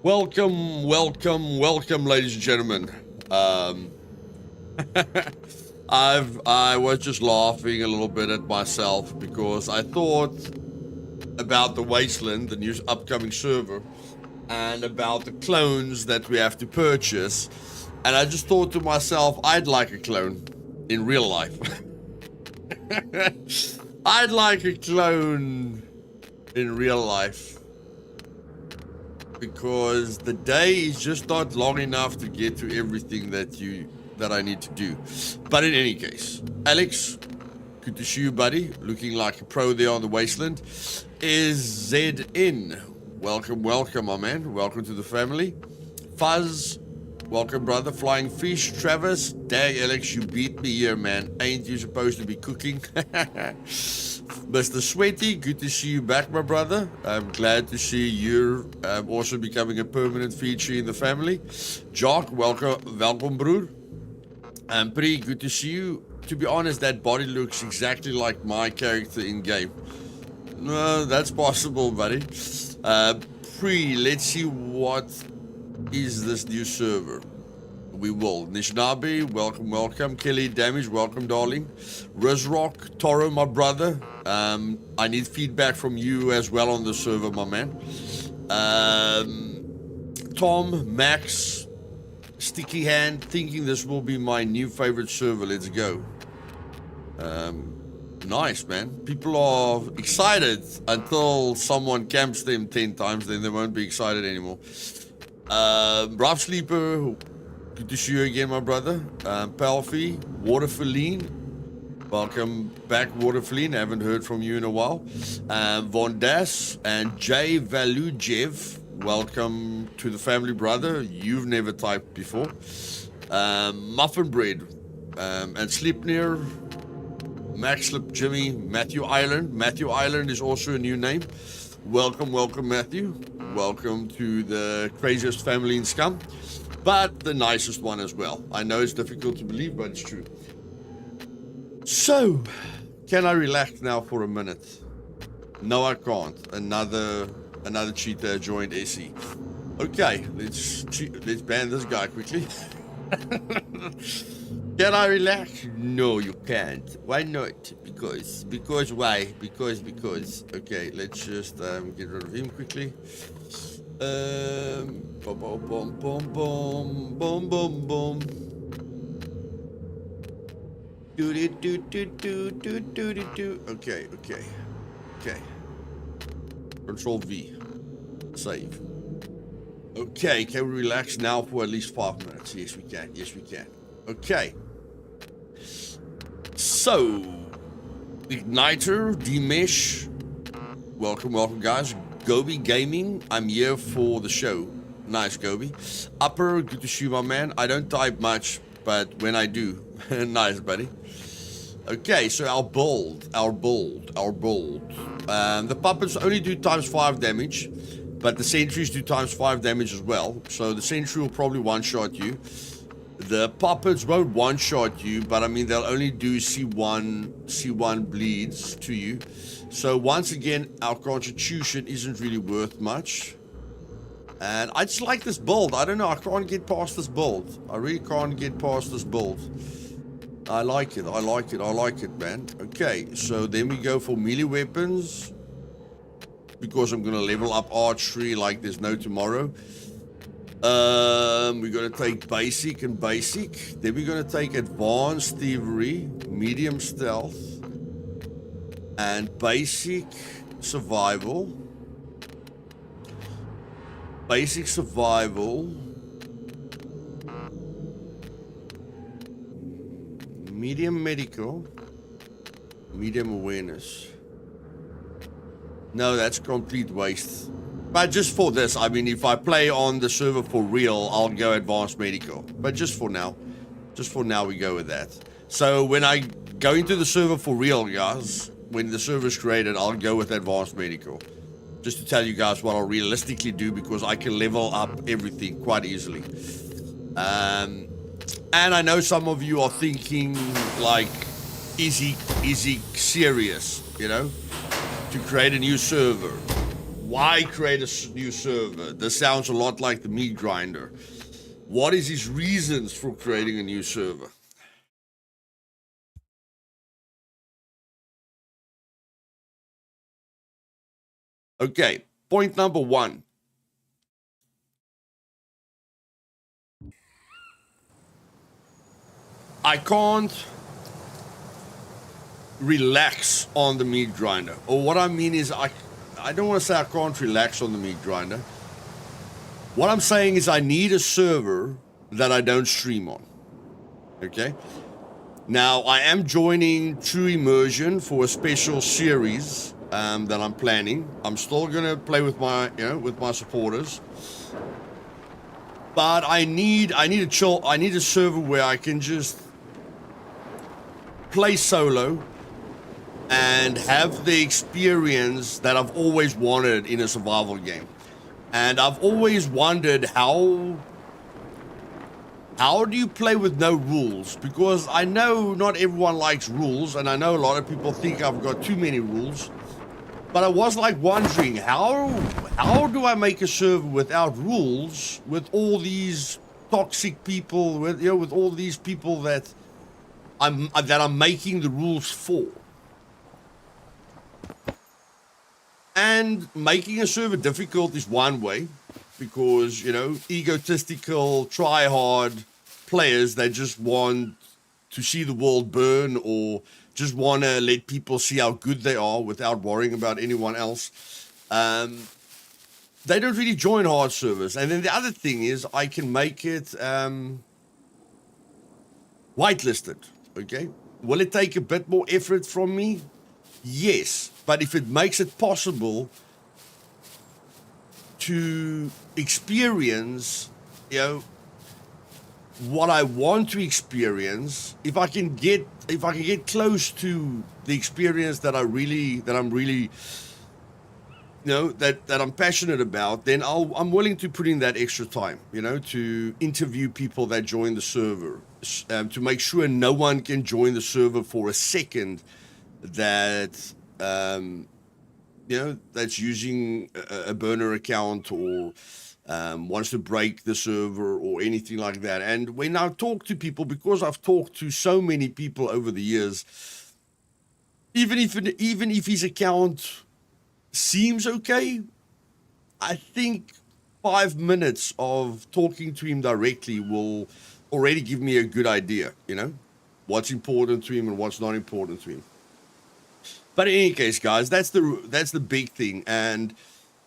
Welcome, ladies and gentlemen. I was just laughing a little bit at myself because I thought about the Wasteland, the new upcoming server, and about the clones that we have to purchase, and I just thought to myself, I'd like a clone in real life. I'd like a clone in real life. Because the day is just not long enough to get to everything that I need to do. But in any case, Alex, good to see you, buddy. Looking like a pro there on the Wasteland. Is ZN. Welcome, my man. Welcome to the family. Fuzz, welcome, brother. Flying Fish, Travis. Dang, Alex, you beat me here, man. Ain't you supposed to be cooking? Mr. Sweaty, good to see you back, my brother. I'm glad to see you're also becoming a permanent feature in the family. Jock, welcome, broer. Pretty good to see you. To be honest, that body looks exactly like my character in game. No, that's possible, buddy. Let's see what is this new server. We will. Nishnabi, welcome. Kelly Damage, welcome, darling. Rizrock, Toro, my brother. I need feedback from you as well on the server, my man. Tom, Max, Sticky Hand, thinking this will be my new favorite server. Let's go. Nice, man. People are excited until someone camps them 10 times, then they won't be excited anymore. Rough Sleeper, good to see you again, my brother. Palfi, Waterfeline, welcome back, Waterfeline. Haven't heard from you in a while. Von Das and Jay Valujev, welcome to the family, brother. You've never typed before. Muffin Bread and Sleipnir, Max Slip Jimmy, Matthew Island. Matthew Island is also a new name. Welcome, Matthew. Welcome to the craziest family in Scum, but the nicest one as well. I know it's difficult to believe, but it's true. So, can I relax now for a minute? No, I can't. Another cheater joined SE. Okay, let's ban this guy quickly. Can I relax? No, you can't. Why not? Because why? Because. Okay, let's just get rid of him quickly. Boom. Do. Okay. Control V. Save. Okay, can we relax now for at least 5 minutes? Yes, we can. Okay. So, Igniter, Dimesh, welcome, guys. Gobi Gaming, I'm here for the show. Nice, Gobi. Upper, good to see you, my man. I don't type much, but when I do, nice, buddy. Okay, so our build. The puppets only do ×5 damage, but the sentries do ×5 damage as well. So the sentry will probably one-shot you. The puppets won't one-shot you, but I mean, they'll only do C1 bleeds to you. So once again, our constitution isn't really worth much. And I just like this build. I don't know, I can't get past this build. I really can't get past this build. I like it, man. Okay, so then we go for melee weapons. Because I'm gonna level up archery like there's no tomorrow. We're gonna take basic and basic. Then we're gonna take advanced thievery, medium stealth, and basic survival. Basic survival. Medium medical. Medium awareness. No, that's complete waste. But just for this, I mean, if I play on the server for real, I'll go advanced medical. But just for now we go with that. So when I go into the server for real, guys, when the server's created, I'll go with advanced medical. Just to tell you guys what I'll realistically do, because I can level up everything quite easily. And I know some of you are thinking, like, is he serious, you know, to create a new server? Why create a new server? This sounds a lot like the meat grinder. What is his reasons for creating a new server? Okay, point number one. I can't relax on the meat grinder. Or what I mean is I don't want to say I can't relax on the meat grinder. What I'm saying is I need a server that I don't stream on. Okay? Now, I am joining True Immersion for a special series that I'm planning. I'm still going to play with my, with my supporters. But I need a server where I can just play solo and have the experience that I've always wanted in a survival game. And I've always wondered how do you play with no rules? Because I know not everyone likes rules, and I know a lot of people think I've got too many rules. But I was like wondering, how do I make a server without rules, with all these toxic people, with all these people that I'm making the rules for? And making a server difficult is one way, because, egotistical, try-hard players, they just want to see the world burn, or just want to let people see how good they are without worrying about anyone else. They don't really join hard servers. And then the other thing is I can make it whitelisted, okay? Will it take a bit more effort from me? Yes, but if it makes it possible to experience, what I want to experience, if I can get close to the experience that I'm really, that I'm passionate about, then I'm willing to put in that extra time, to interview people that join the server, to make sure no one can join the server for a second that that's using a burner account, or wants to break the server or anything like that. And when I talk to people, because I've talked to so many people over the years, even if his account seems okay, I think 5 minutes of talking to him directly will already give me a good idea, what's important to him and what's not important to him. But in any case, guys, that's the big thing. And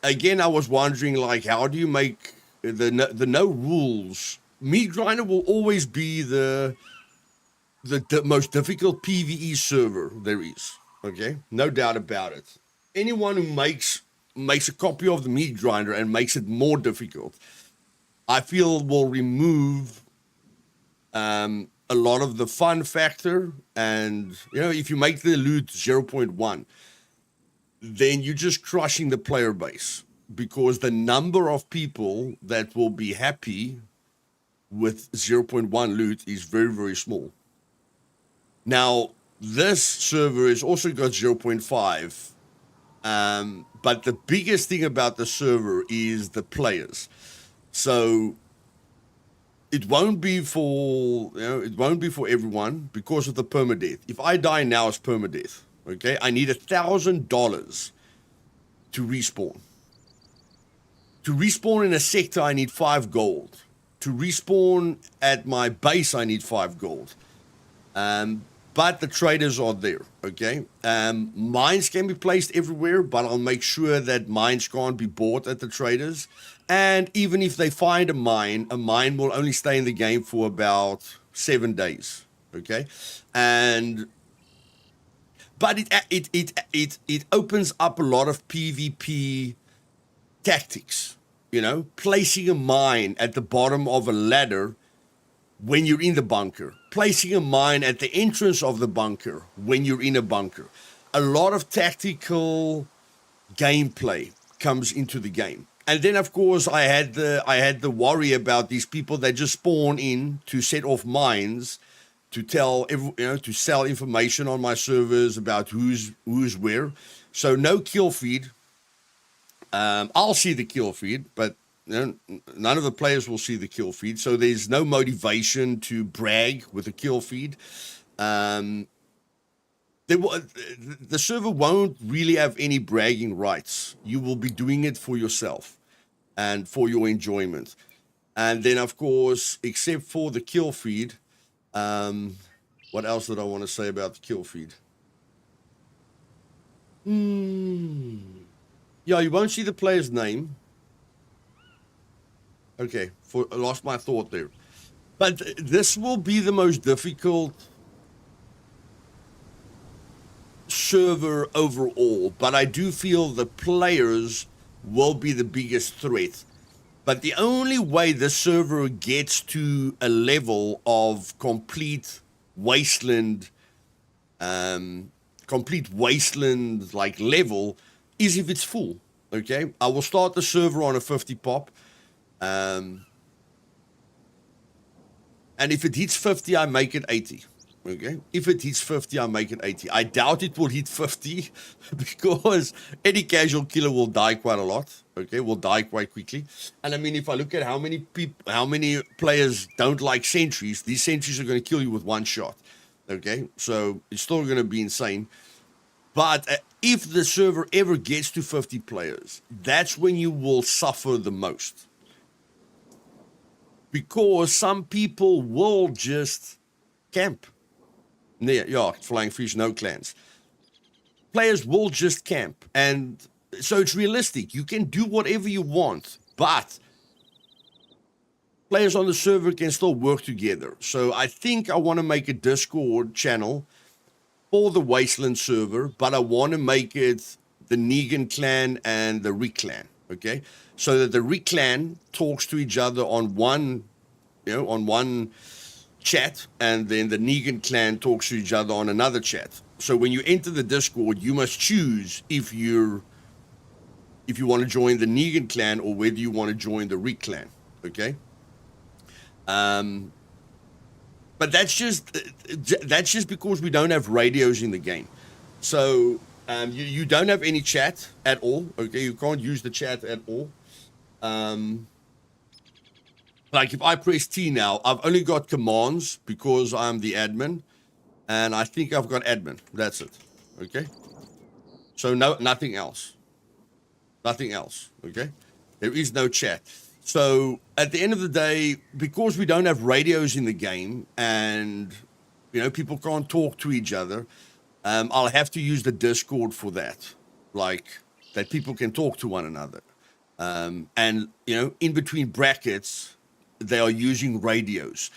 again, I was wondering, how do you make the no rules? Meat Grinder will always be the most difficult PvE server there is. Okay, no doubt about it. Anyone who makes a copy of the Meat Grinder and makes it more difficult, I feel will remove a lot of the fun factor. And if you make the loot 0.1, then you're just crushing the player base, because the number of people that will be happy with 0.1 loot is very, very small. Now, this server has also got 0.5, but the biggest thing about the server is the players. So it won't be for everyone because of the permadeath. If I die now, it's permadeath. Okay, I need $1,000 to respawn. To respawn in a sector, I need 5 gold. To respawn at my base, I need 5 gold. But the traders are there, okay? Mines can be placed everywhere, but I'll make sure that mines can't be bought at the traders. And even if they find a mine will only stay in the game for about 7 days, okay? But it opens up a lot of PvP tactics, placing a mine at the bottom of a ladder when you're in the bunker, placing a mine at the entrance of the bunker when you're in a bunker. A lot of tactical gameplay comes into the game. And then, of course, I had the worry about these people that just spawn in to set off mines, to to sell information on my servers about who's where. So no kill feed. I'll see the kill feed, but none of the players will see the kill feed. So there's no motivation to brag with a kill feed. The server won't really have any bragging rights. You will be doing it for yourself and for your enjoyment. And then, of course, except for the kill feed, what else did I want to say about the kill feed? Yeah, you won't see the player's name. Okay, I lost my thought there. But this will be the most difficult server overall. But I do feel the players will be the biggest threat. But the only way the server gets to a level of complete Wasteland like level is if it's full. Okay, I will start the server on a 50 pop, and if it hits 50, I make it 80. Okay, if it hits 50, I make it 80. I doubt it will hit 50 because any casual killer will die quite a lot. Okay, will die quite quickly. And I mean, if I look at how many players don't like sentries, these sentries are going to kill you with one shot. Okay, so it's still going to be insane. But if the server ever gets to 50 players, that's when you will suffer the most. Because some people will just camp. Yeah, flying fish, no clans. Players will just camp. And so it's realistic. You can do whatever you want, but players on the server can still work together. So I think I want to make a Discord channel for the Wasteland server, but I want to make it the Negan clan and the Rick clan, okay? So that the Rick clan talks to each other on one chat, and then the Negan clan talks to each other on another chat. So when you enter the Discord, you must choose if you want to join the Negan clan or whether you want to join the Rick clan, okay? But that's just because we don't have radios in the game. So you don't have any chat at all. Okay, you can't use the chat at all. Like if I press T now, I've only got commands because I'm the admin, and I think I've got admin. That's it. Okay. So nothing else. Nothing else. Okay. There is no chat. So at the end of the day, because we don't have radios in the game and, people can't talk to each other, I'll have to use the Discord for that, like that people can talk to one another. And, in between brackets, they are using radios.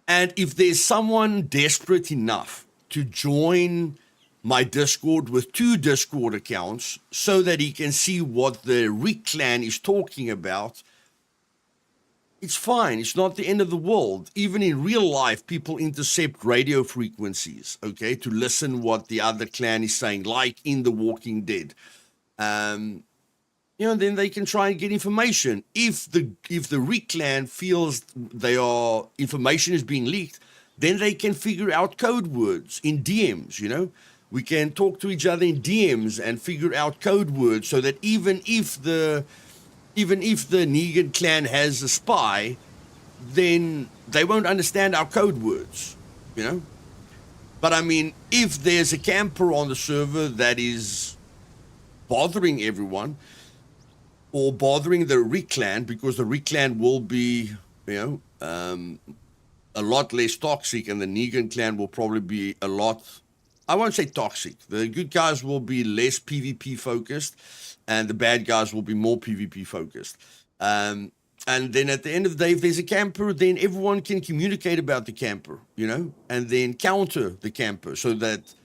And if there's someone desperate enough to join my Discord with 2 Discord accounts so that he can see what the Rick clan is talking about, it's fine. It's not the end of the world. Even in real life, people intercept radio frequencies, okay, to listen what the other clan is saying, like in The Walking Dead. Then they can try and get information. If the Rick clan feels information is being leaked, then they can figure out code words in DMs, We can talk to each other in DMs and figure out code words so that even if the Negan clan has a spy, then they won't understand our code words, But I mean, if there's a camper on the server that is bothering everyone or bothering the Rick clan, because the Rick clan will be, a lot less toxic, and the Negan clan will probably be a lot, I won't say toxic. The good guys will be less PvP focused, and the bad guys will be more PvP focused. And then at the end of the day, if there's a camper, then everyone can communicate about the camper, and then counter the camper so that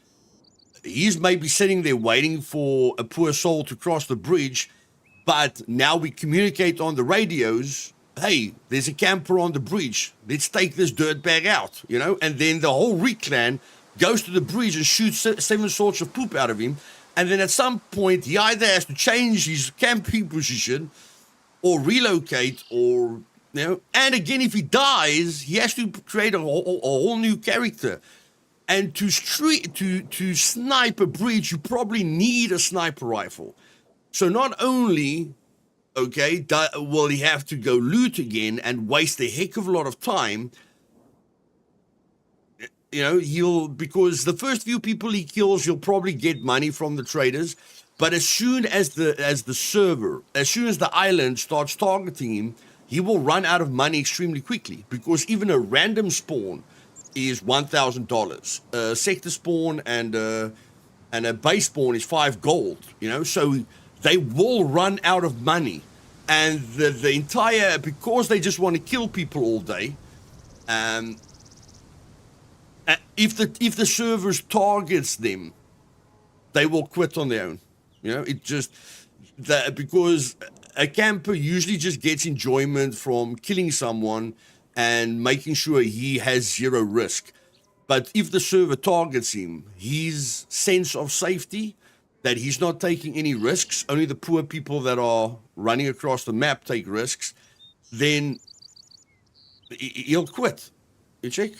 he's maybe sitting there waiting for a poor soul to cross the bridge, but now we communicate on the radios, hey, there's a camper on the bridge, let's take this dirtbag out, and then the whole Rick clan goes to the bridge and shoots 7 sorts of poop out of him. And then at some point, he either has to change his camping position or relocate, or, and again, if he dies, he has to create a whole new character. And to snipe a bridge, you probably need a sniper rifle. So not only, okay, will he have to go loot again and waste a heck of a lot of time, you know, because the first few people he kills, he'll probably get money from the traders. But as soon as as soon as the island starts targeting him, he will run out of money extremely quickly, because even a random spawn is $1,000. A sector spawn and a base spawn is 5 gold, you know, so they will run out of money. And the entire, because they just want to kill people all day, if the servers targets them, they will quit on their own. You know, it just because a camper usually just gets enjoyment from killing someone and making sure he has 0 risk. But if the server targets him, his sense of safety, that he's not taking any risks, only the poor people that are running across the map take risks, then he'll quit. You check?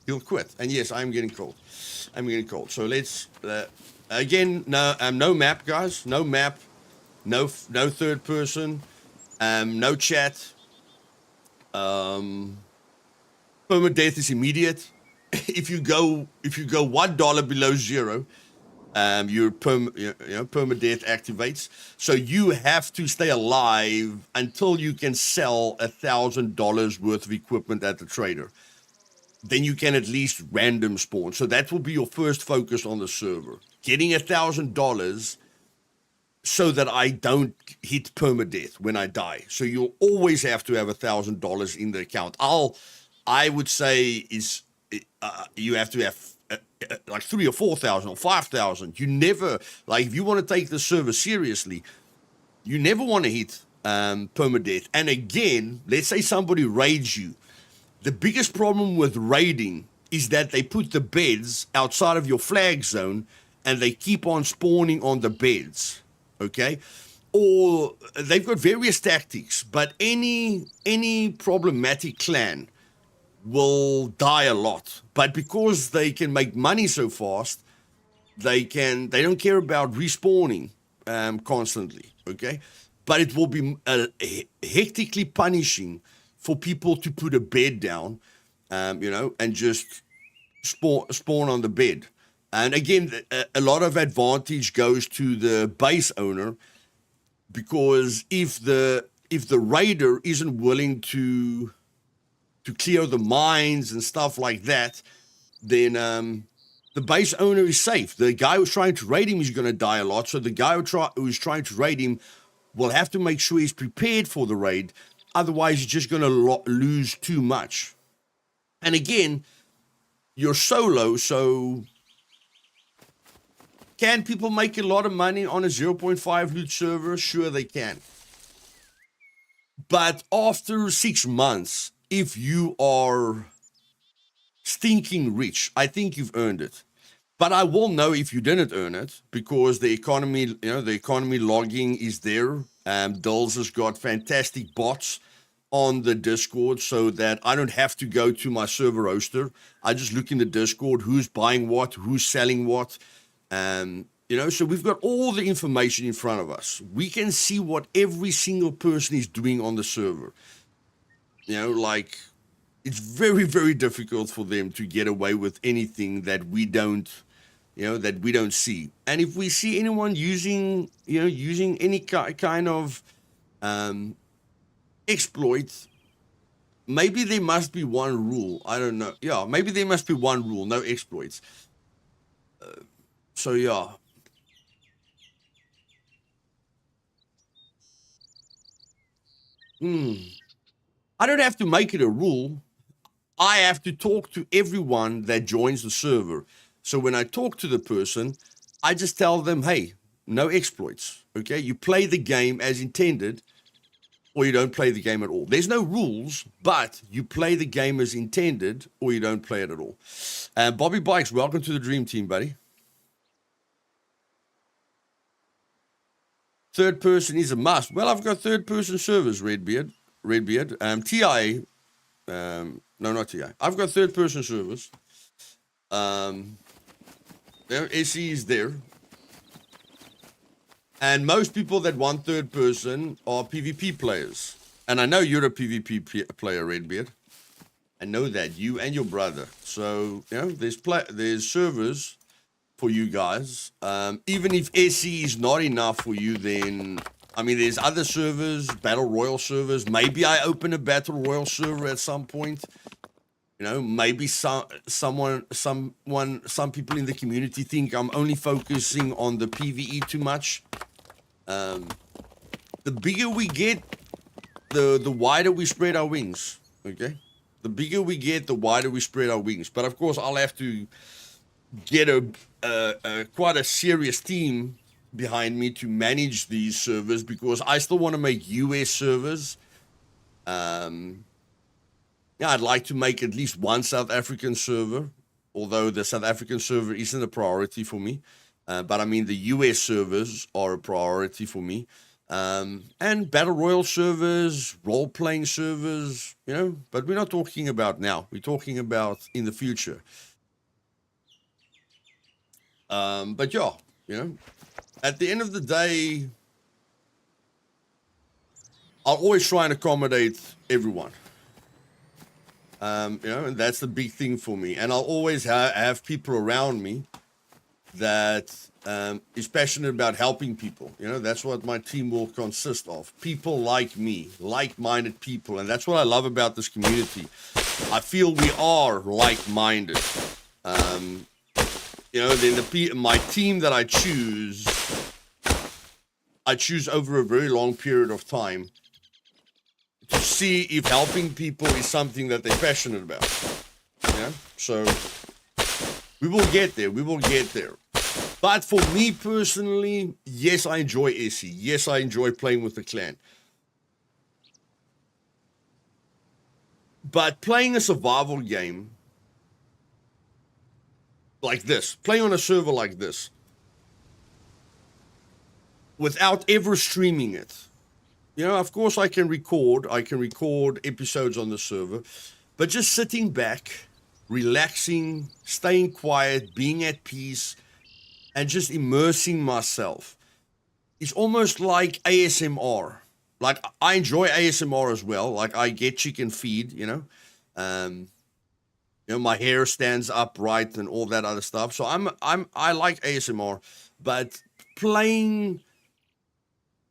He'll quit. And yes, I'm getting cold. So let's again, no map, guys. No map. No third person. No chat. Perma-death is immediate. If you go $1 below 0, your perma-death activates. So you have to stay alive until you can sell $1,000 worth of equipment at the trader. Then you can at least random spawn. So that will be your first focus on the server. Getting $1,000 so that I don't hit permadeath when I die. So you'll always have to have $1,000 in the account. I would say you have to have like 3,000 or 4,000 or 5,000. You never, like, if you want to take the server seriously, you never want to hit permadeath. And again, let's say somebody raids you. The biggest problem with raiding is that they put the beds outside of your flag zone and they keep on spawning on the beds, okay? Or they've got various tactics, but any problematic clan will die a lot. But because they can make money so fast, they don't care about respawning constantly, okay? But it will be hectically punishing for people to put a bed down, and just spawn on the bed. And again, a lot of advantage goes to the base owner, because if the raider isn't willing to clear the mines and stuff like that, then the base owner is safe. The guy who's trying to raid him is going to die a lot, so the guy who's trying to raid him will have to make sure he's prepared for the raid. Otherwise, you're just going to lose too much. And again, you're solo, so can people make a lot of money on a 0.5 loot server? Sure, they can. But after 6 months, if you are stinking rich, I think you've earned it. But I will know if you didn't earn it, because the economy logging is there. Dulls has got fantastic bots on the Discord, so that I don't have to go to my server hoster. I just look in the Discord, who's buying what, who's selling what. So we've got all the information in front of us. We can see what every single person is doing on the server. It's very, very difficult for them to get away with anything that we don't see. And if we see anyone using any kind of exploit, maybe there must be one rule. I don't know. Yeah, maybe there must be one rule: no exploits. So yeah. I don't have to make it a rule. I have to talk to everyone that joins the server. So when I talk to the person, I just tell them, hey, no exploits, okay? You play the game as intended, or you don't play the game at all. There's no rules, but you play the game as intended, or you don't play it at all. Bobby Bikes, welcome to the Dream Team, buddy. Third person is a must. Well, I've got third person servers, Redbeard. TI, no, not TI. I've got third person servers. SE is there. And most people that want third person are PvP players. And I know you're a PvP player, Redbeard. I know that, you and your brother. So, you know, there's servers for you guys. Even if SE is not enough for you, then, I mean, there's other servers, Battle Royale servers. Maybe I open a Battle Royale server at some point. You know, maybe some people in the community think I'm only focusing on the PvE too much. The bigger we get, the wider we spread our wings, okay? The bigger we get, the wider we spread our wings. But of course, I'll have to get quite a serious team behind me to manage these servers, because I still want to make US servers. Yeah, I'd like to make at least one South African server, although the South African server isn't a priority for me. But I mean, the US servers are a priority for me. And Battle Royale servers, role-playing servers, you know, but we're not talking about now. We're talking about in the future. But yeah, you know, at the end of the day, I'll always try and accommodate everyone. You know, and that's the big thing for me. And I'll always have people around me that is passionate about helping people. You know, that's what my team will consist of. People like me, like-minded people. And that's what I love about this community. I feel we are like-minded. You know, then my team that I choose over a very long period of time to see if helping people is something that they're passionate about. Yeah, so we will get there. We will get there. But for me personally, yes, I enjoy SE. Yes, I enjoy playing with the clan. But playing a survival game like this, playing on a server like this, without ever streaming it, you know, of course I can record episodes on the server, but just sitting back, relaxing, staying quiet, being at peace, and just immersing myself, it's almost like ASMR. Like, I enjoy ASMR as well. Like, I get chicken feed, you know. You know, my hair stands upright and all that other stuff. So I like ASMR, but playing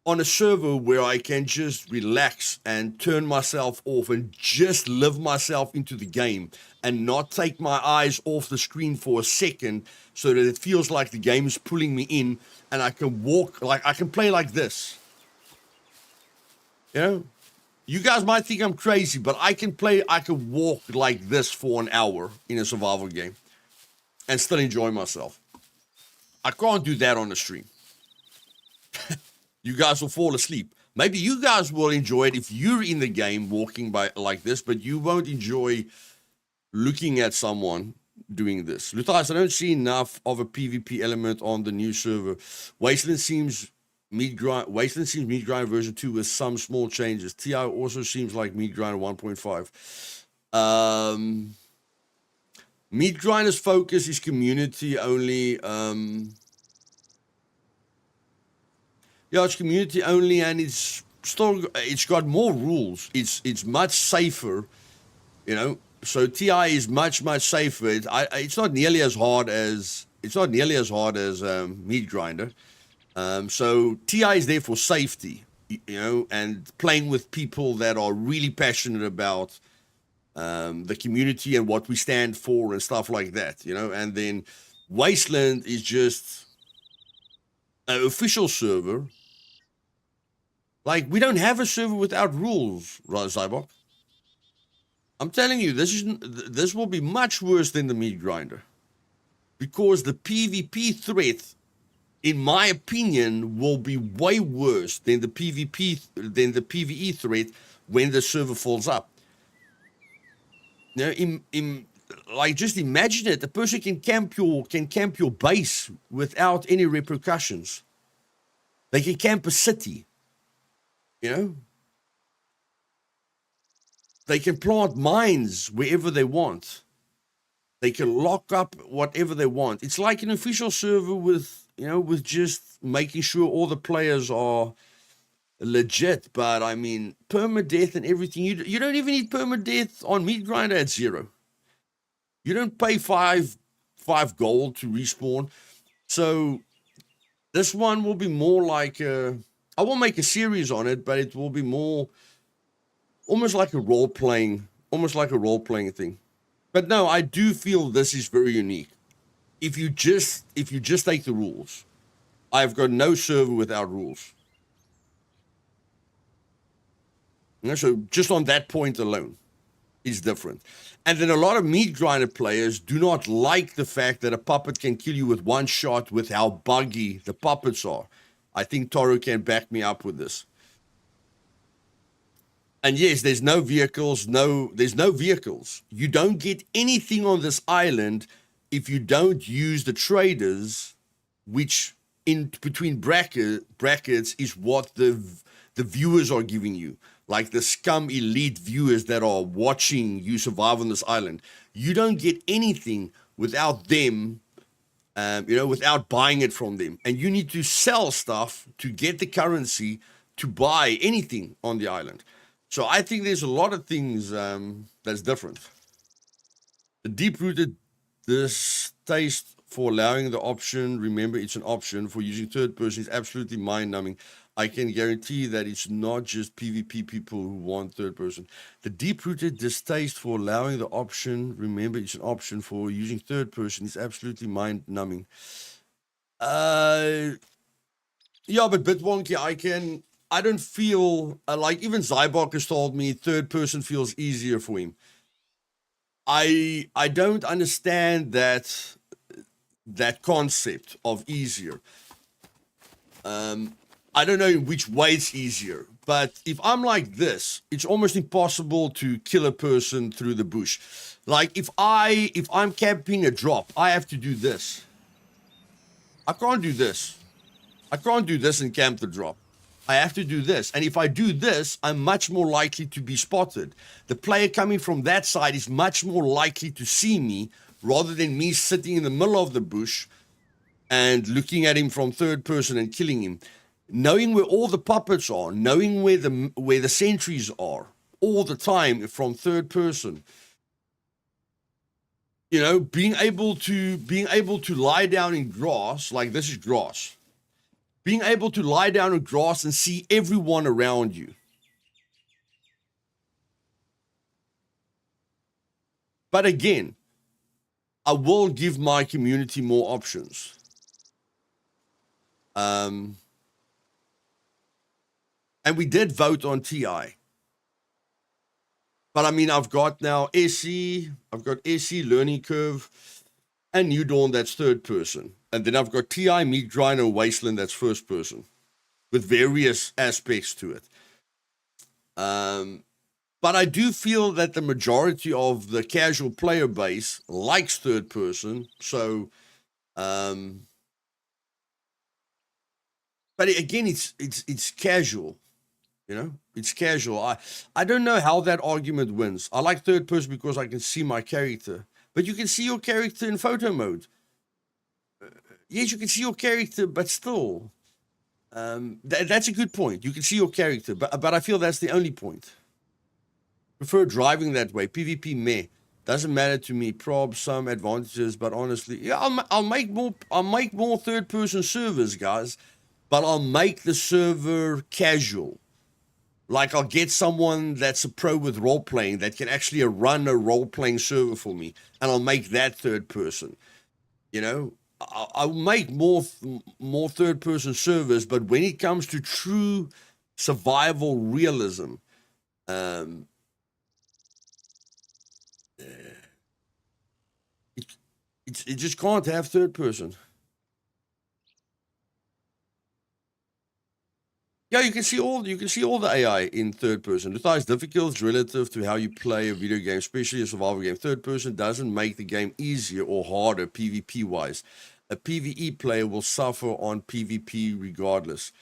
on a server where I can just relax and turn myself off and just live myself into the game and not take my eyes off the screen for a second, so that it feels like the game is pulling me in and I can walk, like I can play like this. You know, you guys might think I'm crazy, but I can walk like this for an hour in a survival game and still enjoy myself. I can't do that on the stream. You guys will fall asleep. Maybe you guys will enjoy it if you're in the game walking by like this, but you won't enjoy looking at someone doing this. Luthais, I don't see enough of a PvP element on the new server. Wasteland seems mid-grind version 2 with some small changes. TI also seems like mid-grind 1.5. Mid-grinder's focus is community only. Yeah, it's community only, and it's got more rules. It's much safer, you know. So TI is much safer. It's not nearly as hard as Meat Grinder. So TI is there for safety, you know, and playing with people that are really passionate about the community and what we stand for and stuff like that, you know. And then Wasteland is just an official server. Like, we don't have a server without rules, right, Zybok? I'm telling you, this will be much worse than the Meat Grinder, because the PvP threat, in my opinion, will be way worse than the PvE threat when the server falls up. Now, like, just imagine it. The person can camp your base without any repercussions. They can camp a city. You know, they can plant mines wherever they want. They can lock up whatever they want. It's like an official server with with just making sure all the players are legit. But I mean, permadeath and everything, you don't even need permadeath on Meat Grinder at 0. You don't pay 5 gold to respawn. So this one will be more like I won't make a series on it, but it will be more almost like a role-playing thing. But no, I do feel this is very unique. If you just take the rules, I've got no server without rules. So just on that point alone is different. And then a lot of Meat Grinder players do not like the fact that a puppet can kill you with one shot with how buggy the puppets are. I think Toro can back me up with this. And yes, there's no vehicles. You don't get anything on this island if you don't use the traders, which in between brackets is what the viewers are giving you. Like the Scum elite viewers that are watching you survive on this island. You don't get anything without them, without buying it from them. And you need to sell stuff to get the currency to buy anything on the island. So I think there's a lot of things that's different. The deep-rooted distaste for allowing the option, remember it's an option, for using third person is absolutely mind-numbing. I can guarantee that it's not just PvP people who want third person. The deep-rooted distaste for allowing the option, remember it's an option, for using third person is absolutely mind-numbing. Yeah, but Bitwonky, I don't feel, like even Zybok has told me third person feels easier for him. I don't understand that concept of easier. I don't know in which way it's easier, but if I'm like this, it's almost impossible to kill a person through the bush. Like if I'm camping a drop, I have to do this. I can't do this. I can't do this and camp the drop. I have to do this. And if I do this, I'm much more likely to be spotted. The player coming from that side is much more likely to see me rather than me sitting in the middle of the bush and looking at him from third person and killing him. Knowing where all the puppets are, knowing where the sentries are all the time from third person. Being able to lie down in grass, like this is grass. Being able to lie down in grass and see everyone around you. But again, I will give my community more options. And we did vote on TI. But I mean, I've got now SE, Learning Curve, and New Dawn, that's third person. And then I've got TI, Meat Grinder, Wasteland, that's first person, with various aspects to it. But I do feel that the majority of the casual player base likes third person. So, but again, it's casual. It's casual. I don't know how that argument wins. I like third person because I can see my character. But you can see your character in photo mode. Yes, you can see your character, but still. That's a good point. You can see your character, but I feel that's the only point. Prefer driving that way. PvP meh. Doesn't matter to me. Prob some advantages, but honestly, yeah, I'll make more third person servers, guys. But I'll make the server casual. Like I'll get someone that's a pro with role-playing that can actually run a role-playing server for me. And I'll make that third person. I'll make more third-person servers, but when it comes to true survival realism, it just can't have third-person. Yeah, you can see all the AI in third person. Luthais difficult is relative to how you play a video game, especially a survival game. Third person doesn't make the game easier or harder PvP wise. A PvE player will suffer on PvP regardless.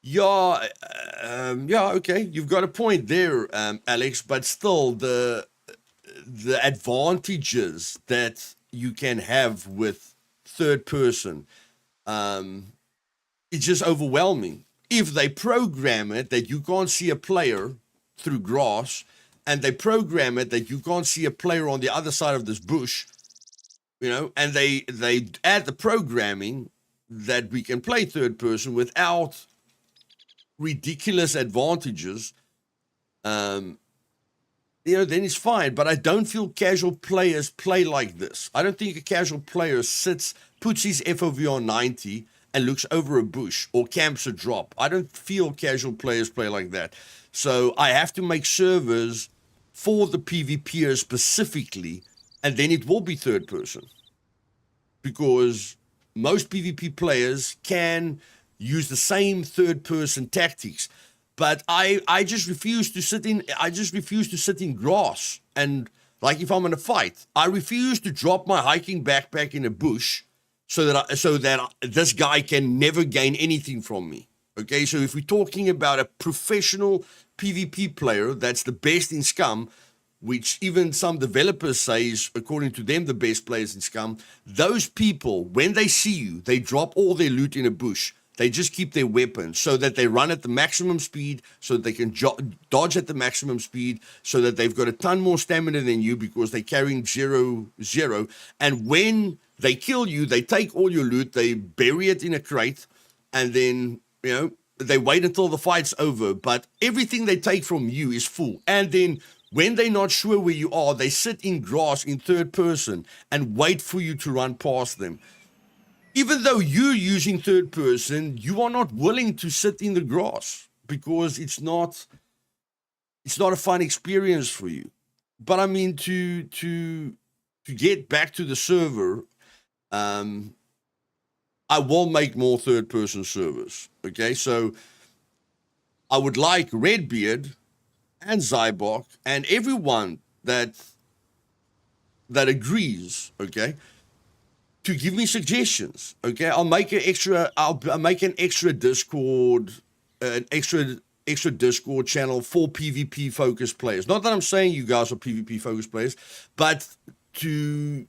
Yeah, okay. You've got a point there, Alex, but still the advantages that you can have with third person, it's just overwhelming. If they program it that you can't see a player through grass, and they program it that you can't see a player on the other side of this bush, and they add the programming that we can play third person without ridiculous advantages, then it's fine. But I don't feel casual players play like this. I don't think a casual player puts his FOV on 90 and looks over a bush or camps a drop. I don't feel casual players play like that. So I have to make servers for the PvPers specifically, and then it will be third person. Because most PvP players can use the same third person tactics. But I just refuse to sit in grass. And like if I'm in a fight, I refuse to drop my hiking backpack in a bush so that this guy can never gain anything from me. Okay, so if we're talking about a professional PvP player that's the best in Scum, which even some developers say is, according to them, the best players in Scum, those people, when they see you, they drop all their loot in a bush. They just keep their weapons so that they run at the maximum speed, so that they can dodge at the maximum speed, so that they've got a ton more stamina than you because they're carrying 0-0. And when they kill you, they take all your loot, they bury it in a crate, and then, they wait until the fight's over. But everything they take from you is full. And then when they're not sure where you are, they sit in grass in third person and wait for you to run past them. Even though you're using third person, you are not willing to sit in the grass because it's not a fun experience for you. But I mean, to get back to the server, I will make more third person servers. Okay, so I would like Redbeard and Zybok and everyone that agrees, okay, to give me suggestions. Okay, I'll make an extra Discord, an extra Discord channel for PvP focused players. Not that I'm saying you guys are PvP focused players, but to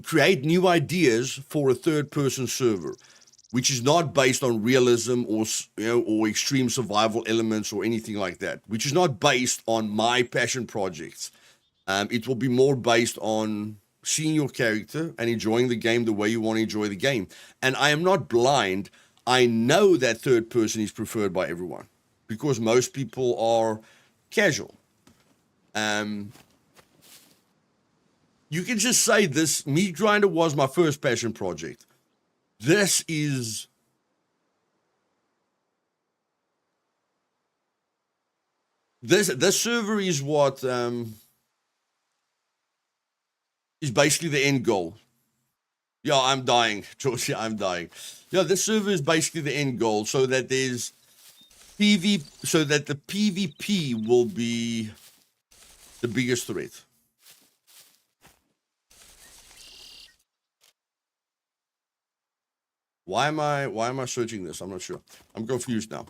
create new ideas for a third person server, which is not based on realism or extreme survival elements or anything like that, which is not based on my passion projects. It will be more based on seeing your character and enjoying the game the way you want to enjoy the game. And I am not blind. I know that third person is preferred by everyone because most people are casual. You can just say this Meat Grinder was my first passion project. This server is what is basically the end goal. Yeah, I'm dying, Georgia. I'm dying. Yeah, this server is basically the end goal, so that there's so that the PvP will be the biggest threat. Why am I searching this? I'm not sure. I'm confused now.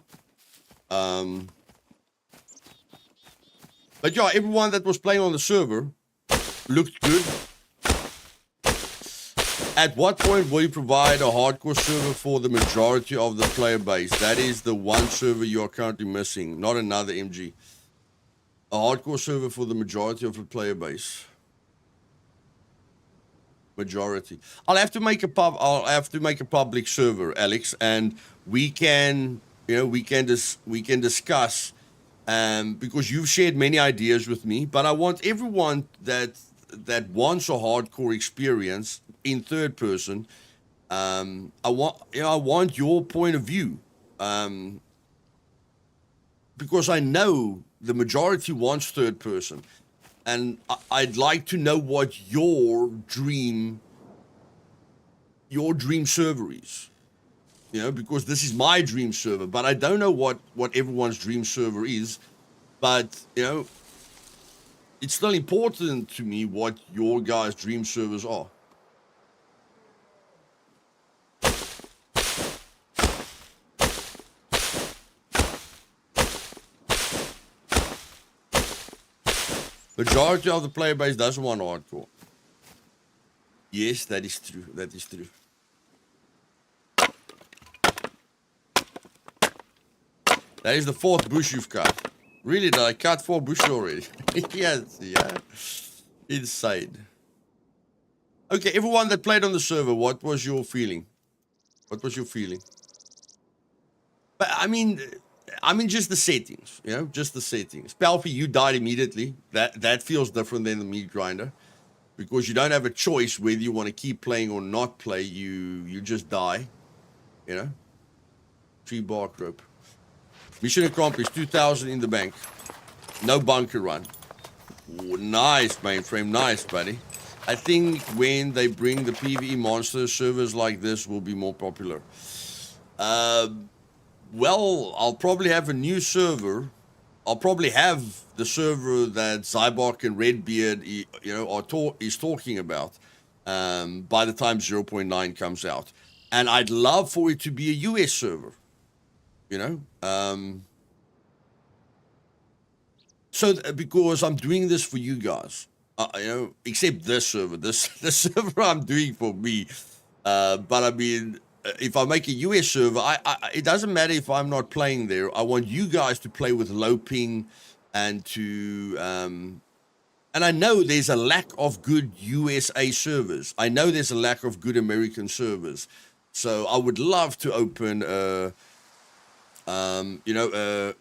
But yeah, everyone that was playing on the server looked good. At what point will you provide a hardcore server for the majority of the player base? That is the one server you are currently missing, not another MG. A hardcore server for the majority of the player base. Majority. I'll have to make a public server, Alex, and we can discuss. Because you've shared many ideas with me, but I want everyone that wants a hardcore experience in third person. I want your point of view, because I know the majority wants third person, and I'd like to know what your dream server is. Because this is my dream server, but I don't know what everyone's dream server is. But, it's still important to me what your guys' dream servers are. Majority of the player base doesn't want hardcore. Yes, that is true. That is true. That is the 4th bush you've cut. Really, did I cut 4 bush already? Yes, yeah. Insane. Okay, everyone that played on the server, what was your feeling? What was your feeling? But I mean, just the settings, you know, just the settings. Palpy, you died immediately. That feels different than the meat grinder, because you don't have a choice whether you want to keep playing or not play. You just die, you know. 3 bark rope. Mission accomplished. 2,000 in the bank. No bunker run. Ooh, nice, mainframe. Nice, buddy. I think when they bring the PvE monster, servers like this will be more popular. Well, I'll probably have a new server. I'll probably have the server that Zybok and Redbeard, you know, is talking about by the time 0.9 comes out. And I'd love for it to be a US server, you know. Because I'm doing this for you guys. You know, except this server. This server I'm doing for me. But I mean, if I make a US server, it doesn't matter if I'm not playing there. I want you guys to play with low ping and to and I know there's a lack of good USA servers. I know there's a lack of good American servers. So I would love to open you know,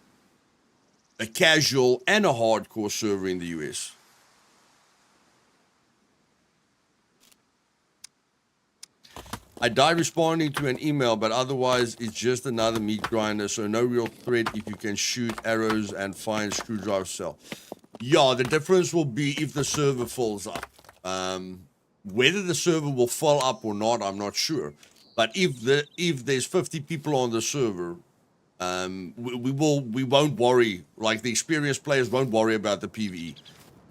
a casual and a hardcore server in the US. I died responding to an email, but otherwise it's just another meat grinder, so no real threat if you can shoot arrows and find screwdriver cell. Yeah, the difference will be if the server fills up. Whether the server will fill up or not, I'm not sure. But if there's 50 people on the server, we won't worry. Like, the experienced players won't worry about the PvE.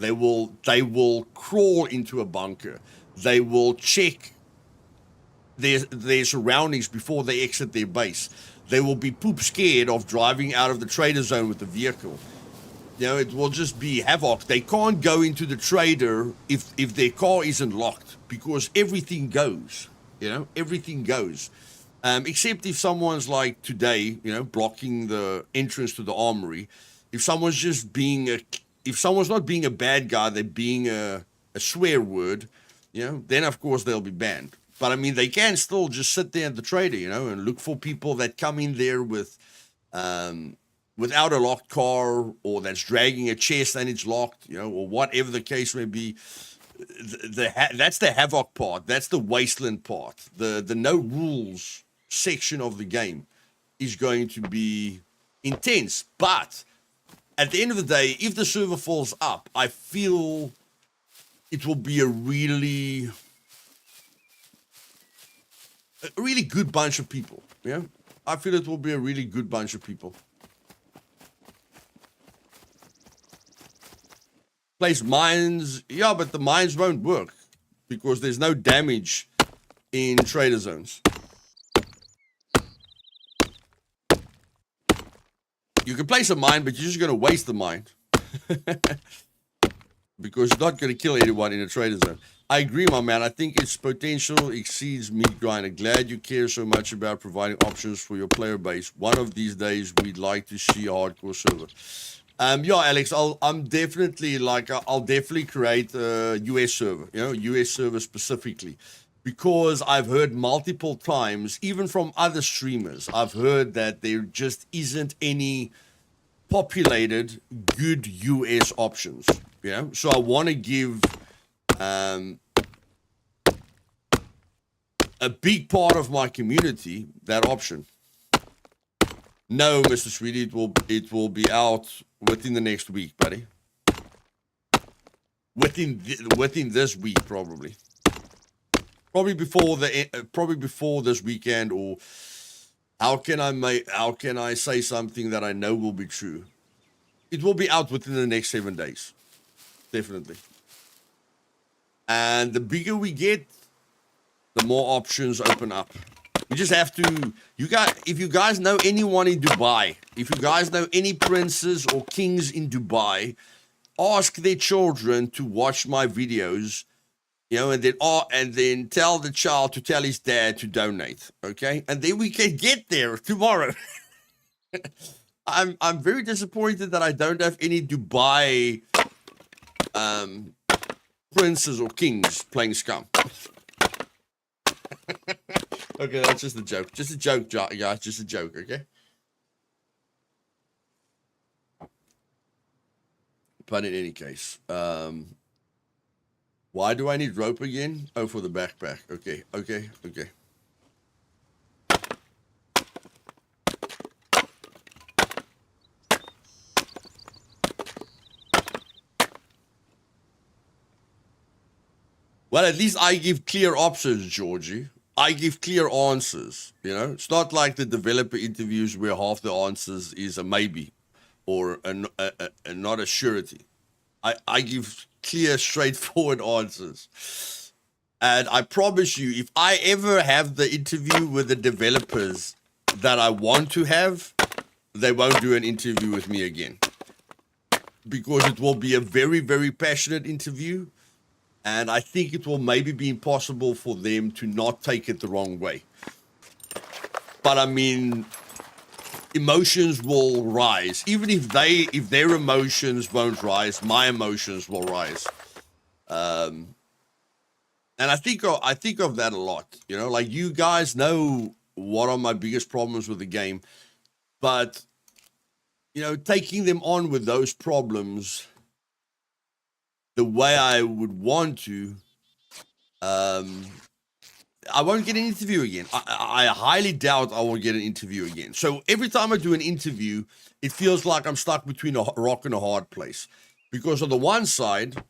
They will crawl into a bunker. They will check their surroundings before they exit their base. They will be poop scared of driving out of the trader zone with the vehicle. You know, it will just be havoc. They can't go into the trader if their car isn't locked, because everything goes. You know, everything goes. Except if someone's like today, you know, blocking the entrance to the armory. If someone's just if someone's not being a bad guy, they're being a swear word, you know, then of course they'll be banned. But I mean, they can still just sit there at the trader, you know, and look for people that come in there with, without a locked car, or that's dragging a chest and it's locked, you know, or whatever the case may be. That's the havoc part. That's the wasteland part. The no rules section of the game is going to be intense. But at the end of the day, if the server falls up, I feel it will be a really good bunch of people. Yeah, I feel it will be a really good bunch of people. Place mines, yeah, but the mines won't work because there's no damage in trader zones. You can place a mine, but you're just going to waste the mine because you're not going to kill anyone in a trader zone. I agree, my man. I think its potential exceeds meat grinder. Glad you care so much about providing options for your player base. One of these days, we'd like to see a hardcore server. Yeah, Alex, I'll definitely create a US server, you know, US server specifically, because I've heard multiple times, even from other streamers, I've heard that there just isn't any populated good US options, you know, so I want to give a big part of my community that option. No, Mr. Sweetie, it will be out within the next week, buddy. Within this week, probably. Probably before this weekend, or how can I say something that I know will be true? It will be out within the next 7 days. Definitely. And the bigger we get, the more options open up. You just have to, if you guys know anyone in Dubai, if you guys know any princes or kings in Dubai, ask their children to watch my videos You know, and then tell the child to tell his dad to donate, okay? And then we can get there tomorrow. I'm very disappointed that I don't have any Dubai princes or kings playing Scum. Okay, that's just a joke. Just a joke, guys. Just a joke, okay? But in any case, why do I need rope again? Oh, for the backpack. Okay. Well, at least I give clear options, Georgie. I give clear answers, you know? It's not like the developer interviews where half the answers is a maybe or a not a surety. I give clear, straightforward answers. And I promise you, if I ever have the interview with the developers that I want to have, they won't do an interview with me again. Because it will be a very, very passionate interview. And I think it will maybe be impossible for them to not take it the wrong way. But I mean, emotions will rise. Even if their emotions won't rise, my emotions will rise. And I think of that a lot. You know, like, you guys know what are my biggest problems with the game, but you know, taking them on with those problems the way I would want to, I won't get an interview again. I highly doubt I will get an interview again. So every time I do an interview, it feels like I'm stuck between a rock and a hard place. Because on the one side,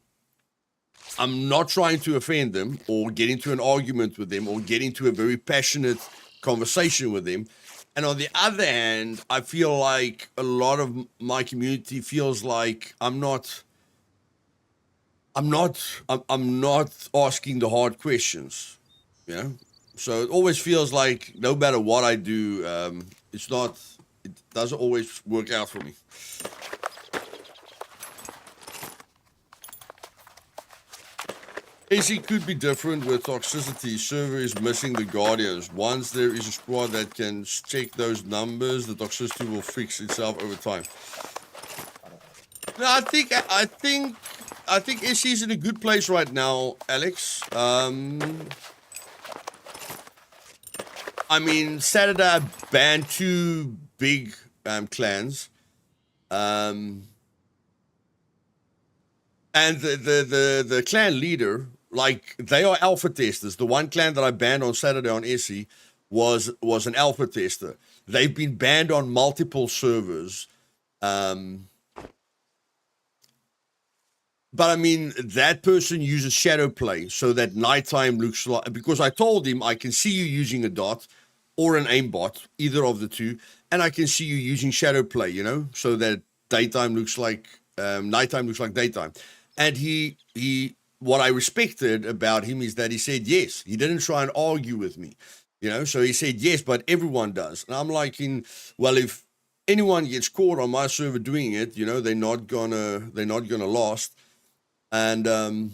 I'm not trying to offend them or get into an argument with them or get into a very passionate conversation with them. And on the other hand, I feel like a lot of my community feels like I'm not asking the hard questions, you know? So it always feels like no matter what I do, it doesn't always work out for me. AC could be different with toxicity. Server is missing the guardians. Once there is a squad that can check those numbers, the toxicity will fix itself over time. No, I think SC is in a good place right now, Alex. I mean, Saturday I banned 2 big clans. And the clan leader, like, they are alpha testers. The one clan that I banned on Saturday on SE was an alpha tester. They've been banned on multiple servers. But I mean, that person uses shadow play so that nighttime looks like, because I told him I can see you using a dot or an aimbot, either of the two, and I can see you using shadow play, you know, so that daytime looks like nighttime looks like daytime. And he what I respected about him is that he said yes. He didn't try and argue with me, you know. So he said yes, but everyone does. And I'm like, well, if anyone gets caught on my server doing it, you know, they're not gonna last. And you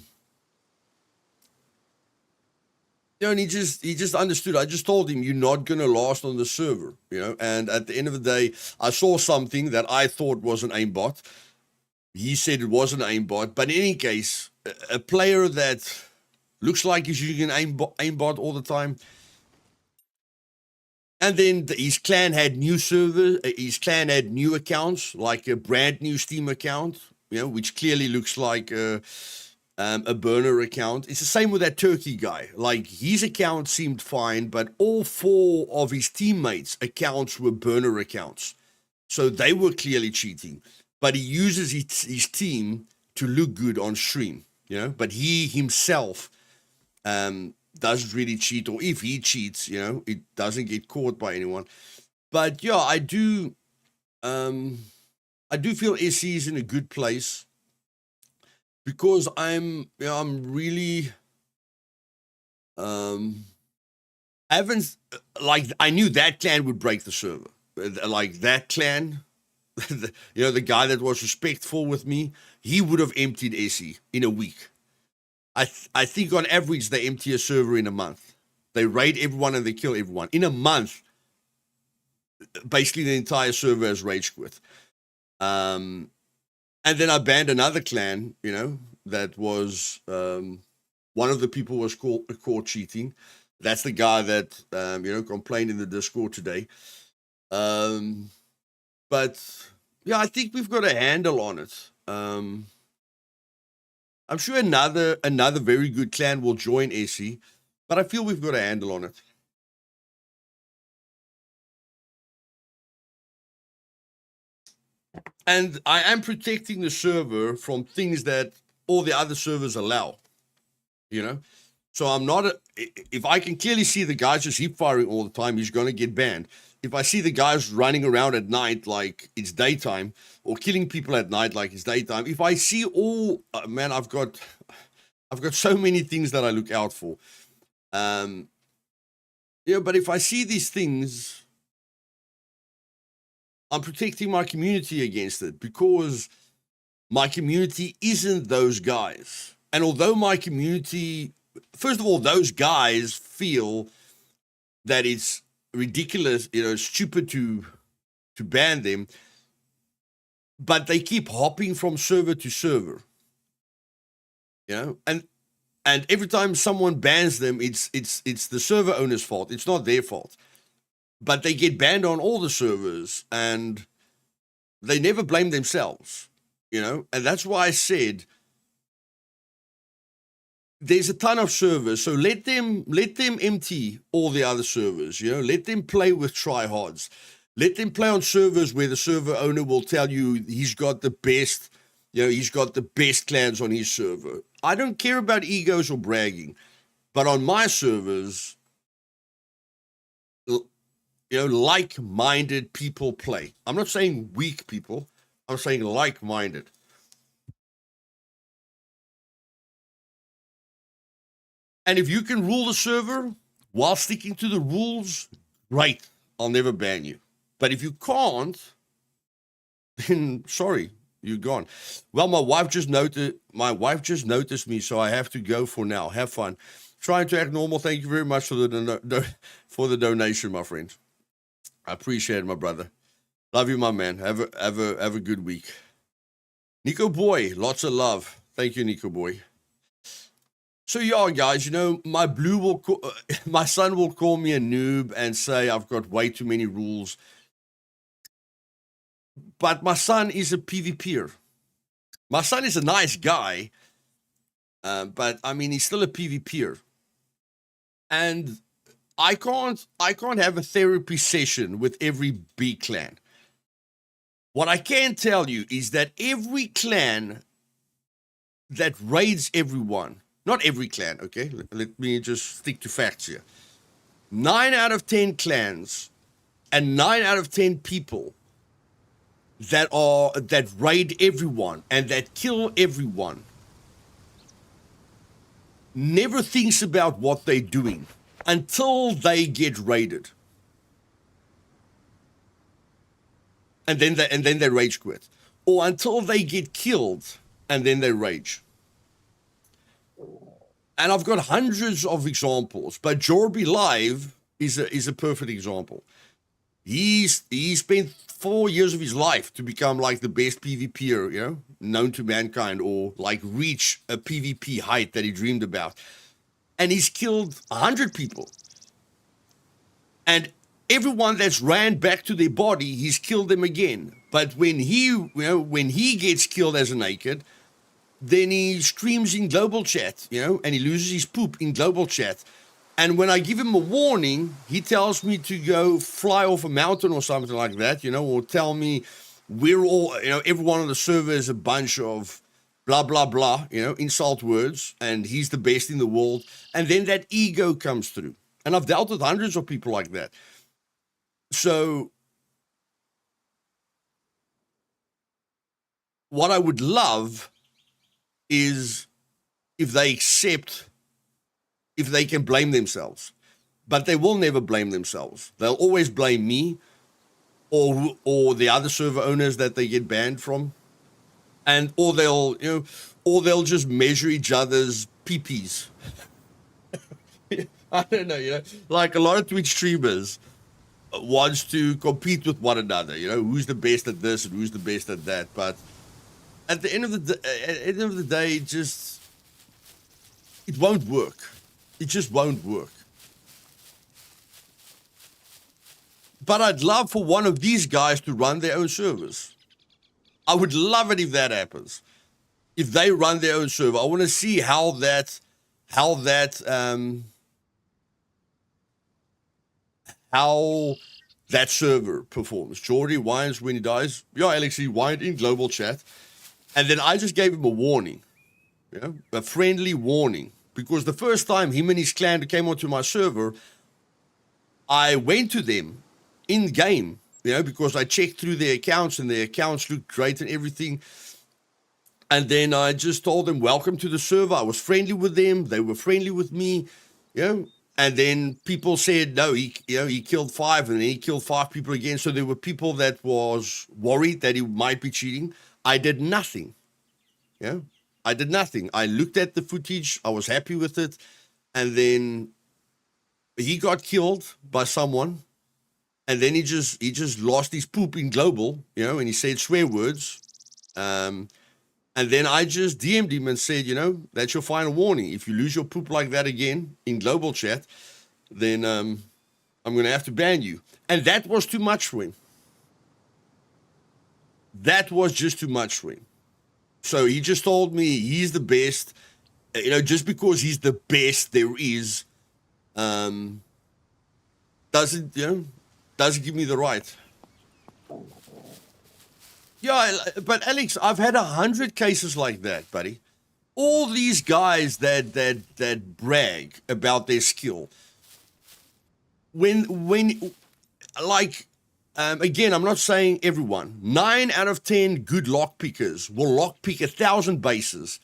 know, and he just understood. I just told him, you're not gonna last on the server, you know. And at the end of the day, I saw something that I thought was an aimbot. He said it was an aimbot, but in any case, a player that looks like he's using an aimbot all the time. And then his clan had new servers. His clan had new accounts, like a brand new Steam account, you know, which clearly looks like a burner account. It's the same with that Turkey guy. Like, his account seemed fine, but all 4 of his teammates' accounts were burner accounts. So they were clearly cheating. But he uses his team to look good on stream, you know. But he himself doesn't really cheat, or if he cheats, you know, it doesn't get caught by anyone. But yeah, I do feel SE is in a good place because I'm really I haven't, like, I knew that clan would break the server. Like, that clan, you know, the guy that was respectful with me, he would have emptied SE in a week. I think on average they empty a server in a month. They raid everyone and they kill everyone. In a month, basically the entire server has rage quit. And then I banned another clan, that was one of the people was caught cheating. That's the guy that complained in the Discord today. But yeah, I think we've got a handle on it. I'm sure another very good clan will join SE, but I feel we've got a handle on it. And I am protecting the server from things that all the other servers allow, So I'm not, if I can clearly see the guys just heap firing all the time, he's going to get banned. If I see the guys running around at night like it's daytime, or killing people at night like it's daytime, if I see all, man, I've got so many things that I look out for. But if I see these things, I'm protecting my community against it, because my community isn't those guys. And although my community, first of all, those guys feel that it's ridiculous, stupid to ban them, but they keep hopping from server to server, and every time someone bans them, it's the server owner's fault. It's not their fault. But they get banned on all the servers, and they never blame themselves, And that's why I said there's a ton of servers, so let them empty all the other servers, Let them play with tryhards. Let them play on servers where the server owner will tell you he's got the best, he's got the best clans on his server. I don't care about egos or bragging, but on my servers, like-minded people play. I'm not saying weak people. I'm saying like-minded. And if you can rule the server while sticking to the rules, great. I'll never ban you. But if you can't, then sorry, you're gone. Well, my wife just noticed me, so I have to go for now. Have fun. Trying to act normal. Thank you very much for the donation, my friend. I appreciate it, my brother. Love you, my man. Have a good week. Nico boy, lots of love. Thank you, Nico boy. So yeah, guys, my my son will call me a noob and say I've got way too many rules. But my son is a PvPer. My son is a nice guy, but I mean, he's still a PvPer. And I can't have a therapy session with every B clan. What I can tell you is that every clan that raids everyone, not every clan, okay? Let me just stick to facts here. 9 out of 10 clans and 9 out of 10 people that raid everyone and that kill everyone never thinks about what they're doing until they get raided, and then they rage quit, or until they get killed and then they rage. And I've got hundreds of examples, but Jorby Live is a perfect example. He spent 4 years of his life to become like the best PvPer, known to mankind, or like reach a PvP height that he dreamed about. And he's killed 100 people. And everyone that's ran back to their body, he's killed them again. But when he gets killed as a naked, then he streams in global chat, and he loses his poop in global chat. And when I give him a warning, he tells me to go fly off a mountain or something like that, or tell me we're all, everyone on the server is a bunch of blah, blah, blah, insult words, and he's the best in the world. And then that ego comes through. And I've dealt with hundreds of people like that. So what I would love is if they can blame themselves, but they will never blame themselves. They'll always blame me or the other server owners that they get banned from, or they'll just measure each other's PPs. I don't know, you know, like a lot of Twitch streamers wants to compete with one another, you know, who's the best at this and who's the best at that. But at the end of the day, it won't work. It just won't work. But I'd love for one of these guys to run their own servers. I would love it if that happens. If they run their own server, I want to see how that server performs. Jordy whines when he dies. Yeah, Alex, he whined in global chat. And then I just gave him a warning, you know, a friendly warning. Because the first time him and his clan came onto my server, I went to them in game, you know, because I checked through their accounts and their accounts looked great and everything. And then I just told them, welcome to the server. I was friendly with them. They were friendly with me, you know. And then people said, no, he killed 5, and then he killed 5 people again. So there were people that was worried that he might be cheating. I did nothing. Yeah, I did nothing. I looked at the footage. I was happy with it. And then he got killed by someone. And then he just lost his poop in global, you know, and he said swear words. And then I just DM'd him and said, you know, that's your final warning. If you lose your poop like that again in global chat, then I'm going to have to ban you. And that was too much for him. That was just too much for him. So he just told me he's the best. You know, just because he's the best there is, doesn't give me the right. Yeah, but Alex, I've had 100 cases like that, buddy. All these guys that brag about their skill. When again, I'm not saying everyone. 9 out of 10 good lockpickers will lockpick 1,000 bases,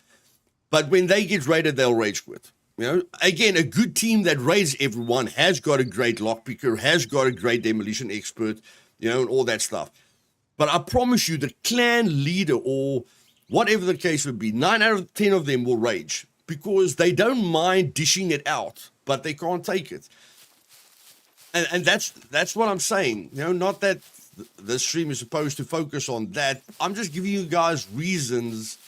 but when they get raided, they'll rage quit. You know, again, a good team that raids everyone has got a great lockpicker, has got a great demolition expert, you know, and all that stuff. But I promise you, the clan leader or whatever the case would be, 9 out of 10 of them will rage because they don't mind dishing it out, but they can't take it. And that's what I'm saying. You know, not that the stream is supposed to focus on that. I'm just giving you guys reasons.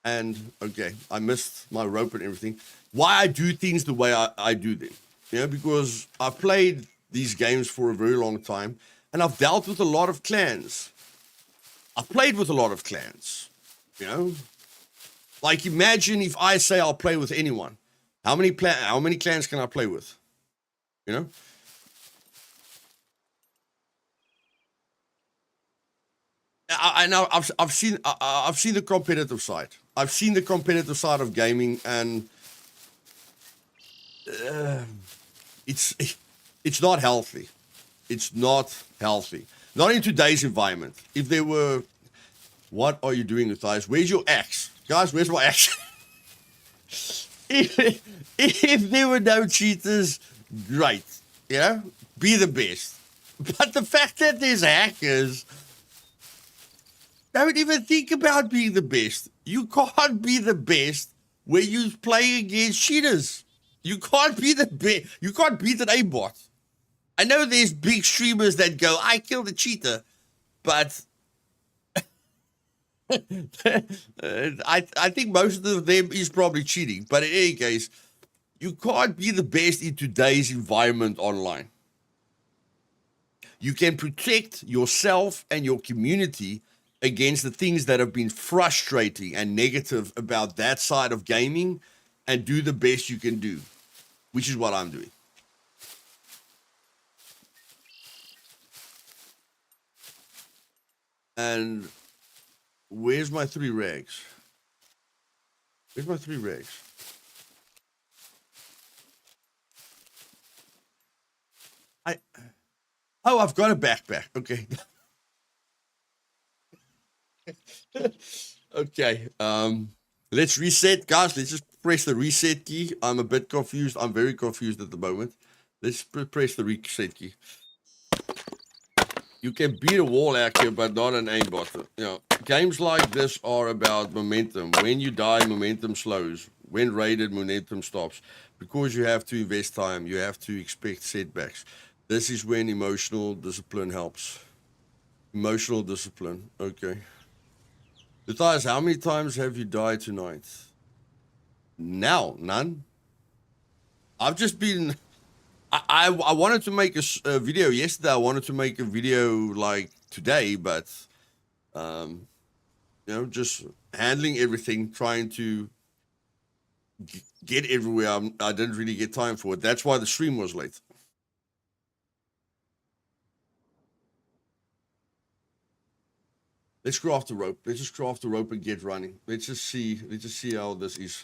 And okay, I missed my rope and everything. Why I do things the way I do them. You know, because I've played these games for a very long time. And I've dealt with a lot of clans. I've played with a lot of clans, you know. Like imagine if I say I'll play with anyone. How many clans can I play with? You know? I know I've seen the competitive side. I've seen the competitive side of gaming, and it's not healthy. It's not healthy. Not in today's environment. If there were... What are you doing, Luthais? Where's your axe? Guys, where's my axe? if there were no cheaters, great. You know? Be the best. But the fact that there's hackers... Don't even think about being the best. You can't be the best when you play against cheaters. You can't be the best. You can't beat an aimbot. I know there's big streamers that go, I killed a cheater, but I think most of them is probably cheating. But in any case, you can't be the best in today's environment online. You can protect yourself and your community against the things that have been frustrating and negative about that side of gaming and do the best you can do, which is what I'm doing. And where's my 3 rags? Where's my 3 rags? I've got a backpack. Okay. Okay. Let's reset, guys. Let's just press the reset key. I'm a bit confused. I'm very confused at the moment. Let's press the reset key. You can beat a wall hacker, but not an aimbot. You know, games like this are about momentum. When you die, momentum slows. When raided, momentum stops. Because you have to invest time, you have to expect setbacks. This is when emotional discipline helps. Emotional discipline. Okay. Luthais, how many times have you died tonight? Now, none. I've just been. I wanted to make a video yesterday. I wanted to make a video like today, but you know, just handling everything, trying to get everywhere. I didn't really get time for it. That's why the stream was late. Let's craft the rope. Let's just craft the rope and get running. Let's just see how this is.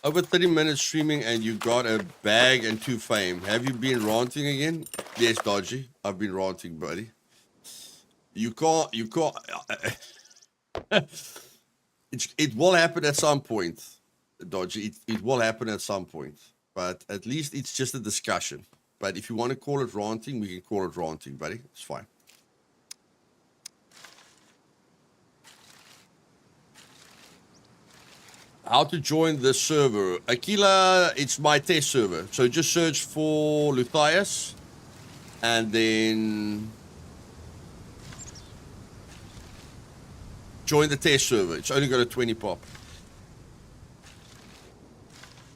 Over 30 minutes streaming and you got a bag and 2 fame. Have you been ranting again? Yes, Dodgy. I've been ranting, buddy. You can't. It will happen at some point, Dodgy. It will happen at some point. But at least it's just a discussion. But if you want to call it ranting, we can call it ranting, buddy. It's fine. How to join the server. Aquila, it's my test server. So just search for Luthais and then join the test server. It's only got a 20 pop.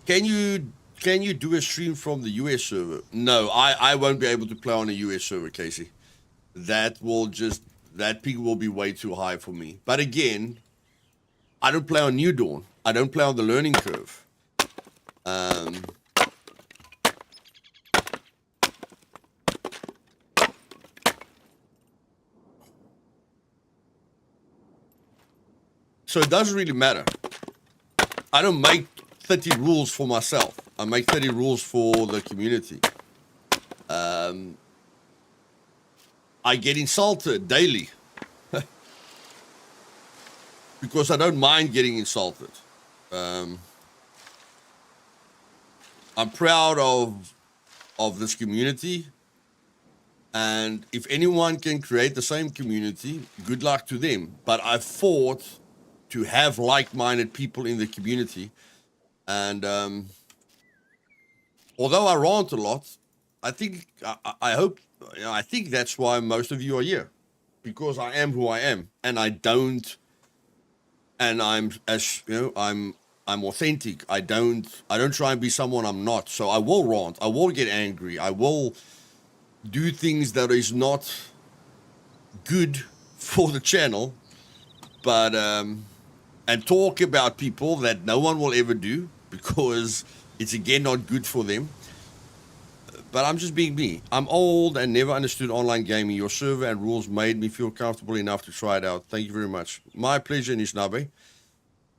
Can you do a stream from the US server? No, I won't be able to play on a US server, Casey. That ping will be way too high for me. But again, I don't play on New Dawn. I don't play on the learning curve. So it doesn't really matter. I don't make 30 rules for myself. I make 30 rules for the community. I get insulted daily. Because I don't mind getting insulted. I'm proud of this community, and if anyone can create the same community, good luck to them. But I've fought to have like-minded people in the community, and although I rant a lot, I hope, you know, I think that's why most of you are here, because I am who I am, and I'm, as you know, I'm authentic. I don't try and be someone I'm not. So I will rant. I will get angry. I will do things that is not good for the channel, but and talk about people that no one will ever do because it's again not good for them. But I'm just being me. I'm old and never understood online gaming. Your server and rules made me feel comfortable enough to try it out. Thank you very much. My pleasure, Nishnabe.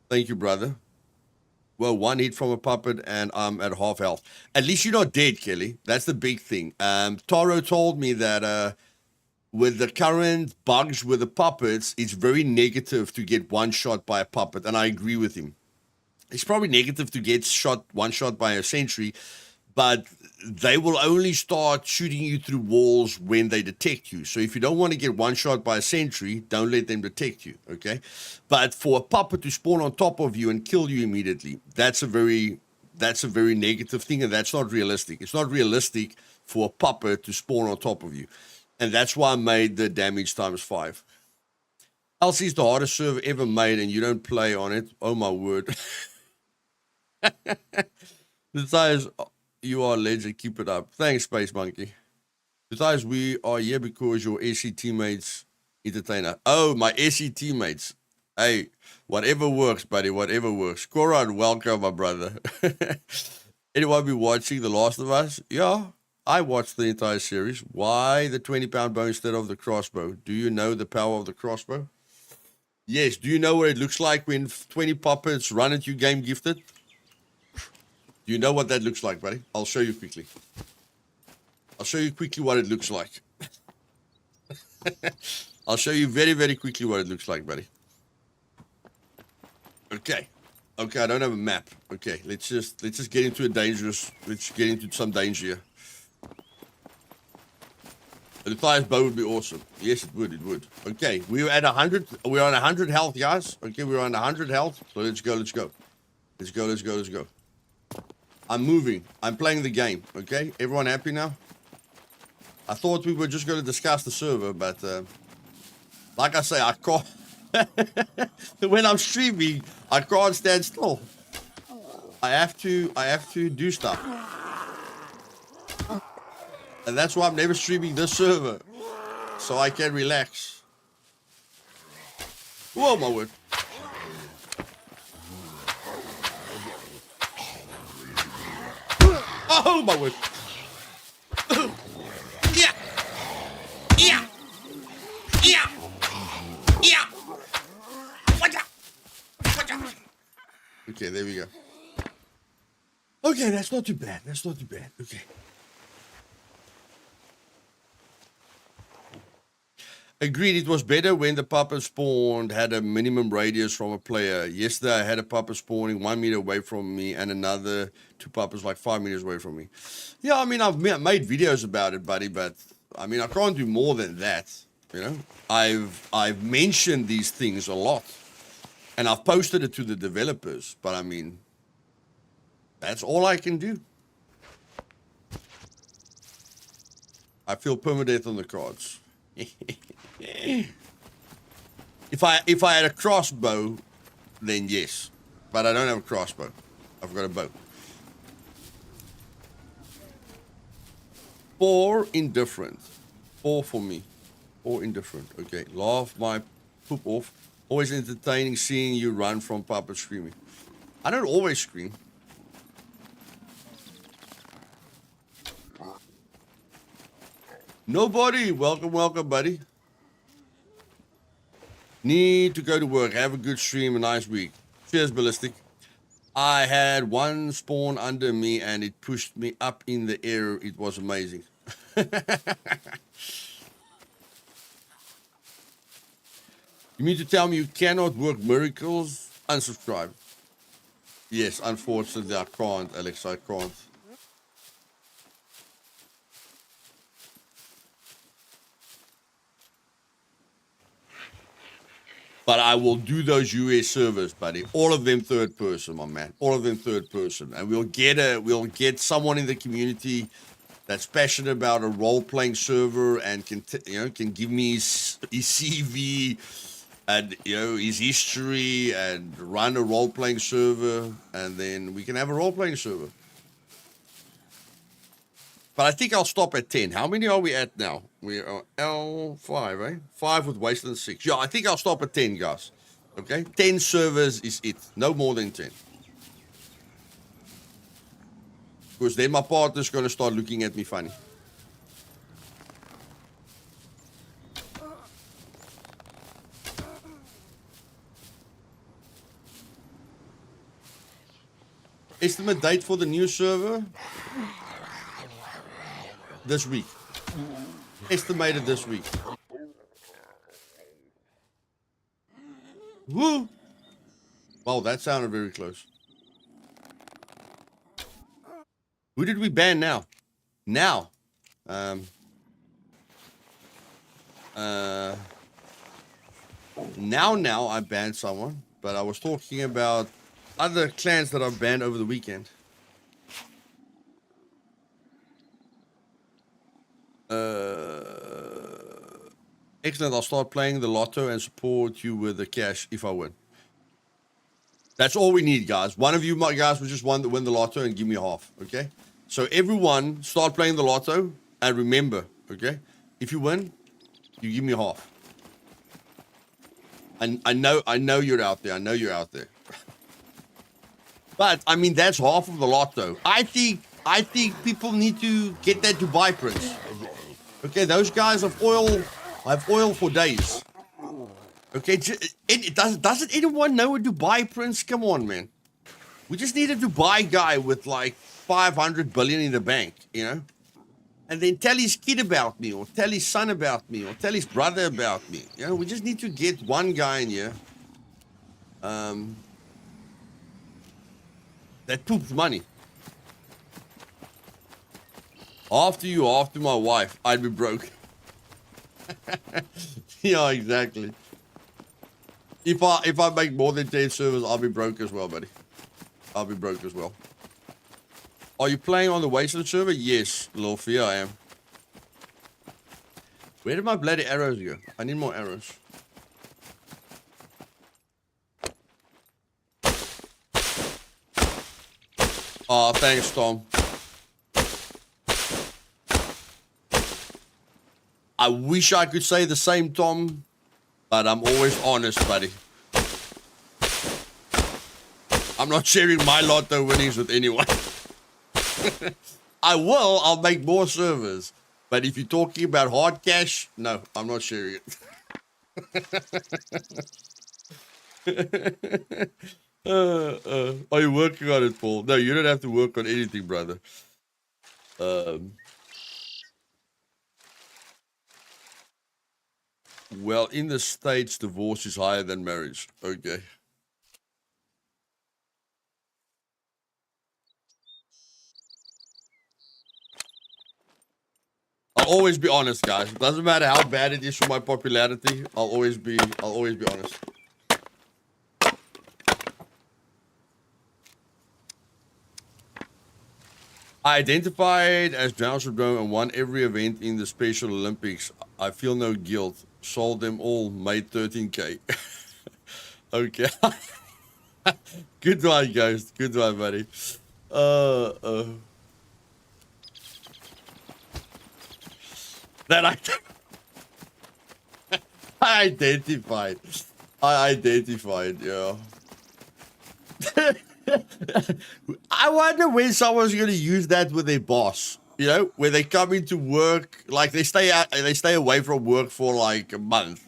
Thank you, brother. Well, 1 hit from a puppet and I'm at half health. At least you're not dead, Kelly. That's the big thing. Taro told me that with the current bugs with the puppets, it's very negative to get one shot by a puppet, and I agree with him. It's probably negative to get one shot by a sentry, but they will only start shooting you through walls when they detect you. So if you don't want to get one shot by a sentry, don't let them detect you, okay? But for a puppet to spawn on top of you and kill you immediately, that's a very negative thing, and that's not realistic. It's not realistic for a puppet to spawn on top of you. And that's why I made the damage ×5. LC is the hardest server ever made, and you don't play on it. Oh my word. Besides, you are a legend. Keep it up. Thanks, Space Monkey. Besides, we are here because your SC teammates entertainer. Oh, my SC teammates. Hey, whatever works, buddy. Whatever works. Koran, welcome, my brother. Anyone be watching The Last of Us? Yeah, I watched the entire series. Why the 20-pound bow instead of the crossbow? Do you know the power of the crossbow? Yes, do you know what it looks like when 20 puppets run at you game gifted? Do you know what that looks like, buddy? I'll show you quickly. I'll show you quickly what it looks like. I'll show you very, very quickly what it looks like, buddy. Okay. Okay, I don't have a map. Okay, let's just get into let's get into some danger here. The Luthais bow would be awesome. Yes, it would. Okay, we were at 100. We're on 100 health, guys. Okay, we're on 100 health. So let's go. I'm moving. I'm playing the game. Okay, everyone happy now? I thought we were just going to discuss the server, but like I say, I can't. When I'm streaming, I can't stand still. I have to do stuff. And that's why I'm never streaming this server. So I can relax. Whoa, my word. Oh, my word. Yeah. Okay, there we go. Okay, that's not too bad. Okay. Agreed, it was better when the puppet spawned had a minimum radius from a player. Yesterday, I had a puppet spawning 1 meter away from me and another 2 puppets like 5 meters away from me. Yeah, I mean, I've made videos about it, buddy, but I mean, I can't do more than that. You know, I've mentioned these things a lot, and I've posted it to the developers. But I mean, that's all I can do. I feel permadeath on the cards. If I had a crossbow, then yes, but I don't have a crossbow. I've got a bow. 4 indifferent. 4 for me. 4 indifferent. Okay, laugh my poop off. Always entertaining seeing you run from puppet screaming. I don't always scream. Nobody. Welcome, buddy. Need to go to work. Have a good stream, a nice week. Cheers, Ballistic. I had one spawn under me and it pushed me up in the air. It was amazing. You mean to tell me you cannot work miracles? Unsubscribe. Yes, unfortunately I can't, Alex. I can't. But I will do those US servers, buddy. All of them third person, my man. All of them third person. And we'll get someone in the community that's passionate about a role-playing server and can give me his CV and his history and run a role-playing server, and then we can have a role-playing server. But I think I'll stop at 10. How many are we at now? We are L5, eh? 5 with Wasteland 6. Yeah, I think I'll stop at 10, guys. Okay? 10 servers is it. No more than 10. Because then my partner's going to start looking at me funny. Estimate date for the new server? This week. Estimated this week. Woo! Wow, that sounded very close. Who did we ban now? Now I banned someone, but I was talking about other clans that I've banned over the weekend. Excellent. I'll start playing the lotto and support you with the cash if I win. That's all we need, guys. One of you, my guys, was just win the lotto and give me half. Okay. So everyone, start playing the lotto and remember, okay, if you win, you give me half. And I know you're out there. I know you're out there. But I mean, that's half of the lotto. I think people need to get that Dubai Prince. Okay, those guys have oil for days. Okay, doesn't anyone know a Dubai prince? Come on, man. We just need a Dubai guy with like 500 billion in the bank, you know? And then tell his kid about me, or tell his son about me, or tell his brother about me. You know, we just need to get one guy in here that poops money. After you, after my wife, I'd be broke. Yeah, exactly. If I make more than 10 servers, I'll be broke as well, buddy. I'll be broke as well. Are you playing on the Wasteland server? Yes, Luthais, I am. Where did my bloody arrows go? I need more arrows. Oh, thanks, Tom. I wish I could say the same, Tom, but I'm always honest, buddy. I'm not sharing my lotto winnings with anyone. I'll make more servers. But if you're talking about hard cash, no, I'm not sharing it. Are you working on it, Paul? No, you don't have to work on anything, brother. Well, in the States, divorce is higher than marriage. Okay. I'll always be honest, guys. It doesn't matter how bad it is for my popularity. I'll always be honest. I identified as Drown Syndrome and won every event in the Special Olympics. I feel no guilt. Sold them all, made 13K. Okay. Good one, guys. Good one, buddy. That I identified. Yeah. I wonder when someone's going to use that with their boss. You know, where they come into work, like they stay away from work for like a month,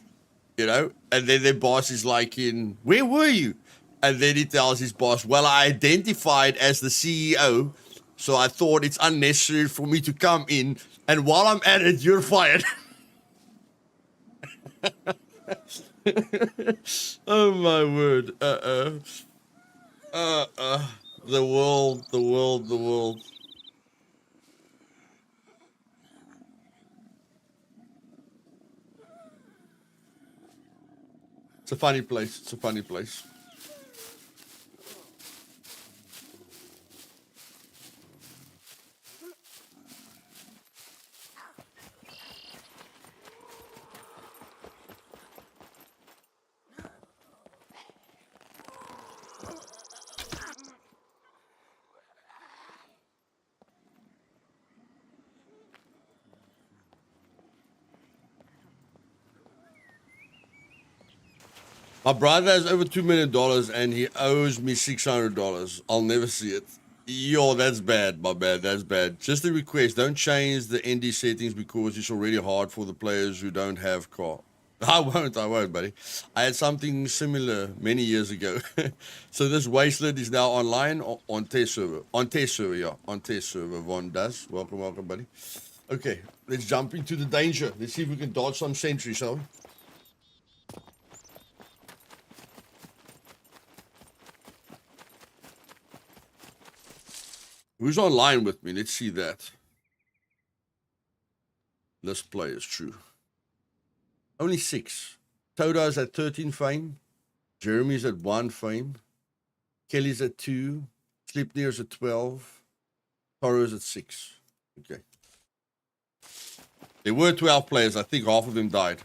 you know, and then their boss is like, where were you? And then he tells his boss, well, I identified as the CEO, so I thought it's unnecessary for me to come in, and while I'm at it, you're fired. Oh my word. The world. It's a funny place. My brother has over $2 million and he owes me $600. I'll never see it. Yo, that's bad, my bad. That's bad. Just a request, don't change the ND settings because it's already hard for the players who don't have car. I won't, buddy. I had something similar many years ago. So this Wasteland is now online on test server. On test server, Von does. Welcome, buddy. Okay, let's jump into the danger. Let's see if we can dodge some sentries, shall we? Who's online with me? Let's see that. Let's play is true. Only 6. Toda's at 13 fame. Jeremy's at 1 fame. Kelly's at 2. Sleipnir's at 12. Toro's at 6. Okay. There were 12 players. I think half of them died.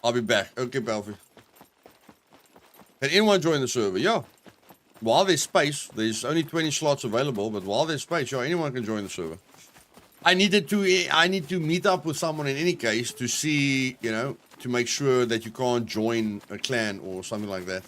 I'll be back. Okay, Belfie. Can anyone join the server? Yeah. While there's space, there's only 20 slots available, but while there's space, yeah, anyone can join the server. I need to meet up with someone in any case to see, you know, to make sure that you can't join a clan or something like that.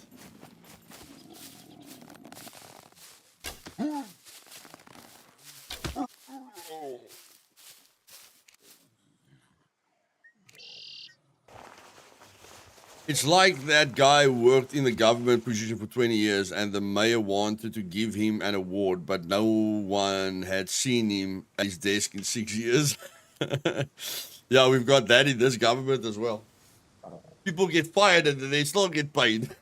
It's like that guy worked in the government position for 20 years and the mayor wanted to give him an award, but no one had seen him at his desk in 6 years. Yeah, we've got that in this government as well. People get fired and they still get paid.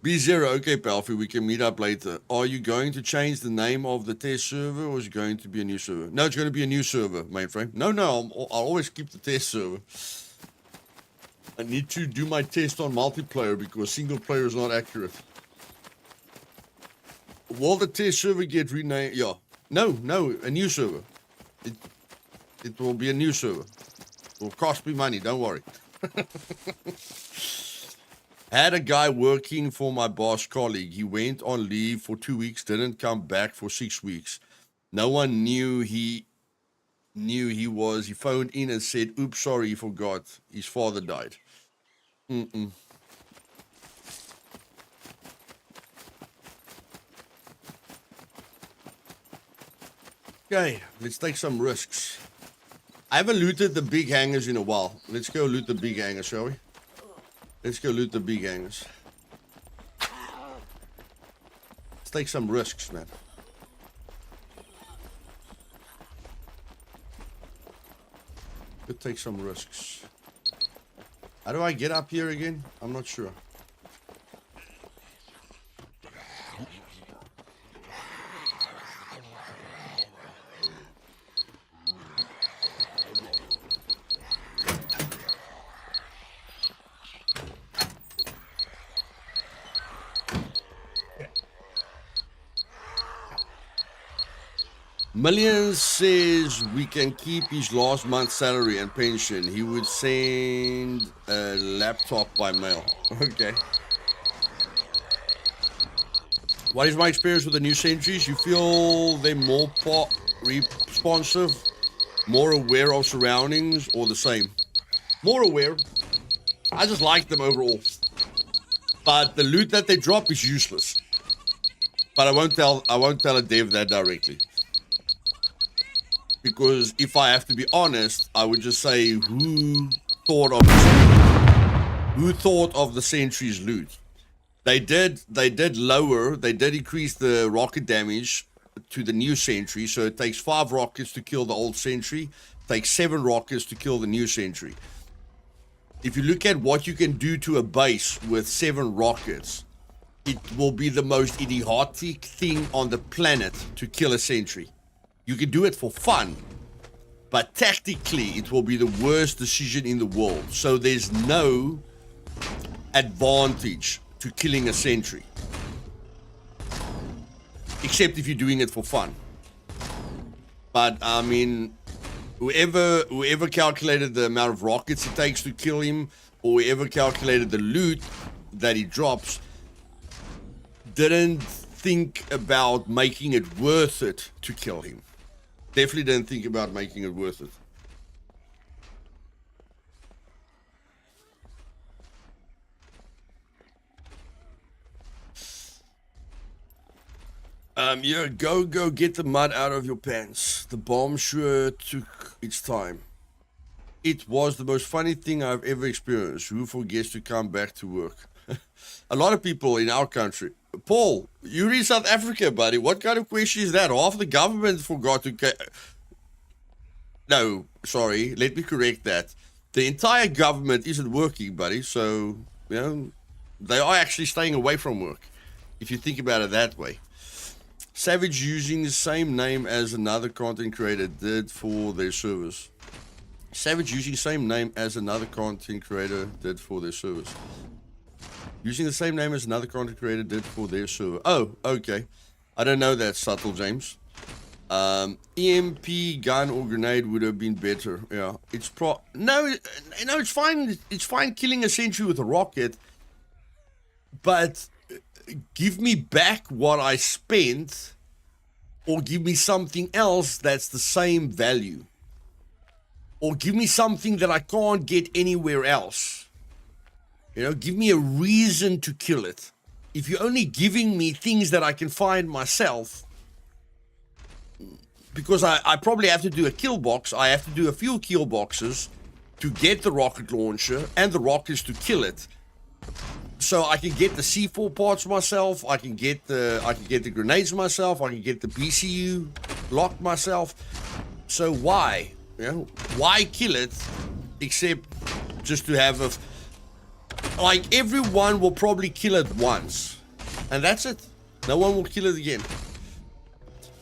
B0, okay, Palfy, we can meet up later. Are you going to change the name of the test server or is it going to be a new server? No, it's going to be a new server, mainframe. No, I'll always keep the test server. I need to do my test on multiplayer because single player is not accurate. Will the test server get renamed? Yeah. No, a new server. It will be a new server. It will cost me money, don't worry. Had a guy working for my boss colleague. He went on leave for 2 weeks, didn't come back for 6 weeks. No one knew he was. He phoned in and said, oops, sorry, he forgot. His father died. Okay, let's take some risks. I haven't looted the big hangars in a while. Let's go loot the big hangars, shall we? Let's go loot the big hangars. Let's take some risks, man. Let's take some risks. How do I get up here again? I'm not sure. Millions says we can keep his last month's salary and pension. He would send a laptop by mail. Okay. What is my experience with the new sentries? You feel they're more responsive, more aware of surroundings, or the same? More aware. I just like them overall. But the loot that they drop is useless. But I won't tell a dev that directly. Because if I have to be honest, I would just say who thought of the sentry's loot. They did increase the rocket damage to the new sentry, so it takes 5 rockets to kill the old sentry, takes 7 rockets to kill the new sentry. If you look at what you can do to a base with 7 rockets, it will be the most idiotic thing on the planet to kill a sentry. You can do it for fun, but tactically it will be the worst decision in the world. So there's no advantage to killing a sentry, except if you're doing it for fun. But I mean, whoever calculated the amount of rockets it takes to kill him, or whoever calculated the loot that he drops, didn't think about making it worth it to kill him. Definitely didn't think about making it worth it. Yeah, go get the mud out of your pants. The bomb sure took its time. It was the most funny thing I've ever experienced. Who forgets to come back to work? A lot of people in our country. Paul, you're in South Africa, buddy. What kind of question is that? Half the government forgot to... No, sorry. Let me correct that. The entire government isn't working, buddy. So, you know, they are actually staying away from work, if you think about it that way. Savage using the same name as another content creator did for their service. Savage using the same name as another content creator did for their service. Using the same name as another content creator did for their server. Oh, okay. I don't know that, Subtle James. EMP gun or grenade would have been better. Yeah, it's no, it's fine. It's fine killing a sentry with a rocket, but give me back what I spent, or give me something else that's the same value, or give me something that I can't get anywhere else. You know, give me a reason to kill it. If you're only giving me things that I can find myself, because I probably have to do a kill box. I have to do a few kill boxes to get the rocket launcher and the rockets to kill it. So I can get the C4 parts myself. I can get the grenades myself. I can get the BCU locked myself. So why, why kill it, except just to have a, like, everyone will probably kill it once, and that's it. No one will kill it again.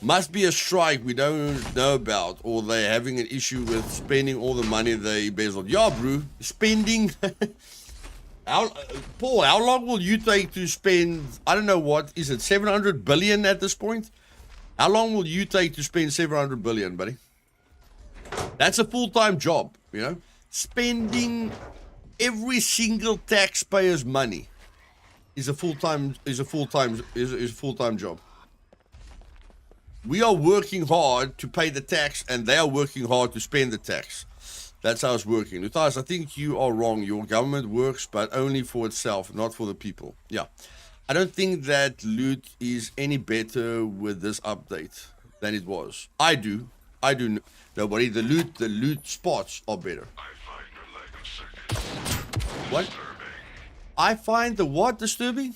Must be a strike we don't know about, or they're having an issue with spending all the money they embezzled. Yeah, bro, spending. Paul, how long will you take to spend? I don't know, what is it, 700 billion at this point? How long will you take to spend 700 billion, buddy? That's a full-time job, Spending every single taxpayer's money is a full-time job. We are working hard to pay the tax, and they are working hard to spend the tax. That's how it's working. Luthais, I think you are wrong. Your government works, but only for itself, not for the people. Yeah. I don't think that loot is any better with this update than it was. I do. Nobody. The loot spots are better. What? I find the what disturbing?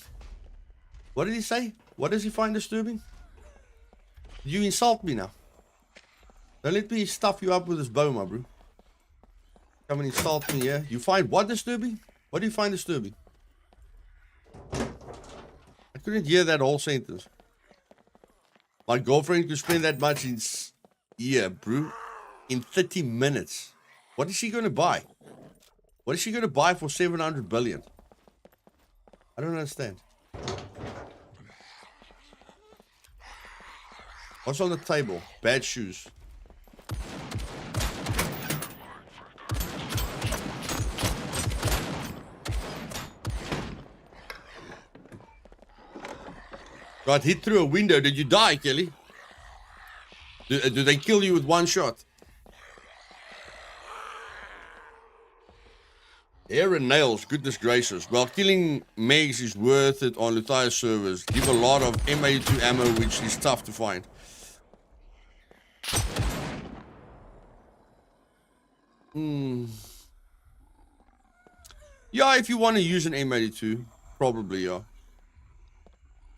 What did he say? What does he find disturbing? You insult me now. Don't let me stuff you up with this bow, my bro. Come and insult me, yeah? You find what disturbing? What do you find disturbing? I couldn't hear that whole sentence. My girlfriend could spend that much in... Yeah, bro. In 30 minutes. What is she going to buy? What is she going to buy for 700 billion? I don't understand. What's on the table? Bad shoes. Got hit through a window. Did you die, Kelly? Do they kill you with one shot? Hair and nails, goodness gracious. Well, killing Megs is worth it on Luthais servers. Give a lot of M82 ammo, which is tough to find. Yeah, if you want to use an M82, probably, yeah.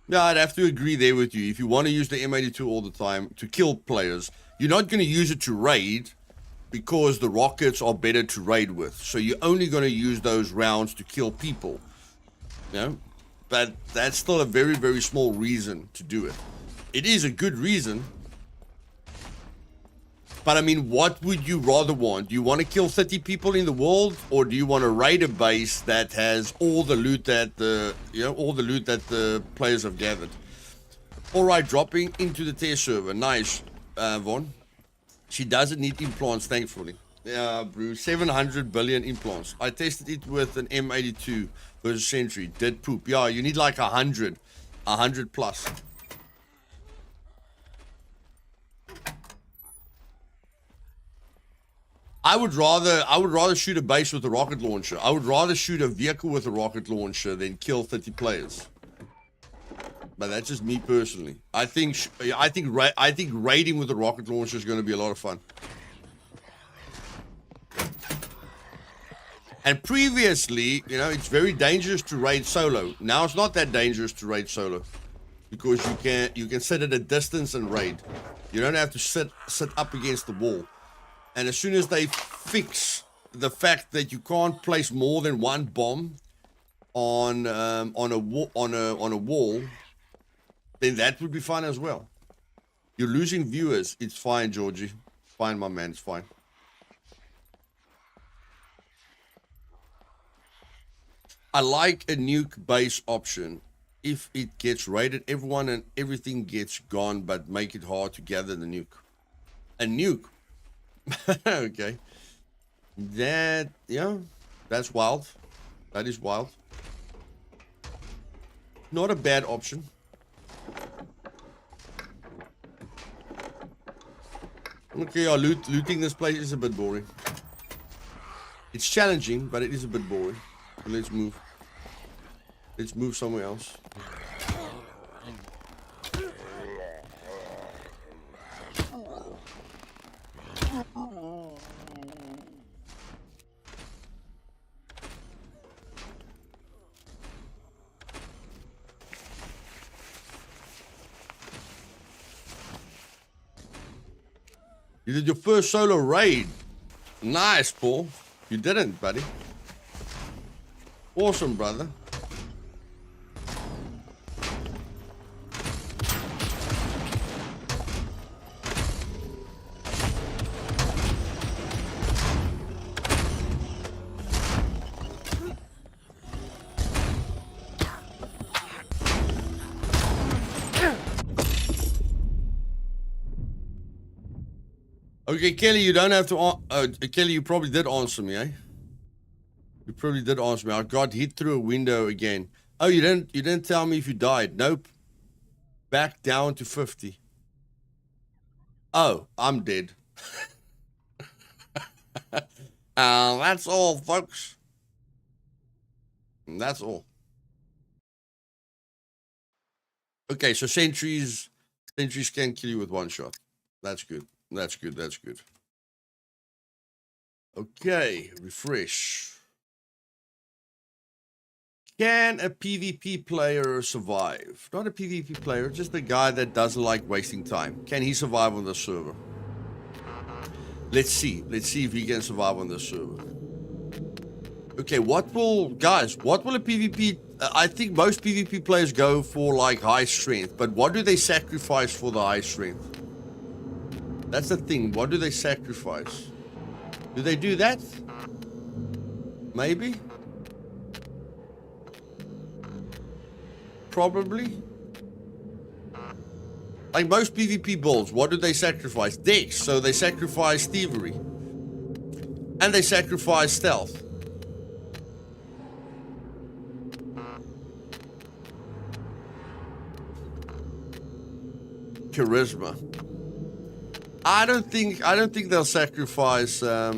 Yeah, I'd have to agree there with you. If you want to use the M82 all the time to kill players, you're not going to use it to raid because the rockets are better to raid with. So you're only going to use those rounds to kill people. But that's still a very, very small reason to do it. It is a good reason. But I mean, what would you rather want? Do you want to kill 30 people in the world, or do you want to raid a base that has all the loot that the players have gathered? All right, dropping into the test server. Nice, Vaughn. She doesn't need implants, thankfully. Yeah, bro, 700 billion implants. I tested it with an M82 versus Sentry. Did poop. Yeah, you need like 100 plus. I would rather shoot a base with a rocket launcher. I would rather shoot a vehicle with a rocket launcher than kill 30 players. But that's just me personally. I think raiding with a rocket launcher is going to be a lot of fun. And previously, it's very dangerous to raid solo. Now it's not that dangerous to raid solo, because you can sit at a distance and raid. You don't have to sit up against the wall. And as soon as they fix the fact that you can't place more than one bomb on a wall, then that would be fine as well. You're losing viewers. It's fine, Georgie. Fine, my man. It's fine. I like a nuke base option. If it gets raided, everyone and everything gets gone, but make it hard to gather the nuke. A nuke. Okay. That's wild. That is wild. Not a bad option. Okay, looting this place is a bit boring. It's challenging, but it is a bit boring. So let's move. Let's move somewhere else. You did your first solo raid. Nice, Paul. You didn't, buddy. Awesome, brother. Okay, Kelly, you don't have to. Kelly, you probably did answer me, eh? You probably did answer me. I got hit through a window again. Oh, you didn't tell me if you died. Nope. Back down to 50. Oh, I'm dead. That's all, folks. That's all. Okay, so sentries can kill you with one shot. That's good. That's good. That's good. Okay, refresh. Can a PvP player survive? Not a PvP player, just a guy that doesn't like wasting time. Can he survive on the server? Let's see. Let's see if he can survive on the server. Okay, guys, what will a PvP... I think most PvP players go for, like, high strength. But what do they sacrifice for the high strength? That's the thing. What do they sacrifice? Do they do that? Maybe? Probably. Like most PvP builds, what do they sacrifice? Dex. So they sacrifice thievery. And they sacrifice stealth. Charisma. I don't think they'll sacrifice I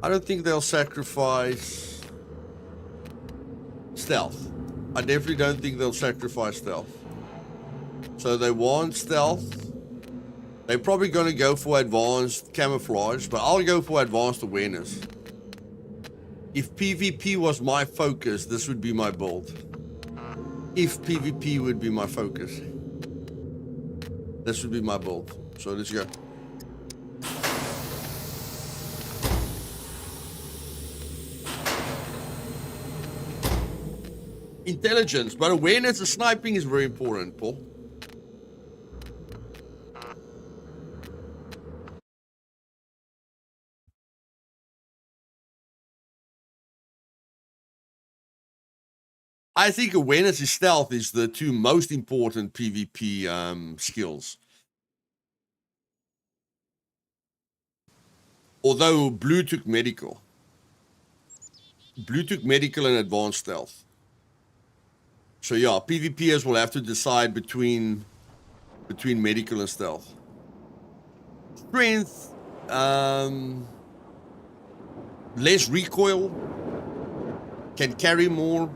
don't think they'll sacrifice stealth. I definitely don't think they'll sacrifice stealth. So they want stealth. They're probably going to go for advanced camouflage, but I'll go for advanced awareness. If PvP was my focus, this would be my build. If PvP would be my focus, this would be my build. So let's go. Intelligence, but awareness of sniping is very important, Paul. I think awareness and stealth is the two most important PvP skills. Although Blue took medical. Blue took medical and advanced stealth. So yeah, PvPers will have to decide between medical and stealth. Strength, less recoil, can carry more.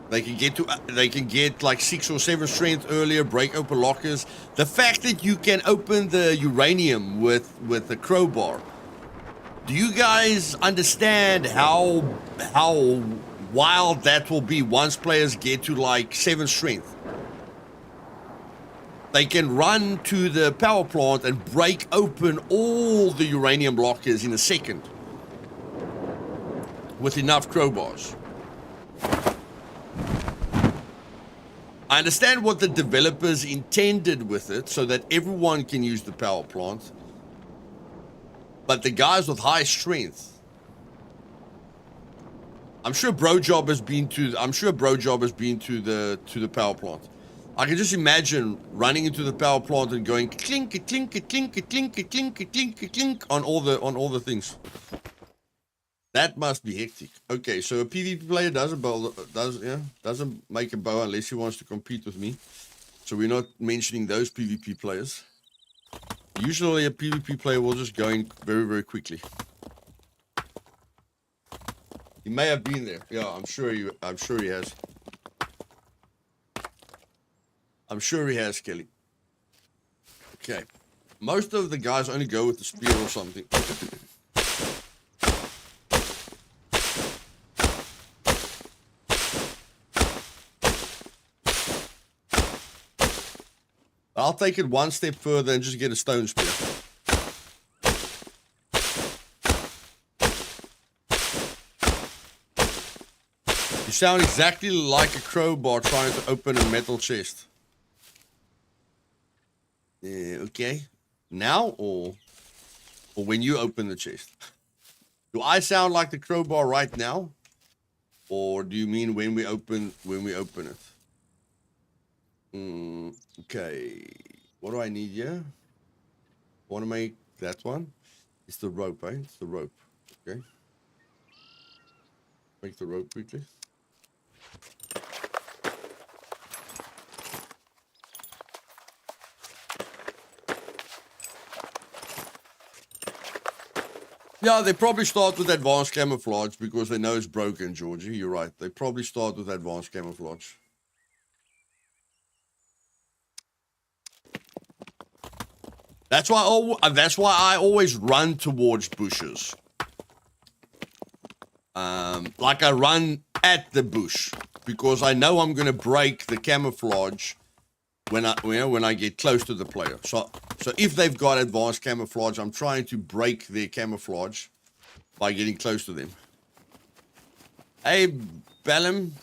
They can get like 6 or 7 strength earlier, break open lockers. The fact that you can open the uranium with the crowbar. Do you guys understand how wild that will be once players get to like 7 strength? They can run to the power plant and break open all the uranium lockers in a second with enough crowbars. I understand what the developers intended with it, so that everyone can use the power plant. But the guys with high strength, I'm sure Brojob has been to the power plant. I can just imagine running into the power plant and going clink, clink, clink, clink, clink, clink, clink on all the things. That must be hectic. Okay, so a PvP player doesn't make a bow unless he wants to compete with me. So we're not mentioning those PvP players. Usually a PvP player will just go in very, very quickly. He may have been there. Yeah, I'm sure he has. I'm sure he has, Kelly. Okay. Most of the guys only go with the spear or something. I'll take it one step further and just get a stone spear. You sound exactly like a crowbar trying to open a metal chest. Okay. Now or when you open the chest? Do I sound like the crowbar right now? Or do you mean when we open it? Okay. What do I need here? Want to make that one? It's the rope, eh? It's the rope. Okay. Make the rope quickly. Yeah, they probably start with advanced camouflage because they know it's broken, Georgie. You're right. They probably start with advanced camouflage. That's why I always run towards bushes. Like I run at the bush because I know I'm going to break the camouflage when I get close to the player. So if they've got advanced camouflage, I'm trying to break their camouflage by getting close to them. Hey, Bellum.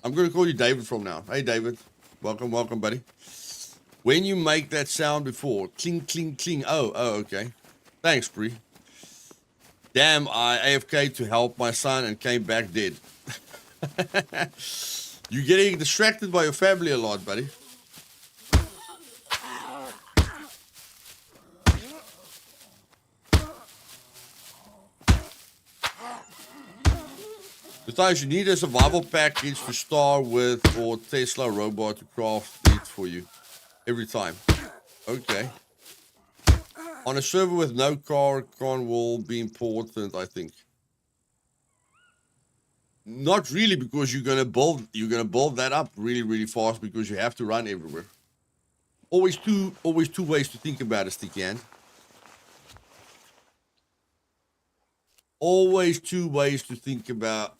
I'm going to call you David from now. Hey, David. Welcome, buddy. When you make that sound before, cling, cling, cling. Oh, okay. Thanks, Bree. Damn, I AFK to help my son and came back dead. You're getting distracted by your family a lot, buddy. Besides, you need a survival package to start with or Tesla robot to craft it for you. Every time. Okay. On a server with no car, con will be important, I think. Not really, because you're gonna build that up really, really fast because you have to run everywhere. Always two ways to think about it, Sticky Hand. Always two ways to think about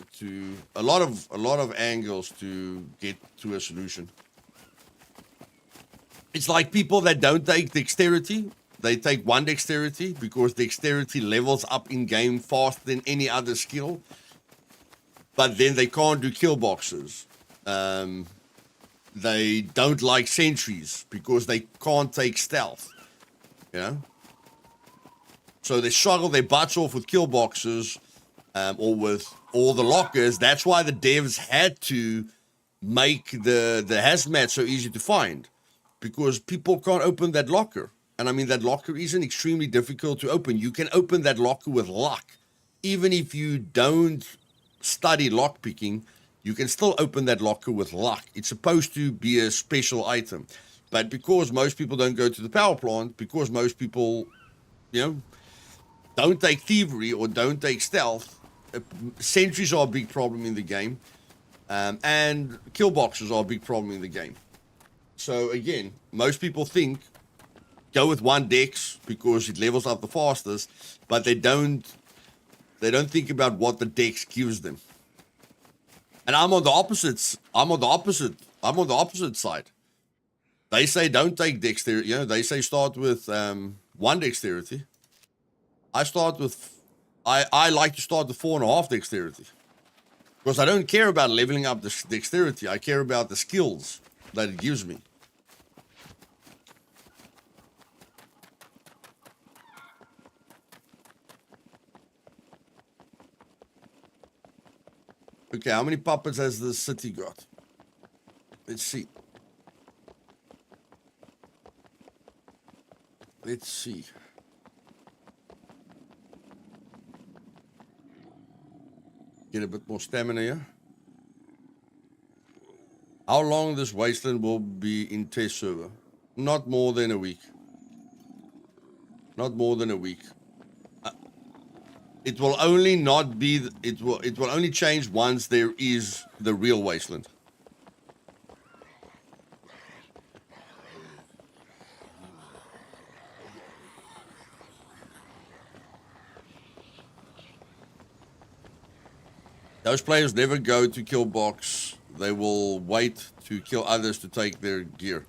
a lot of angles to get to a solution. It's like people that don't take dexterity. They take one dexterity because dexterity levels up in game faster than any other skill. But then they can't do kill boxes. They don't like sentries because they can't take stealth. You know? So they struggle their butts off with kill boxes or with all the lockers. That's why the devs had to make the hazmat so easy to find. Because people can't open that locker. And I mean, that locker isn't extremely difficult to open. You can open that locker with luck. Even if you don't study lockpicking, you can still open that locker with luck. It's supposed to be a special item. But because most people don't go to the power plant, because most people, don't take thievery or don't take stealth, sentries are a big problem in the game. And kill boxes are a big problem in the game. So again, most people think go with one dex because it levels up the fastest, but they don't think about what the dex gives them. And I'm on the opposite side. They say don't take dexterity. They say start with one dexterity. I like to start with 4.5 dexterity. Because I don't care about leveling up the dexterity. I care about the skills that it gives me. Okay, how many puppets has the city got? Let's see. Get a bit more stamina here. How long this Wasteland will be in test server? Not more than a week. Not more than a week. It will only not be. It will only change once there is the real Wasteland. Those players never go to kill box. They will wait to kill others to take their gear.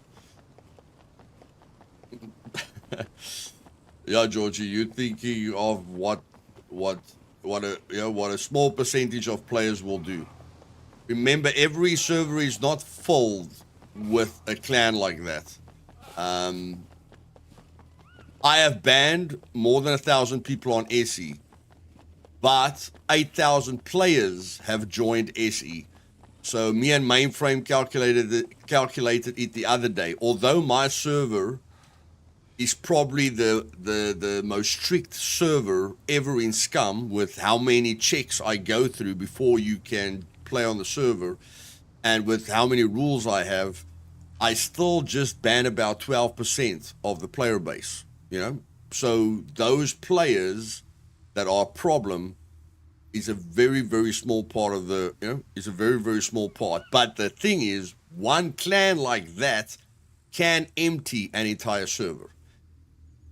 Yeah, Georgie, you're thinking of what a small percentage of players will do. Remember, every server is not filled with a clan like that. I have banned more than 1,000 people on SE, but 8,000 players have joined SE. So me and Mainframe calculated it the other day. Although my server is probably the most strict server ever in Scum, with how many checks I go through before you can play on the server, and with how many rules I have, I still just ban about 12% of the player base, you know? So those players that are a problem is a very, very small part of the, is a very, very small part. But the thing is, one clan like that can empty an entire server.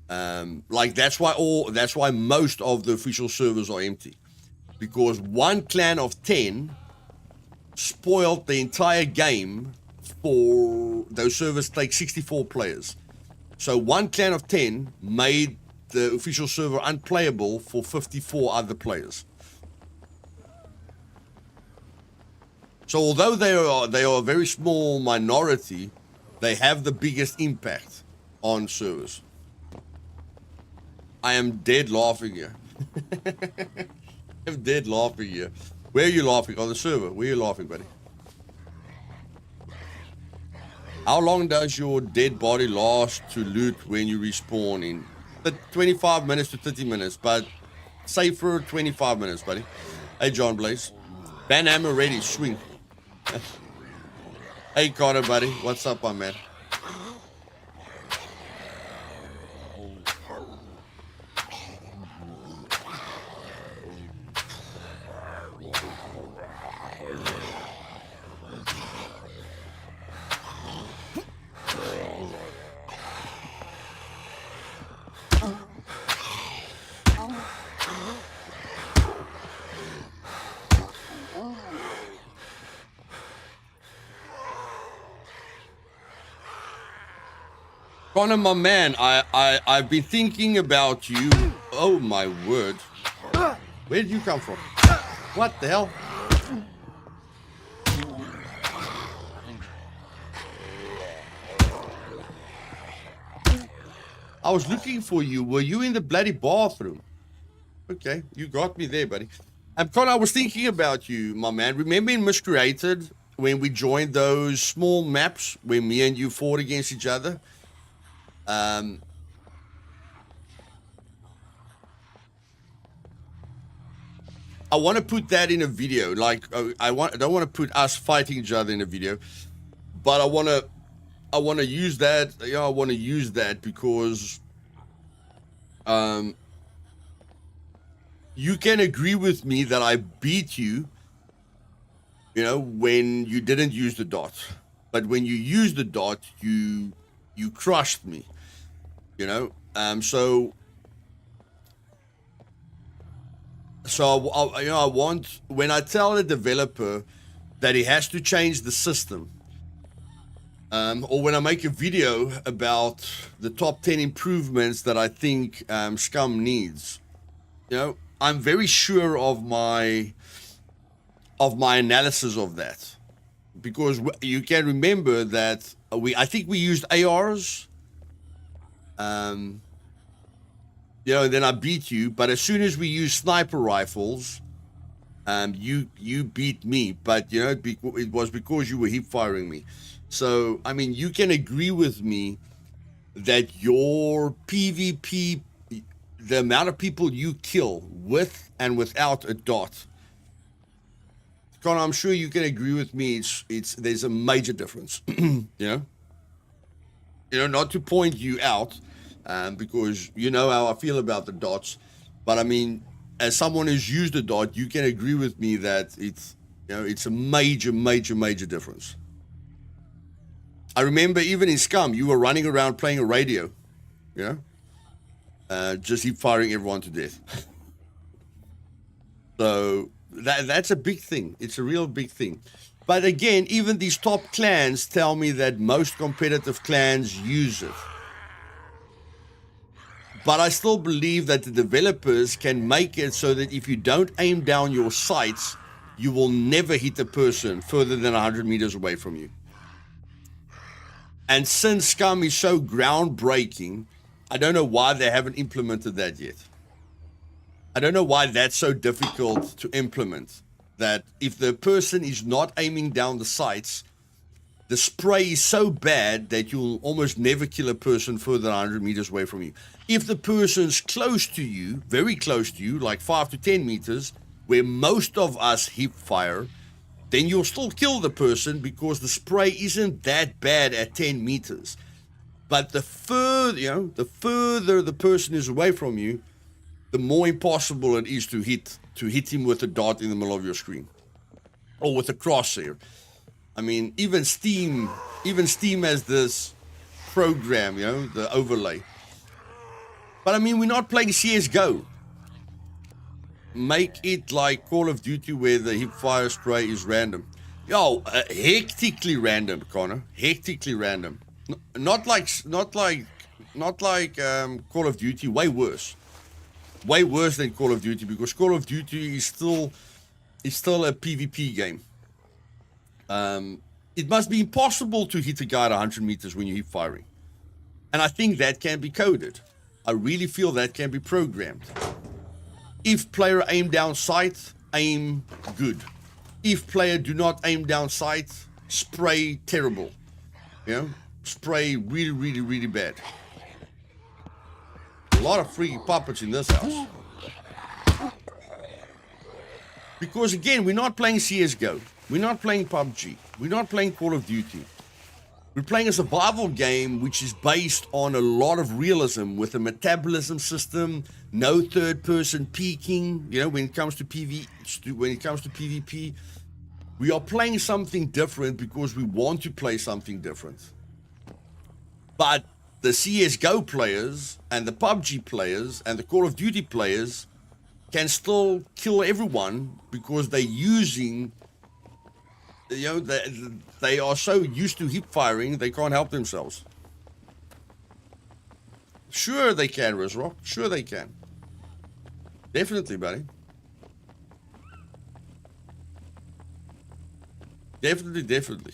That's why most of the official servers are empty, because one clan of 10 spoiled the entire game. For those servers take 64 players, so one clan of 10 made the official server unplayable for 54 other players. So although they are a very small minority, they have the biggest impact on servers. I am dead laughing here. I'm dead laughing here. Where are you laughing? On the server. Where are you laughing, buddy? How long does your dead body last to loot when you respawn in? 25 minutes to 30 minutes, but safer 25 minutes, buddy. Hey, John Blaze. Ban ammo ready, swing. Hey, Carter, buddy. What's up, my man? Connor, my man, I've been thinking about you. Oh my word. Where did you come from? What the hell? I was looking for you. Were you in the bloody bathroom? Okay, you got me there, buddy. Connor, I was thinking about you, my man. Remember in Miscreated when we joined those small maps where me and you fought against each other? I want to put that in a video. Like, I don't want to put us fighting each other in a video, but I want to use that. Yeah, I want to use that because, you can agree with me that I beat you, when you didn't use the dot, but when you used the dot, you crushed me. So I want, when I tell the developer that he has to change the system, or when I make a video about the top 10 improvements that I think Scum needs, I'm very sure of my analysis of that, because you can remember that I think we used ARs. And then I beat you, but as soon as we use sniper rifles, you beat me, but it was because you were hip firing me. So I mean, you can agree with me that your PvP, the amount of people you kill with and without a dot, Connor, I'm sure you can agree with me. There's a major difference. Not to point you out, because you know how I feel about the dots, but I mean, as someone who's used a dot, you can agree with me that it's a major, major, major difference. I remember even in Scum, you were running around playing a radio, just keep firing everyone to death. So that's a big thing. It's a real big thing. But again, even these top clans tell me that most competitive clans use it. But I still believe that the developers can make it so that if you don't aim down your sights, you will never hit a person further than 100 meters away from you. And since Scum is so groundbreaking, I don't know why they haven't implemented that yet. I don't know why that's so difficult to implement. That if the person is not aiming down the sights, the spray is so bad that you'll almost never kill a person further than 100 meters away from you. If the person's close to you, very close to you, like 5 to 10 meters, where most of us hip fire, then you'll still kill the person because the spray isn't that bad at 10 meters. But the further, the person is away from you, the more impossible it is to hit him with a dart in the middle of your screen. Or with a crosshair. I mean, even Steam has this program, the overlay. But I mean, we're not playing CSGO. Make it like Call of Duty where the hip fire spray is random. Hectically random, Connor. Hectically random. Not like Call of Duty. Way worse. Way worse than Call of Duty, because Call of Duty is still a PvP game. It must be impossible to hit a guy at 100 meters when you hip firing. And I think that can be coded. I really feel that can be programmed. If player aim down sight, aim good. If player do not aim down sight, spray terrible. Spray really, really, really bad. A lot of freaky puppets in this house. Because again, we're not playing CSGO. We're not playing PUBG. We're not playing Call of Duty. We're playing a survival game which is based on a lot of realism with a metabolism system, no third person peeking, when it comes to PvP. We are playing something different because we want to play something different. But the CSGO players and the PUBG players and the Call of Duty players can still kill everyone because they're using, they are so used to hip firing, they can't help themselves. Sure they can, Rizrock. Sure they can. Definitely, buddy. Definitely.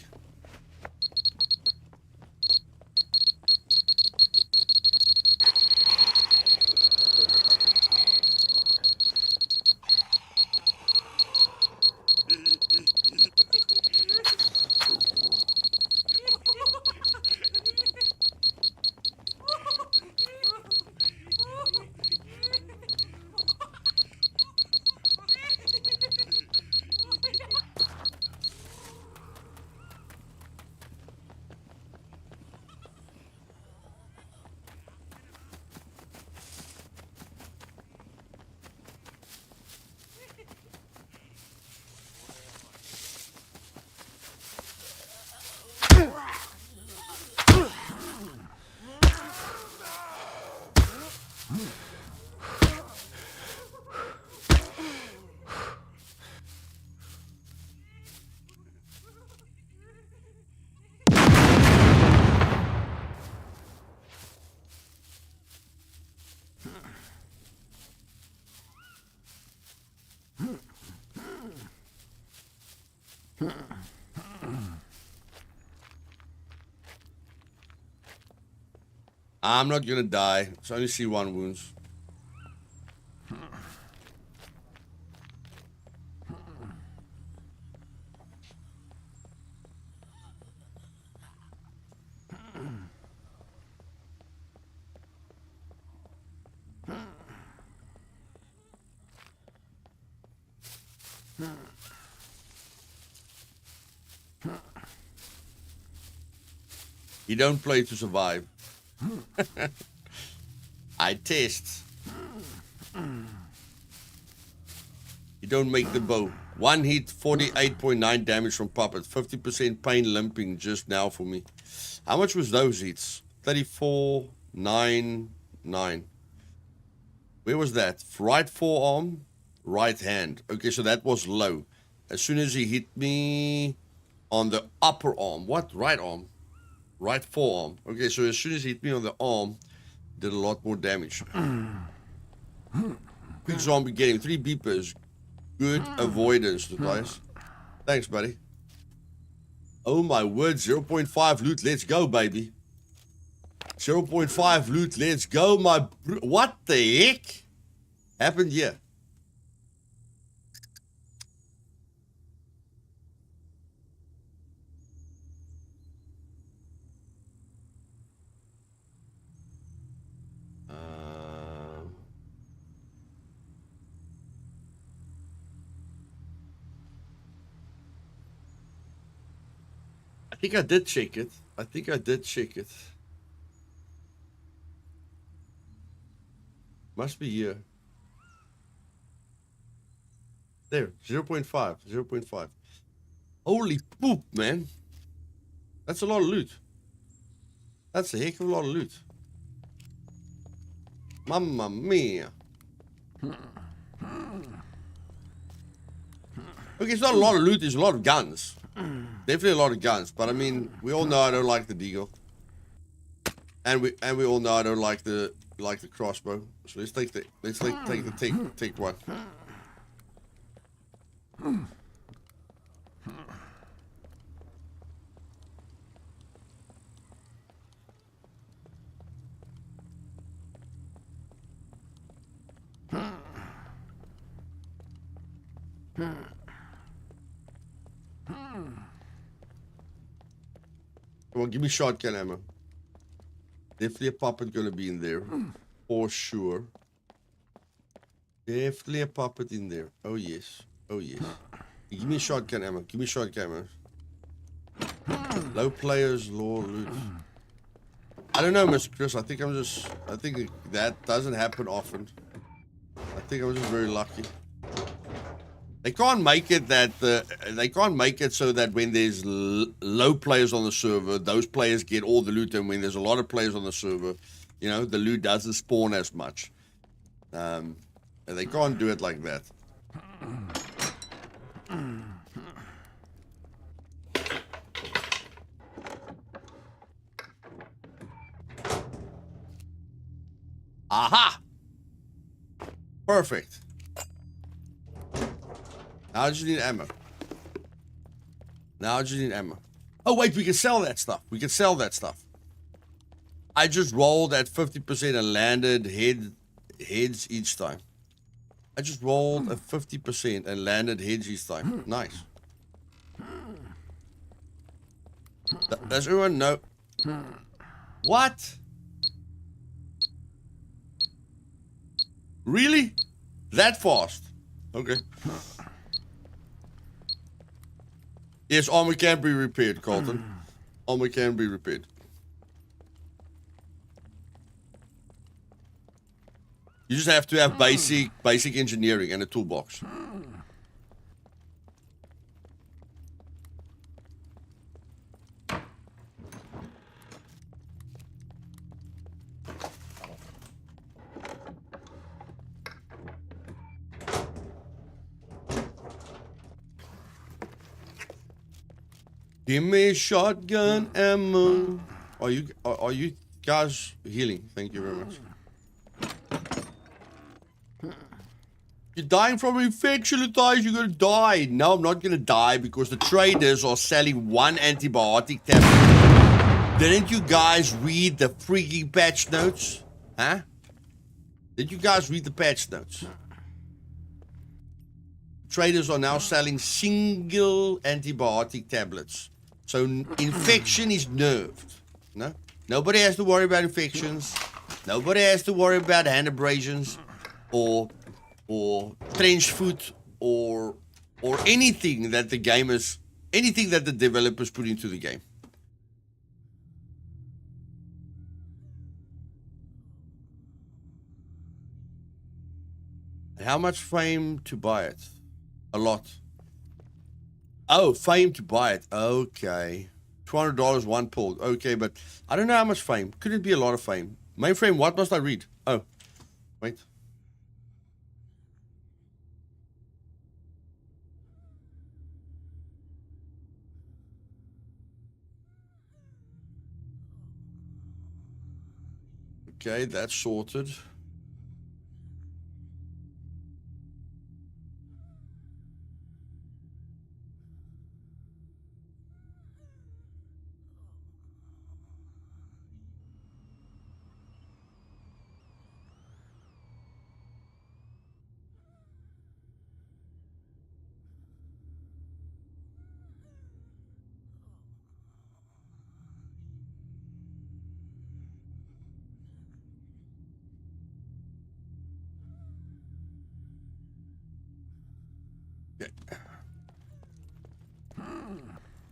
I'm not gonna die. It's only C1 wounds. You don't play to survive. I test. You don't make the bow. One hit, 48.9 damage from puppet. 50% pain limping just now for me. How much was those hits? 34.99. Where was that? Right forearm, right hand. Okay, so that was low. As soon as he hit me on the upper arm. What? Right arm. Right forearm. Okay, so as soon as he hit me on the arm, did a lot more damage. Quick zombie getting 3 beepers. Good avoidance, Luthais. Thanks, buddy. Oh my word, 0.5 loot. Let's go, baby. 0.5 loot. Let's go, my... What the heck happened here? I think I did check it. I think I did check it. Must be here. There, 0.5, 0.5. Holy poop, man. That's a lot of loot. That's a heck of a lot of loot. Mamma mia. Okay, it's not a lot of loot, there's a lot of guns. Definitely a lot of guns, but I mean, we all know I don't like the deagle. And we all know I don't like the crossbow. So let's take the take one. Come on, give me shotgun ammo. Definitely a puppet gonna be in there. For sure. Definitely a puppet in there. Oh yes. Oh yes. Give me shotgun ammo. Give me shotgun ammo. Low players, low loot. I don't know, Mr. Chris. I think that doesn't happen often. I think I'm just very lucky. They can't make it that they can't make it so that when there's low players on the server, those players get all the loot, and when there's a lot of players on the server, you know, the loot doesn't spawn as much. And they can't do it like that. Aha! Perfect. Now I just need ammo. Now I just need ammo. Oh wait, we can sell that stuff. We can sell that stuff. I just rolled at 50% and landed heads each time. I just rolled at 50% and landed heads each time. Nice. Does everyone know? What? Really? That fast? Okay. Yes, armor can be repaired, Colton. Armor can be repaired. You just have to have basic engineering and a toolbox. Give me shotgun ammo. Are you guys healing? Thank you very much. You're dying from infection, Luthais. You're gonna die. No, I'm not gonna die because the traders are selling 1 antibiotic tablet. Didn't you guys read the freaking patch notes? Huh? Did you guys read the patch notes? Traders are now selling single antibiotic tablets. So infection is nerfed. No? Nobody has to worry about infections. Nobody has to worry about hand abrasions or trench foot or anything that the gamers, anything that the developers put into the game. And how much fame to buy it? A lot. Oh, fame to buy it. Okay. $200 one pull. Okay, but I don't know how much fame. Could it be a lot of fame? Mainframe, what must I read? Oh, wait. Okay, that's sorted.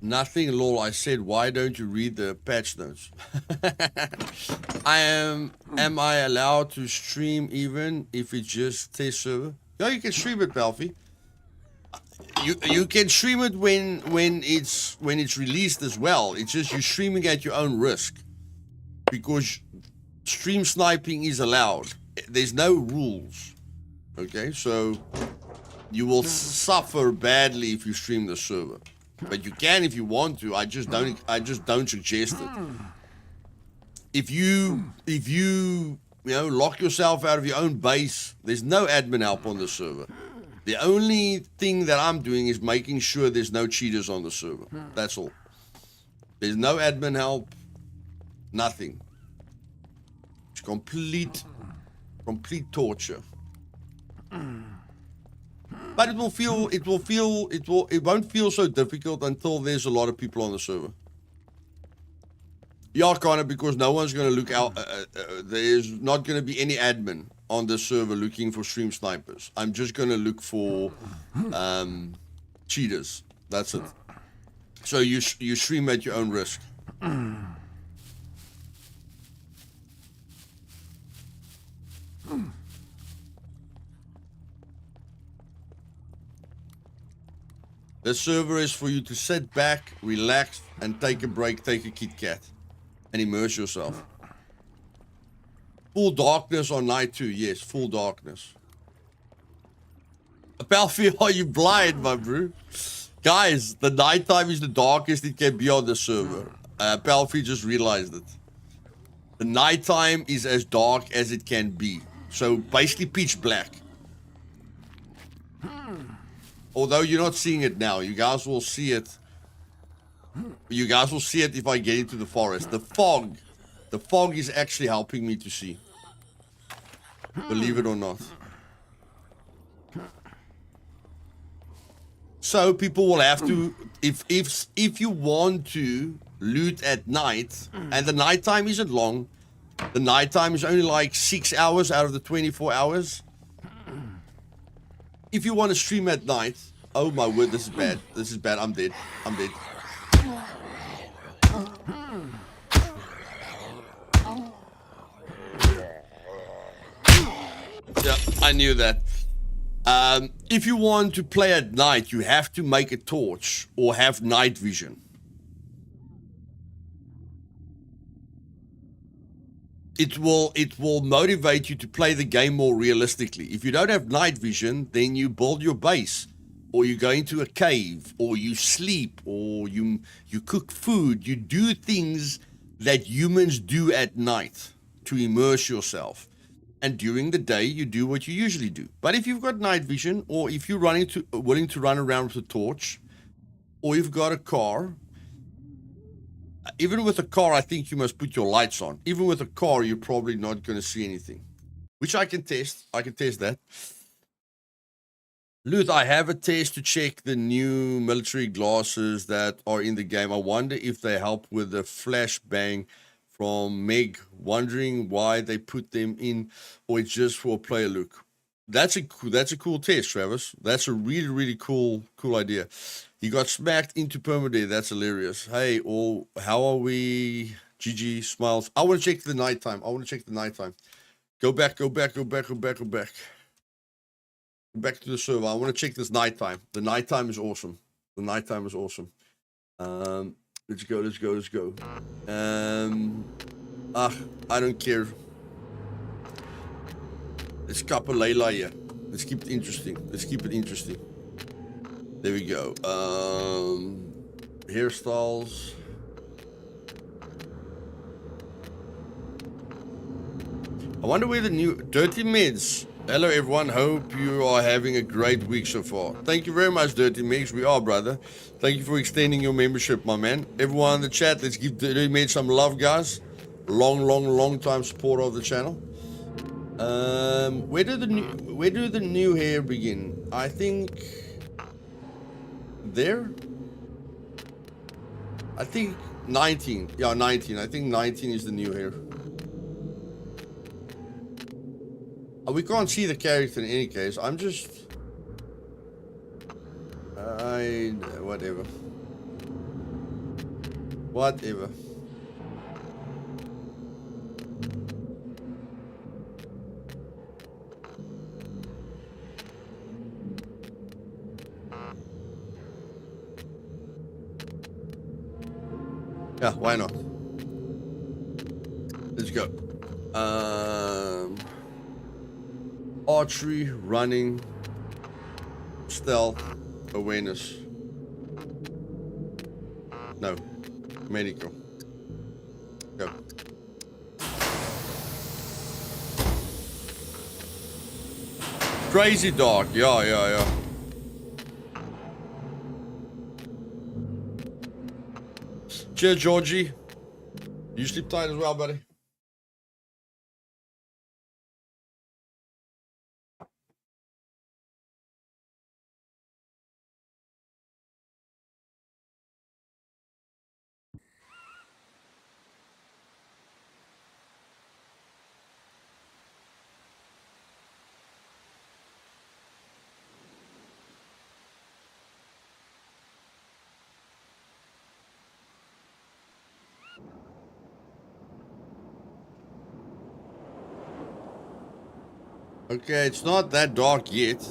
Nothing, lol. I said, why don't you read the patch notes? Am I allowed to stream even if it's just test server? No, you can stream it, Palfy. You can stream it when it's released as well. It's just you're streaming at your own risk because stream sniping is allowed. There's no rules. Okay, so you will suffer badly if you stream the server. But you can if you want to. I just don't suggest it. If you lock yourself out of your own base, there's no admin help on the server. The only thing that I'm doing is making sure there's no cheaters on the server. That's all. There's no admin help. Nothing. It's complete torture. But it won't feel so difficult until there's a lot of people on the server. Yeah, Connor, because no one's going to look out. There's not going to be any admin on the server looking for stream snipers. I'm just going to look for cheaters. That's it. So you stream at your own risk. The server is for you to sit back, relax, and take a break, take a Kit Kat, and immerse yourself. Full darkness on night 2, yes, full darkness. Palfy, are you blind, my bro? Guys, the nighttime is the darkest it can be on the server. Palfy just realized it. The nighttime is as dark as it can be. So basically pitch black. Although you're not seeing it now, you guys will see it. You guys will see it if I get into the forest. The fog is actually helping me to see. Believe it or not. So people will have to, if you want to loot at night, and the nighttime isn't long. The nighttime is only like 6 hours out of the 24 hours. If you want to stream at night, oh my word, this is bad. This is bad. I'm dead. I'm dead. Yeah, I knew that. If you want to play at night, you have to make a torch or have night vision. It will motivate you to play the game more realistically. If you don't have night vision, then you build your base, or you go into a cave, or you sleep, or you cook food. You do things that humans do at night to immerse yourself. And during the day, you do what you usually do. But if you've got night vision, or if you're willing to run around with a torch, or you've got a car. Even with a car, I think you must put your lights on. Even with a car, you're probably not going to see anything. Which I can test. I can test that. Luth, I have a test to check the new military glasses that are in the game. I wonder if they help with the flashbang from Meg. Wondering why they put them in, or it's just for a player look. That's a cool test, Travis. That's a really, really cool idea. He got smacked into perma-death. That's hilarious. Hey, all, how are we? GG, smiles. I want to check the nighttime. Go back. Go back to the server. I want to check this nighttime. The nighttime is awesome. Let's go. I don't care. Let's couple Layla here. Let's keep it interesting. There we go. Hairstyles. I wonder where the new Dirty Meds. Hello everyone, hope you are having a great week so far. Thank you very much, Dirty Meds. We are, brother. Thank you for extending your membership, my man. Everyone in the chat, let's give Dirty Meds some love, guys. Long time supporter of the channel. Where do the new hair begin? I think there. I think 19. Yeah, 19. I think 19 is the new hair. We can't see the character in any case. I'm just... whatever. Whatever. Yeah, why not? Let's go. Archery, running, stealth, awareness. No, medical. Go. Crazy dog. Yeah. Cheers, Georgie. You sleep tight as well, buddy. Okay, it's not that dark yet.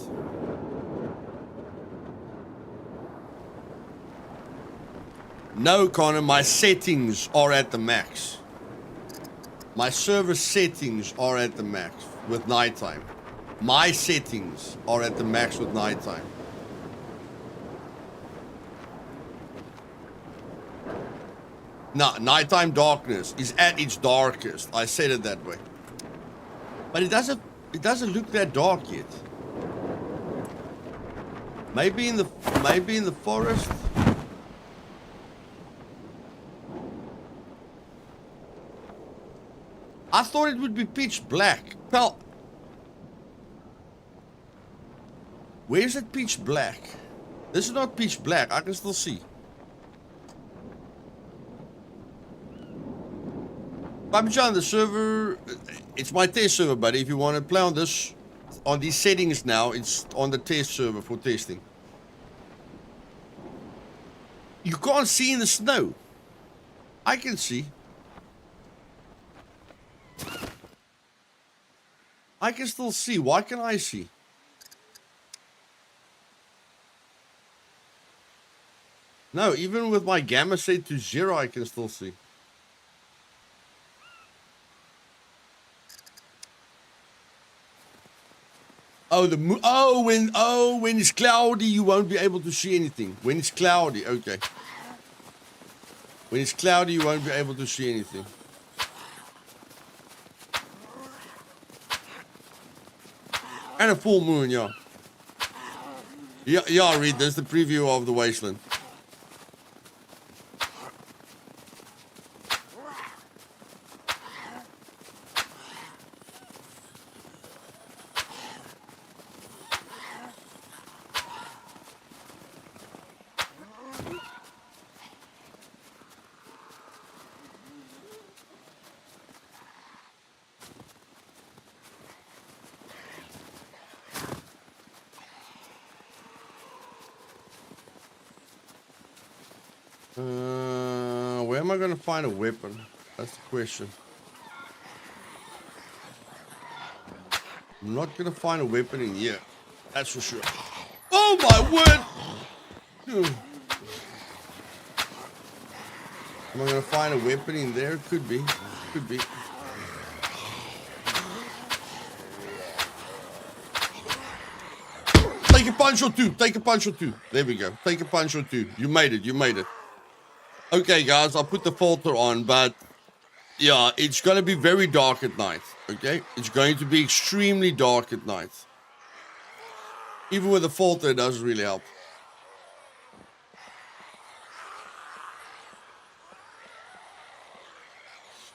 No, Connor, my settings are at the max. My server settings are at the max with nighttime. My settings are at the max with nighttime. No, nighttime darkness is at its darkest. I said it that way. But it doesn't look that dark yet. Maybe in the forest. I thought it would be pitch black. Well, where's it pitch black? This is not pitch black. I can still see. John, the server, it's my test server, buddy. If you want to play on this, on these settings now, it's on the test server for testing. You can't see in the snow. I can see. I can still see. Why can I see? No, even with my gamma set to 0, I can still see. Oh, the moon. When it's cloudy, you won't be able to see anything. When it's cloudy, okay. When it's cloudy, you won't be able to see anything. And a full moon, yeah. Yeah, Reed, there's the preview of the Wasteland. Where am I going to find a weapon? That's the question. I'm not going to find a weapon in here. That's for sure. Oh my word! Am I going to find a weapon in there? Could be. Could be. Take a punch or two. Take a punch or two. There we go. Take a punch or two. You made it. You made it. Okay, guys, I'll put the filter on, but Yeah, it's going to be very dark at night, okay? It's going to be extremely dark at night. Even with the filter, it doesn't really help.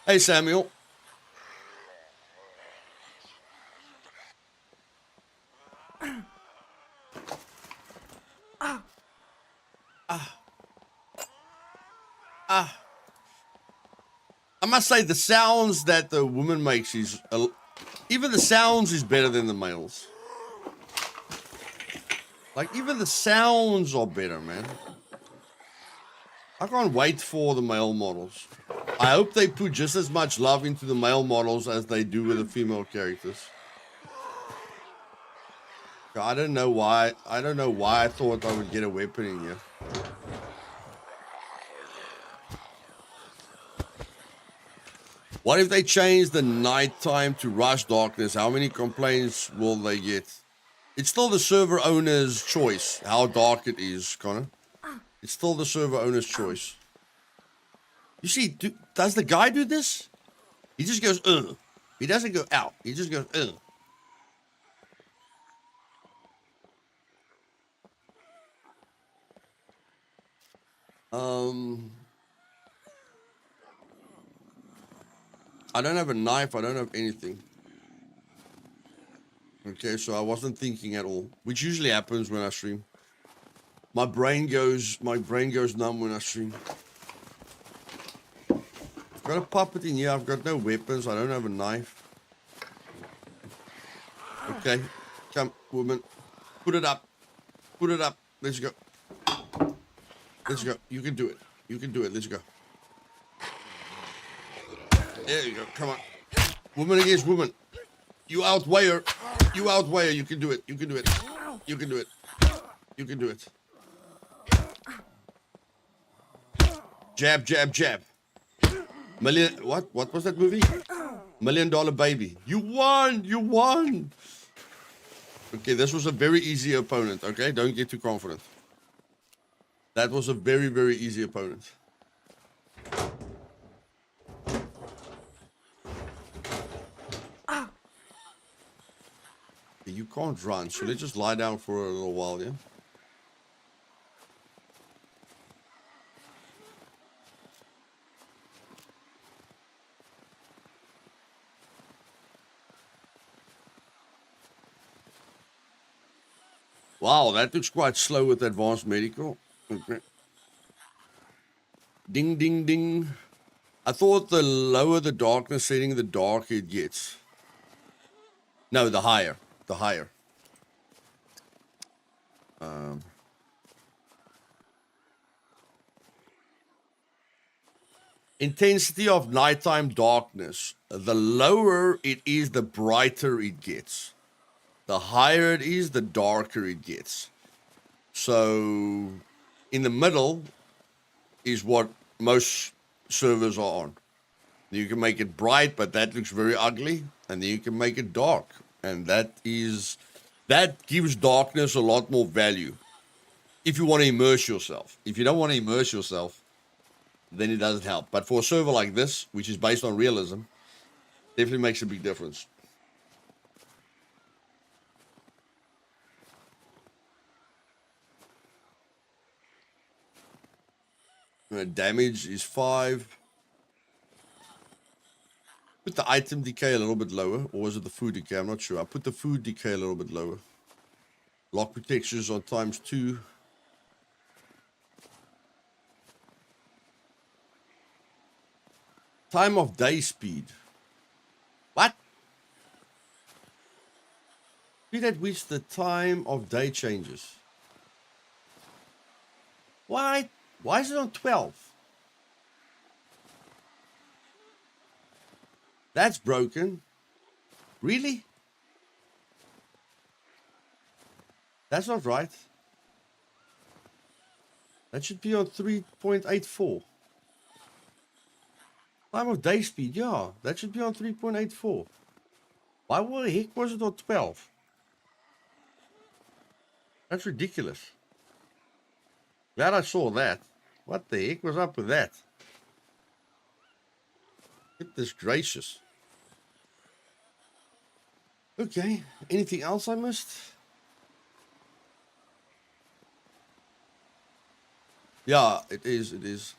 Hey, Samuel. I must say, the sounds that the woman makes is... even the sounds is better than the males. Like, even the sounds are better, man. I can't wait for the male models. I hope they put just as much love into the male models as they do with the female characters. I don't know why I thought I would get a weapon in here. What if they change the nighttime to rush darkness? How many complaints will they get? It's still the server owner's choice how dark it is, Connor. It's still the server owner's choice. You see, does the guy do this? He just goes, ugh. He doesn't go out. He just goes, ugh. I don't have a knife. I don't have anything. Okay, so I wasn't thinking at all, which usually happens when I stream. My brain goes numb when I stream. I've got a puppet in here. I've got no weapons. I don't have a knife. Okay, come, woman. Put it up. Put it up. Let's go. Let's go. You can do it. You can do it. Let's go. There you go. Come on. Woman against woman. You outweigh her. You outweigh her. You can do it. You can do it. You can do it. You can do it. Jab, jab, jab. What was that movie? $1 Million Baby. You won. You won. Okay, this was a very easy opponent. Okay, don't get too confident. That was a very, very easy opponent. You can't run, so let's just lie down for a little while, yeah? Wow, that looks quite slow with advanced medical. Okay. Ding, ding, ding. I thought the lower the darkness setting, the darker it gets. No, the higher. The higher. Intensity of nighttime darkness. The lower it is, the brighter it gets. The higher it is, the darker it gets. So, in the middle is what most servers are on. You can make it bright, but that looks very ugly. And then you can make it dark. And that gives darkness a lot more value. If you want to immerse yourself. If you don't want to immerse yourself, then it doesn't help. But for a server like this, which is based on realism, definitely makes a big difference. Damage is 5. Put the item decay a little bit lower, or was it the food decay? I'm not sure. I put the food decay a little bit lower. Lock protections on ×2. Time of day speed. What? Speed at which the time of day changes. Why? Why is it on 12? That's broken. Really? That's not right. That should be on 3.84. Time of day speed, yeah. That should be on 3.84. Why the heck was it on 12? That's ridiculous. Glad I saw that. What the heck was up with that? Goodness gracious. Okay, anything else I missed? Yeah, it is, it is.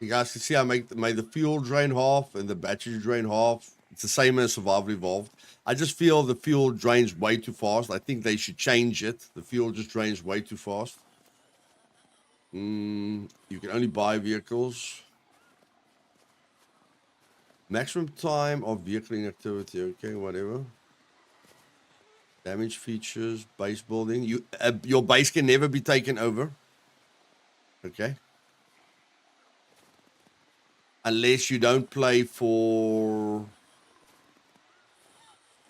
You guys can see I made the fuel drain half and the battery drain half. It's the same as Survival Evolved. I just feel the fuel drains way too fast. I think they should change it. The fuel just drains way too fast. You can only buy vehicles. Maximum time of vehicle activity. Okay, whatever. Damage features, base building. Your base can never be taken over. Okay. Unless you don't play for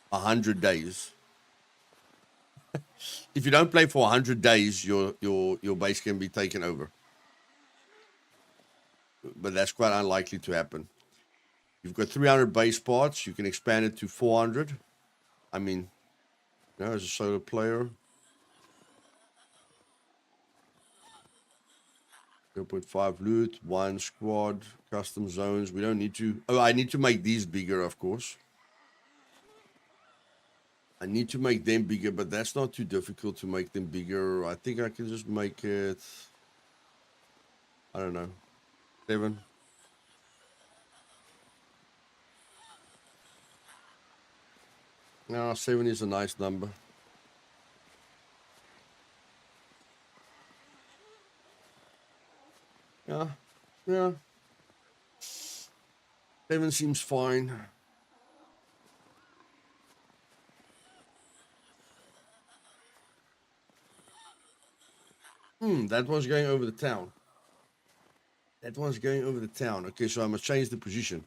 100 days. If you don't play for 100 days, your base can be taken over. But that's quite unlikely to happen. You've got 300 base parts. You can expand it to 400. I mean, you know, as a solo player. 0.5 loot, 1 squad, custom zones. We don't need to... Oh, I need to make these bigger, of course. I need to make them bigger, but that's not too difficult to make them bigger. I think I can just make it... I don't know. 7. No, 7 is a nice number. Yeah. 7 seems fine. That one's going over the town. Okay, so I must change the position.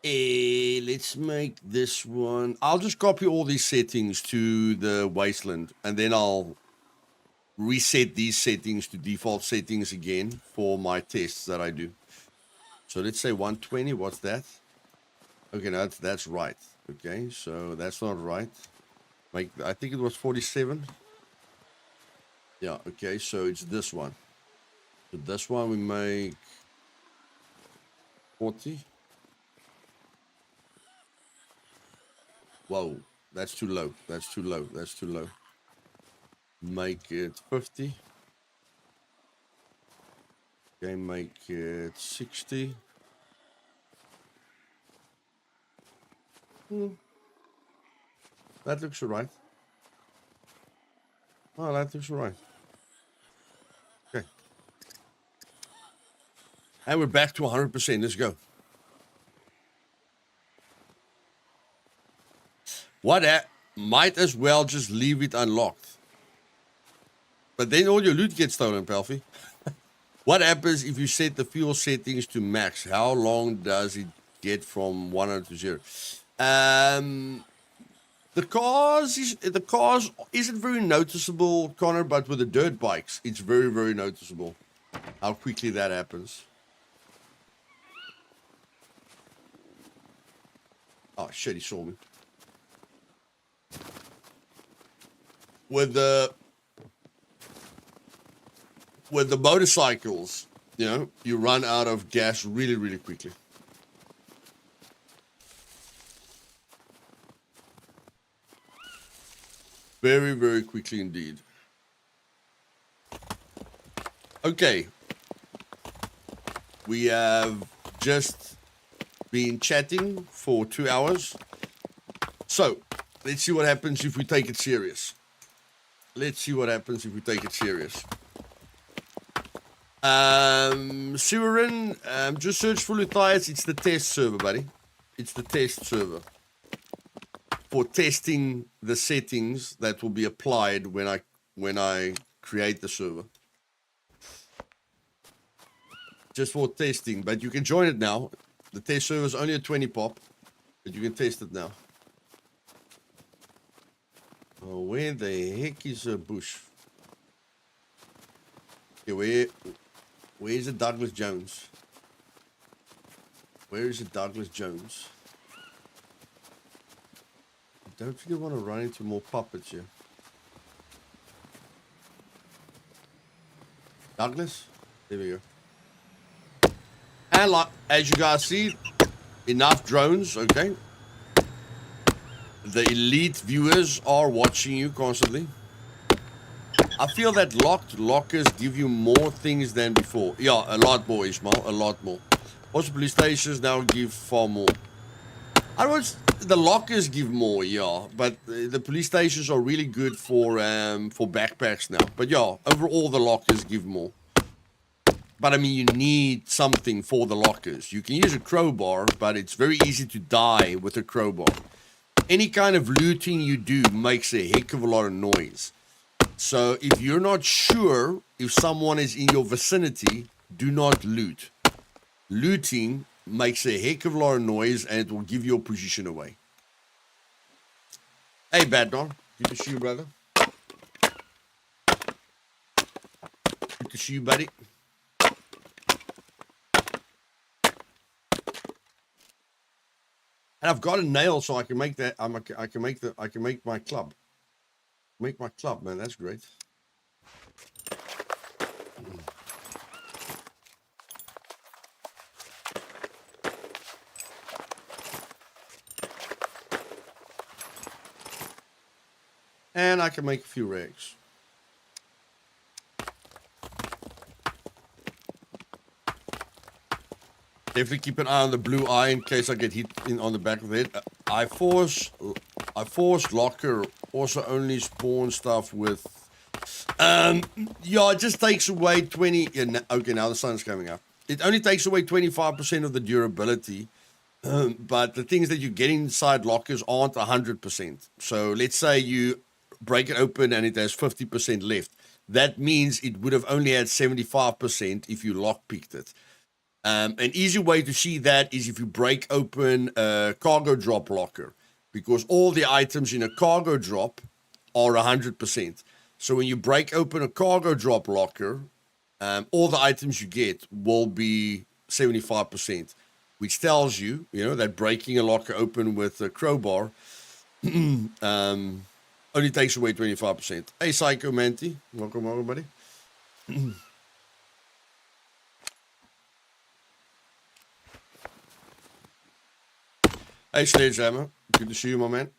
Let's make this one. I'll just copy all these settings to the Wasteland, and then I'll reset these settings to default settings again for my tests that I do. So let's say 120. What's that? Okay, no, that's right. Okay, so that's not right. I think it was 47. Yeah, okay, so it's this one. So this one we make 40. Whoa, that's too low. That's too low. Make it 50. Okay, make it 60. That looks all right. Oh, that looks all right. Okay. And we're back to 100%. Let's go. Might as well just leave it unlocked. But then all your loot gets stolen, Palfy. What happens if you set the fuel settings to max? How long does it get from 100 to 0? The cars isn't very noticeable, Connor, but with the dirt bikes, it's very, very noticeable how quickly that happens. Oh, shit, he saw me. With the motorcycles, you know, you run out of gas really, really quickly. Very, very quickly indeed. Okay. We have just been chatting for 2 hours. So, let's see what happens if we take it serious. Siren, just search for Luthais. It's the test server, buddy. It's the test server for testing the settings that will be applied when I create the server. Just for testing, but you can join it now. The test server is only a 20 pop, but you can test it now. Oh, where the heck is a bush? Okay, where's the Douglas Jones? Where is the Douglas Jones? I don't really want to run into more puppets here. Douglas? There we go. And like, as you guys see, enough drones, okay? The elite viewers are watching you constantly. I feel that locked lockers give you more things than before. Yeah, a lot more, Ishmael, a lot more. Also, police stations now give far more. I don't. The lockers give more, yeah, but the police stations are really good for backpacks now. But yeah, overall the lockers give more. But I mean, you need something for the lockers. You can use a crowbar, but it's very easy to die with a crowbar. Any kind of looting you do makes a heck of a lot of noise. So if you're not sure if someone is in your vicinity, do not loot. Looting makes a heck of a lot of noise and it will give your position away. Hey, Badnar. Good to see you, brother. Good to see you, buddy. And I've got a nail, so I can make that. I can make my club. Make my club, man. That's great. And I can make a few rags. Definitely keep an eye on the blue eye in case I get hit on the back of the head. I force locker also only spawn stuff with. Yeah, it just takes away 20. Yeah, okay, now the sun's coming up. It only takes away 25% of the durability. But the things that you get inside lockers aren't 100%. So let's say you break it open and it has 50% left. That means it would have only had 75% if you lockpicked it. An easy way to see that is if you break open a cargo drop locker, because all the items in a cargo drop are 100%. So when you break open a cargo drop locker, all the items you get will be 75%, which tells you, that breaking a locker open with a crowbar only takes away 25%. Hey, Psycho Manti. Welcome, everybody. Hey, Sledgehammer. Good to see you, my man.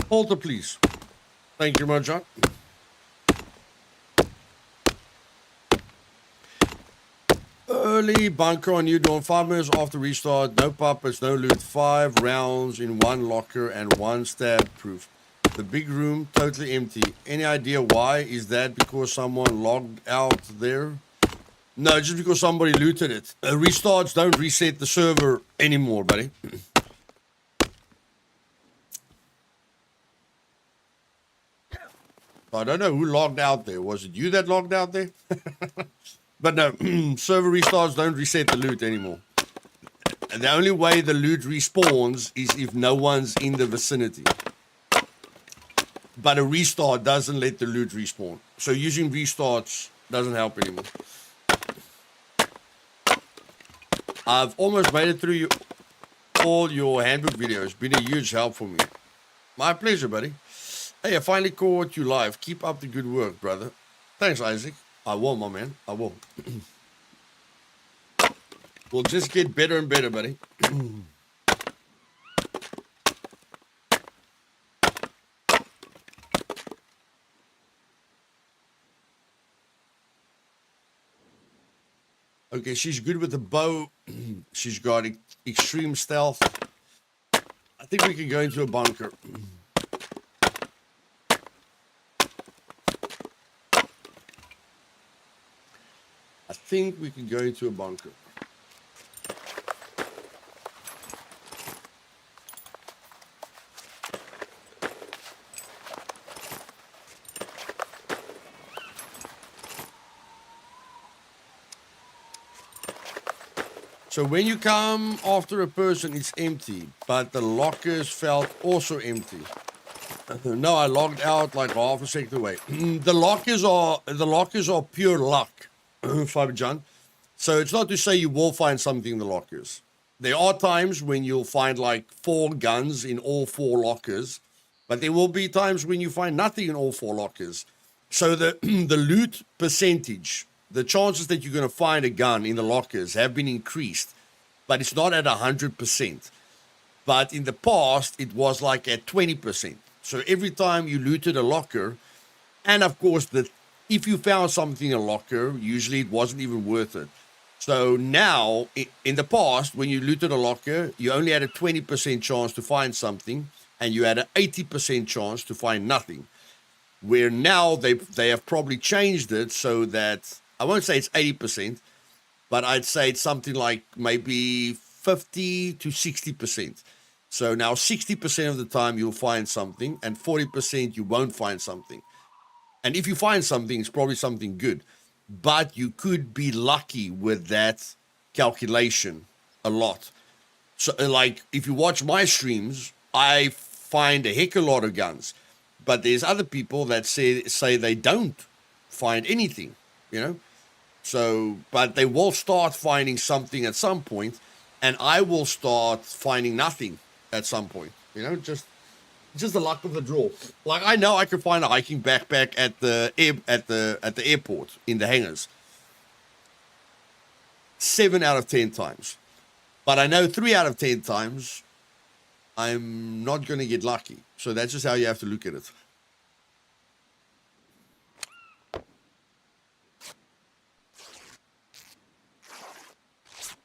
Halter, please. Thank you, my John. Early bunker on you, doing 5 minutes after restart. No puppets, no loot. 5 rounds in 1 locker and 1 stab proof. The big room totally empty. Any idea why? Is that because someone logged out there? No, just because somebody looted it. Restarts don't reset the server anymore, buddy. I don't know who logged out there. Was it you that logged out there? But no, server restarts don't reset the loot anymore. And the only way the loot respawns is if no one's in the vicinity. But a restart doesn't let the loot respawn. So using restarts doesn't help anymore. I've almost made it through all your handbook videos. Been a huge help for me. My pleasure, buddy. Hey, I finally caught you live. Keep up the good work, brother. Thanks, Isaac. I will, my man. I will. We'll just get better and better, buddy. Okay, she's good with the bow. She's got extreme stealth. I think we can go into a bunker. think we can go into a bunker. So when you come after a person, it's empty, but the lockers felt also empty. No, I logged out like half a second away. The lockers are pure luck, Fabian. So it's not to say you will find something in the lockers. There are times when you'll find like 4 guns in all 4 lockers, but there will be times when you find nothing in all 4 lockers. So the the loot percentage, the chances that you're going to find a gun in the lockers have been increased, but it's not at 100%. But in the past, it was like at 20%. So every time you looted a locker, and of course, if you found something in a locker, usually it wasn't even worth it. So now, in the past, when you looted a locker, you only had a 20% chance to find something, and you had an 80% chance to find nothing. Where now they have probably changed it so that, I won't say it's 80%, but I'd say it's something like maybe 50 to 60%. So now 60% of the time you'll find something, and 40% you won't find something. And if you find something, it's probably something good. But you could be lucky with that calculation a lot. So, like, if you watch my streams, I find a heck of a lot of guns. But there's other people that say they don't find anything, you know? So, but they will start finding something at some point, and I will start finding nothing at some point, you know? Just the luck of the draw. Like, I know I can find a hiking backpack at the airport in the hangars 7 out of 10 times, but I know 3 out of 10 times I'm not going to get lucky. So that's just how you have to look at it.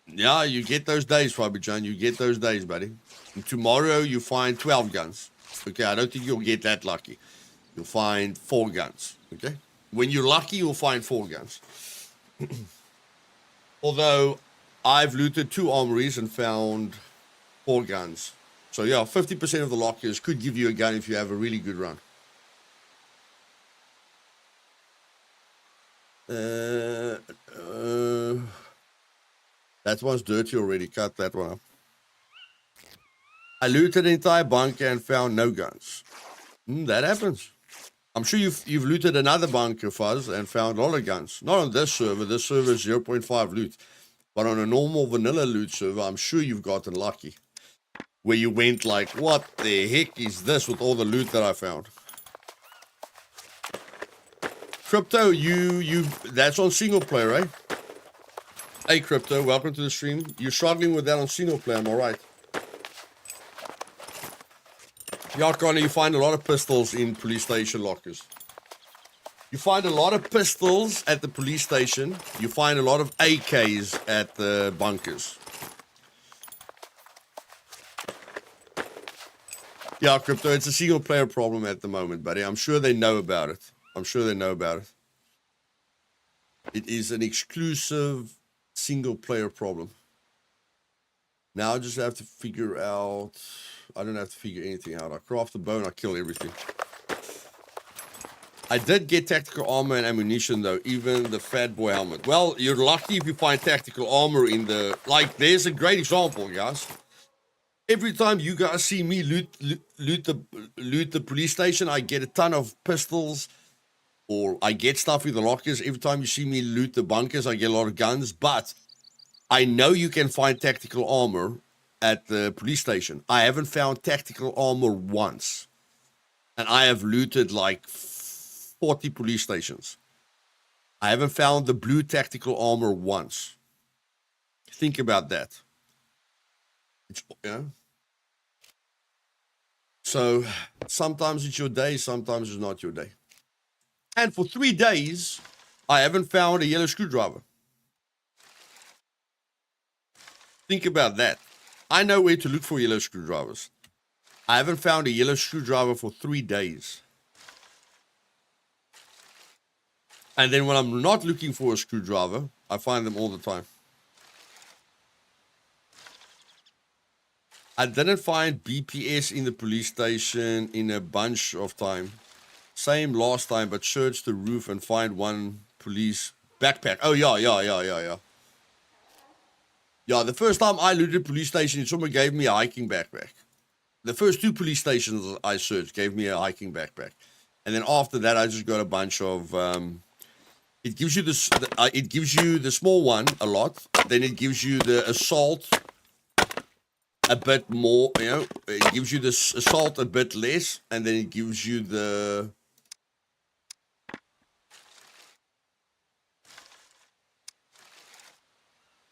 Yeah, you get those days, Fabian. You get those days, buddy. And tomorrow you find 12 guns. Okay, I don't think you'll get that lucky. You'll find 4 guns. Okay? When you're lucky, you'll find 4 guns. Although, I've looted 2 armories and found 4 guns. So yeah, 50% of the lockers could give you a gun if you have a really good run. That one's dirty already. Cut that one up. I looted an entire bunker and found no guns. That happens. I'm sure you've looted another bunker, Fuzz, and found a lot of guns. Not on this server. This server is 0.5 loot. But on a normal vanilla loot server, I'm sure you've gotten lucky. Where you went like, what the heck is this with all the loot that I found? Crypto, that's on single player, right? Hey, Crypto, welcome to the stream. You're struggling with that on single player, am I right? Yeah, Connor, you find a lot of pistols in police station lockers. You find a lot of pistols at the police station. You find a lot of AKs at the bunkers. Yeah, Crypto, it's a single player problem at the moment, buddy. I'm sure they know about it. It is an exclusive single player problem. Now I just have to figure out... I don't have to figure anything out. I craft the bow and I kill everything. I did get tactical armor and ammunition, though. Even the fat boy helmet. Well, you're lucky if you find tactical armor in the... Like, there's a great example, guys. Every time you guys see me loot the police station, I get a ton of pistols, or I get stuff in the lockers. Every time you see me loot the bunkers, I get a lot of guns. But I know you can find tactical armor at the police station. I haven't found tactical armor once, and I have looted like 40 police stations. I haven't found the blue tactical armor once. Think about that. Yeah. So sometimes it's your day, sometimes it's not your day. And for 3 days, I haven't found a yellow screwdriver. Think about that. I know where to look for yellow screwdrivers. I haven't found a yellow screwdriver for 3 days. And then when I'm not looking for a screwdriver, I find them all the time. I didn't find BPS in the police station in a bunch of time. Same last time, but search the roof and find one police backpack. Oh, yeah. Yeah, the first time I looted police station, someone gave me a hiking backpack. The first 2 police stations I searched gave me a hiking backpack. And then after that, I just got a bunch of... it gives you it gives you the small one a lot. Then it gives you the assault a bit more, you know. It gives you the assault a bit less. And then it gives you the...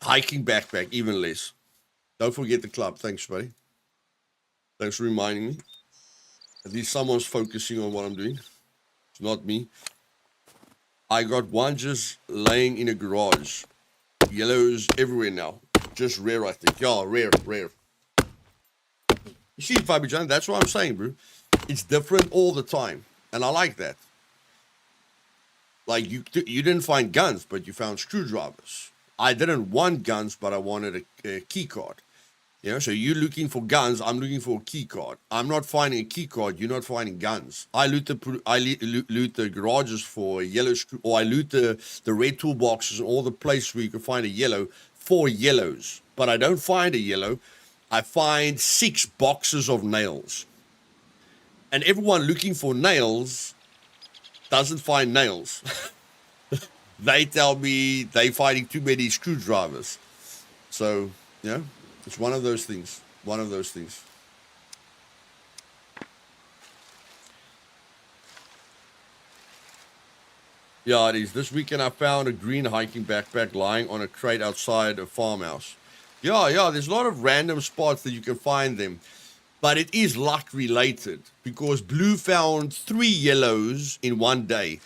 hiking backpack even less. Don't forget the club. Thanks, buddy. Thanks for reminding me. At least someone's focusing on what I'm doing. It's not me. I got one just laying in a garage. Yellows everywhere now. Just rare, I think. Yeah, rare. You see, Fabi John, that's what I'm saying, bro. It's different all the time. And I like that. Like, you didn't find guns, but you found screwdrivers. I didn't want guns, but I wanted a key card. You know, so you're looking for guns, I'm looking for a key card. I'm not finding a key card, you're not finding guns. I loot the garages for a yellow screw, or I loot the red toolboxes and all the places where you can find a yellow for yellows. But I don't find a yellow. I find 6 boxes of nails. And everyone looking for nails doesn't find nails. They tell me they're finding too many screwdrivers. So, you know, it's one of those things. Yeah, it is. This weekend I found a green hiking backpack lying on a crate outside a farmhouse. Yeah, there's a lot of random spots that you can find them. But it is luck related. Because Blue found 3 yellows in one day.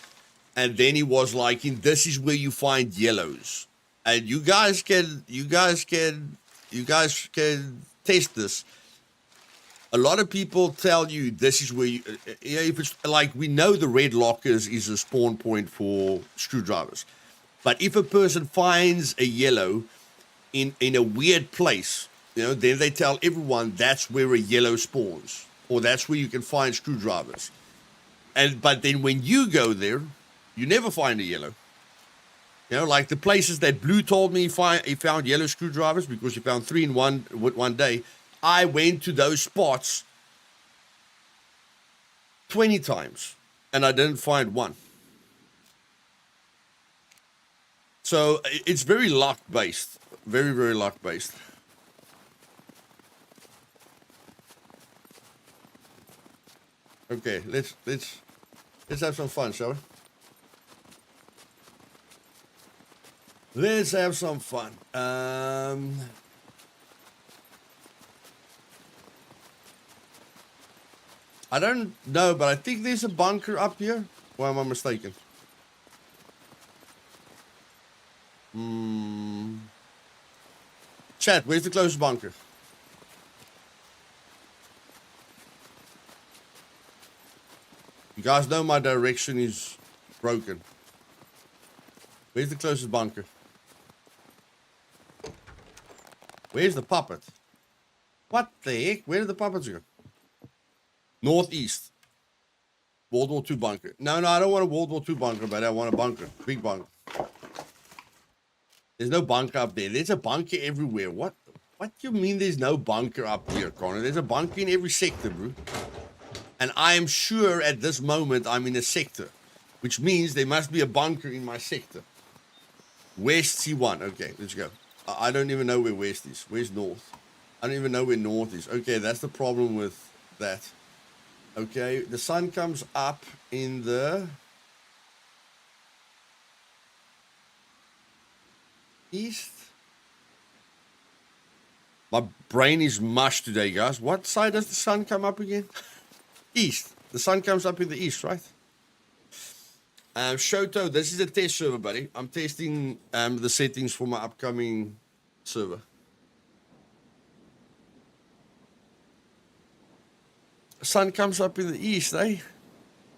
And then he was like, this is where you find yellows. And you guys can test this. A lot of people tell you this is where if it's like, we know the red lockers is a spawn point for screwdrivers. But if a person finds a yellow in a weird place, you know, then they tell everyone that's where a yellow spawns. Or that's where you can find screwdrivers. But then when you go there, you never find a yellow. You know, like the places that Blue told me he found yellow screwdrivers because he found 3 in one day. I went to those spots 20 times and I didn't find one. So it's very luck based. Very, very luck based. Okay, let's have some fun, shall we? Let's have some fun. I don't know, but I think there's a bunker up here. Or am I mistaken? Chat, where's the closest bunker? You guys know my direction is broken. Where's the closest bunker? Where's the puppet? What the heck? Where did the puppets go? Northeast. World War II bunker. No, I don't want a World War II bunker, but I want a bunker. Big bunker. There's no bunker up there. There's a bunker everywhere. What do you mean there's no bunker up here, Connor? There's a bunker in every sector, bro. And I am sure at this moment I'm in a sector. Which means there must be a bunker in my sector. West C1. Okay, let's go. I don't even know where west is. Where's north? I don't even know where north is. Okay, that's the problem with that. Okay, the sun comes up in the east. My brain is mush today, guys. What side does the sun come up again? East. The sun comes up in the east, right? Shoto, this is a test server, buddy. I'm testing the settings for my upcoming server. Sun comes up in the east, eh?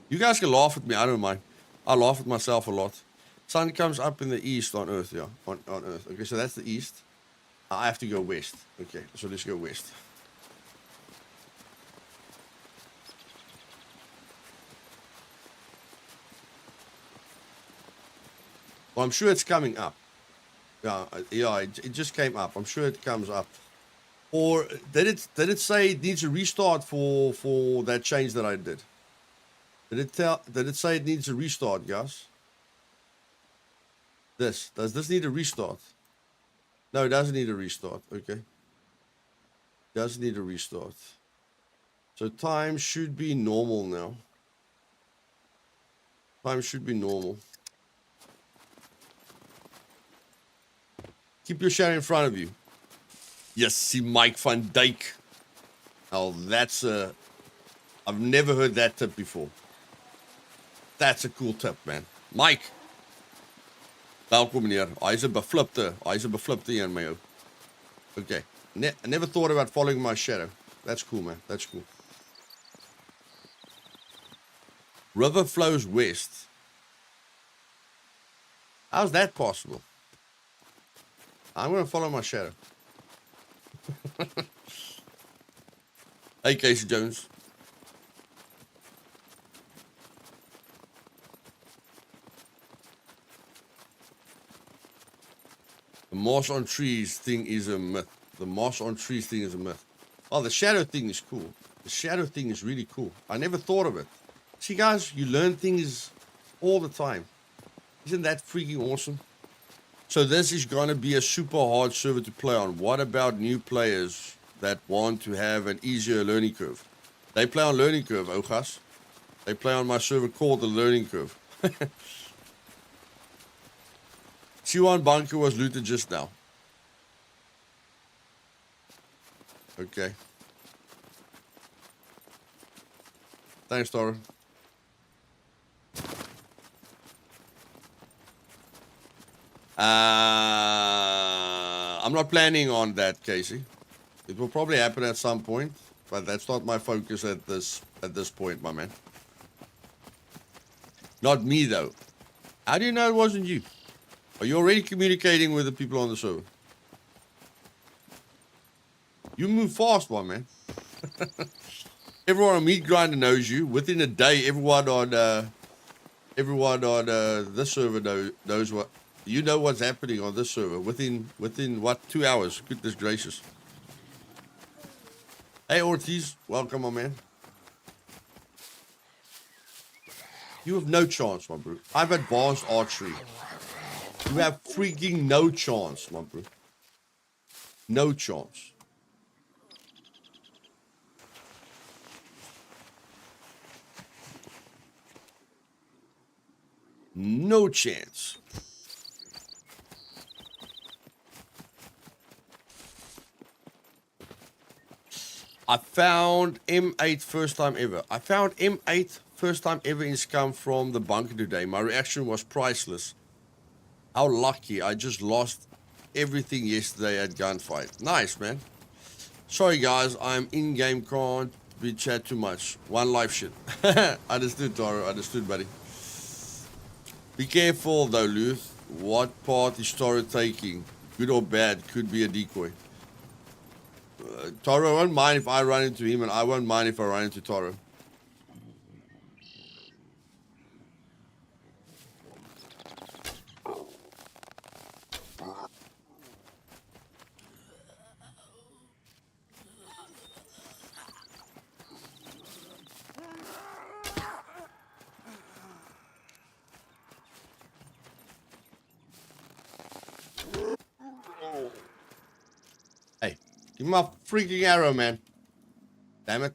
You guys can laugh at me. I don't mind. I laugh at myself a lot. Sun comes up in the east on Earth, yeah. On Earth. Okay, so that's the east. I have to go west. Okay, so let's go west. Well, I'm sure it's coming up. Yeah, it just came up. I'm sure it comes up. Or did it say it needs a restart for that change that I did? Did it say it needs a restart, guys? Does this need a restart? No, it doesn't need a restart. Okay. Does need a restart. So time should be normal now. Time should be normal. Keep your shadow in front of you. Yes, see Mike van Dijk. Oh, that's a... I've never heard that tip before. That's a cool tip, man. Mike. Welkom meneer. Hy is 'n beflipte een my ou. Okay. I never thought about following my shadow. That's cool, man. That's cool. River flows west. How's that possible? I'm going to follow my shadow. Hey, Casey Jones. The moss on trees thing is a myth. The moss on trees thing is a myth. Oh, the shadow thing is cool. The shadow thing is really cool. I never thought of it. See, guys, you learn things all the time. Isn't that freaking awesome? So this is going to be a super hard server to play on. What about new players that want to have an easier learning curve? They play on learning curve, Ogas. They play on my server called the learning curve. C1 bunker was looted just now. Okay. Thanks, Toro. I'm not planning on that, Casey. It will probably happen at some point, but that's not my focus at this point, my man. Not me, though. How do you know it wasn't you? Are you already communicating with the people on the server? You move fast, my man. Everyone on Meat Grinder knows you. Within a day, everyone on this server knows what. You know what's happening on this server within what, 2 hours? Goodness gracious. Hey Ortiz, welcome, my man. You have no chance, my bro. I've advanced archery. You have freaking no chance, my bro. No chance. No chance. I found M8 first time ever. I found M8 first time ever in Scum from the bunker today. My reaction was priceless. How lucky. I just lost everything yesterday at gunfight. Nice, man. Sorry, guys. I'm in-game. Can't be chat too much. One life shit. Understood, Taro. Understood, buddy. Be careful, though, Luth. What part is Taro taking? Good or bad? Could be a decoy. Toro won't mind if I run into him, and I won't mind if I run into Toro. Hey, give me my freaking arrow, man. Damn it.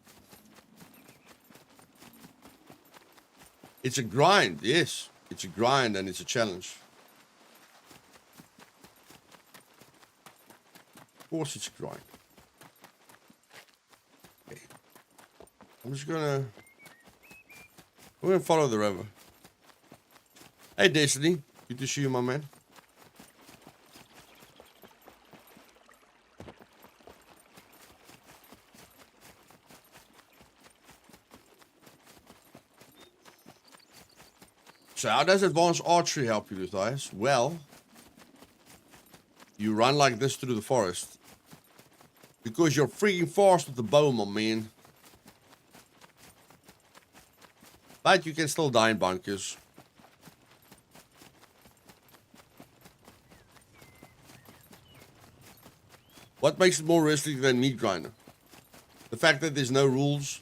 It's a grind, yes. It's a grind and it's a challenge. Of course it's a grind. Okay. I'm gonna follow the river. Hey Destiny, good to see you, my man. So how does advanced archery help you, Luthais? Well, you run like this through the forest. Because you're freaking fast with the bow, my man. But you can still die in bunkers. What makes it more realistic than meat grinder? The fact that there's no rules.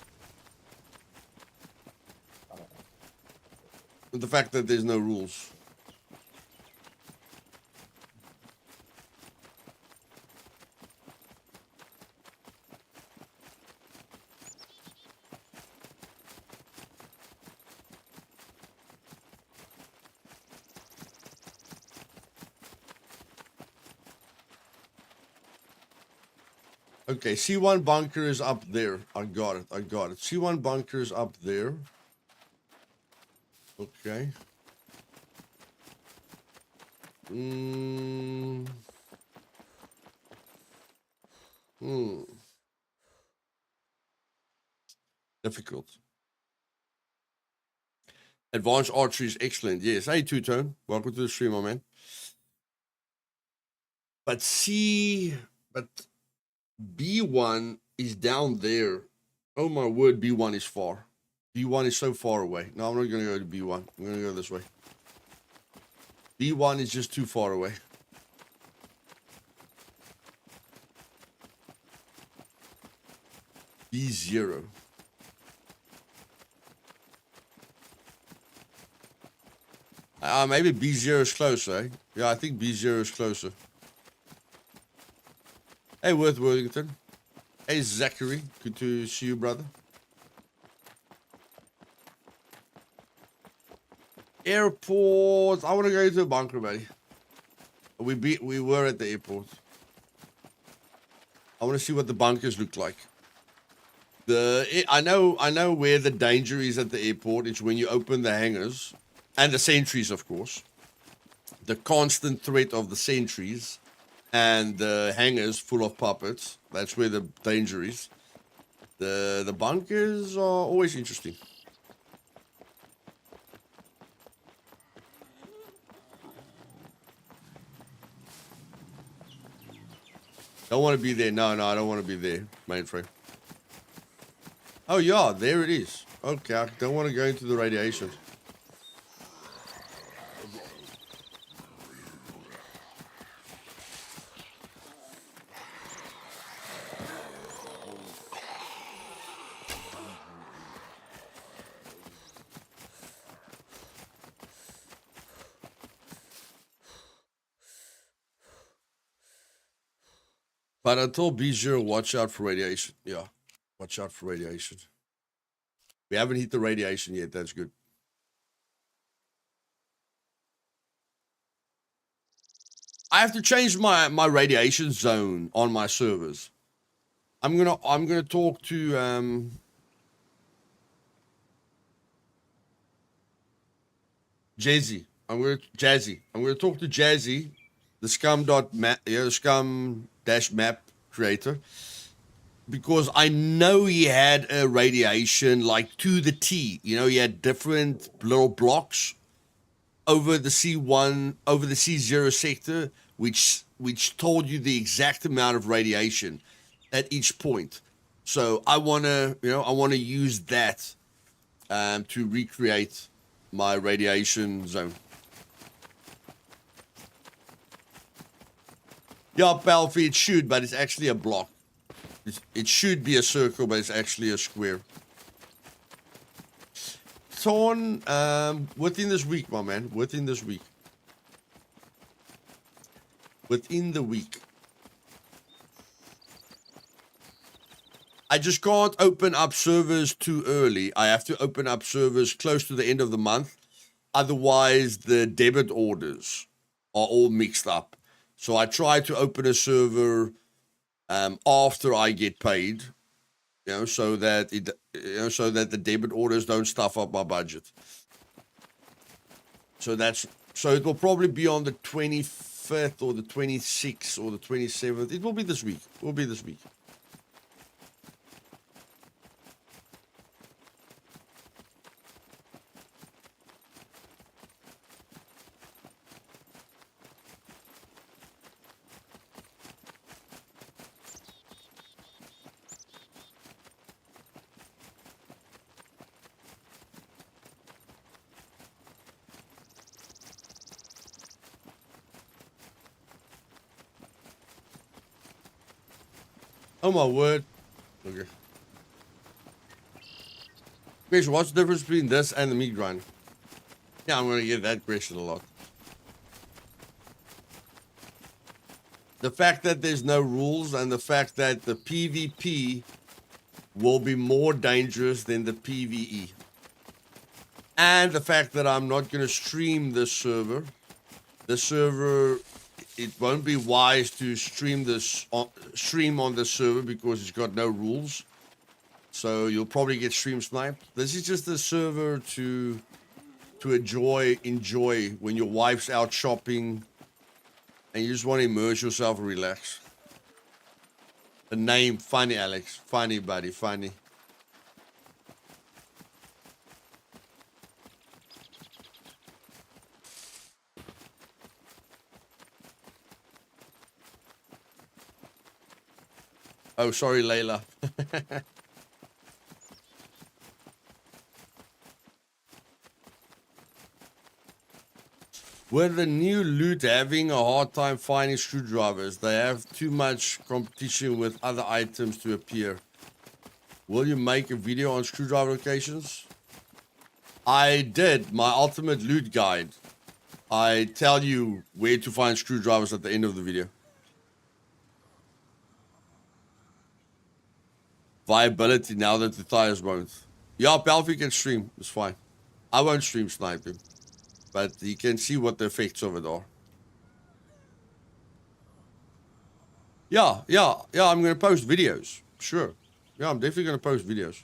The fact that there's no rules. Okay, C1 bunker is up there. I got it. C1 bunker is up there. Okay. Difficult. Advanced archery is excellent. Yes. Hey, Two-Tone. Welcome to the stream, my man. But B1 is down there. Oh my word, B1 is far. B1 is so far away. No, I'm not going to go to B1. I'm going to go this way. B1 is just too far away. B0. Maybe B0 is closer, eh? Yeah, I think B0 is closer. Hey, Worthington. Hey, Zachary. Good to see you, brother. Airport. I want to go to a bunker, buddy. We were at the airport. I want to see what the bunkers look like. I know where the danger is at the airport. It's when you open the hangars and the sentries, of course. The constant threat of the sentries and the hangars full of puppets. That's where the danger is. The bunkers are always interesting. Don't want to be there. No, I don't want to be there, mainframe. Oh, yeah, there it is. Okay, I don't want to go into the radiation. But until B0, watch out for radiation. Yeah, watch out for radiation. We haven't hit the radiation yet. That's good. I have to change my radiation zone on my servers. I'm gonna talk to Jazzy. I'm gonna talk to Jazzy, the Scum-map creator, because I know he had a radiation like to the T. You know, he had different little blocks over the C1, over the C0 sector, which told you the exact amount of radiation at each point. So I wanna use that to recreate my radiation zone. Yeah, Palfi, it should, but it's actually a block. It should be a circle, but it's actually a square. Torn, within this week, my man. Within this week. Within the week. I just can't open up servers too early. I have to open up servers close to the end of the month. Otherwise, the debit orders are all mixed up. So I try to open a server after I get paid, you know, so that the debit orders don't stuff up my budget. So it will probably be on the 25th or the 26th or the 27th. It will be this week. It will be this week. Oh my word. Okay. Question, what's the difference between this and the meat grinder? Yeah, I'm gonna get that question a lot. The fact that there's no rules and the fact that the PvP will be more dangerous than the PvE. And the fact that I'm not going to stream this server. The server, it won't be wise to stream on this server because it's got no rules. So you'll probably get stream sniped. This is just a server to enjoy when your wife's out shopping and you just want to immerse yourself and relax. The name, funny, Alex. Funny, buddy, funny. Oh, sorry, Layla. With the new loot having a hard time finding screwdrivers, they have too much competition with other items to appear. Will you make a video on screwdriver locations? I did my ultimate loot guide. I tell you where to find screwdrivers at the end of the video. Viability now that the tires won't. Yeah, Palfi can stream. It's fine. I won't stream snipe him. But you can see what the effects of it are. Yeah, I'm going to post videos. Sure. Yeah, I'm definitely going to post videos.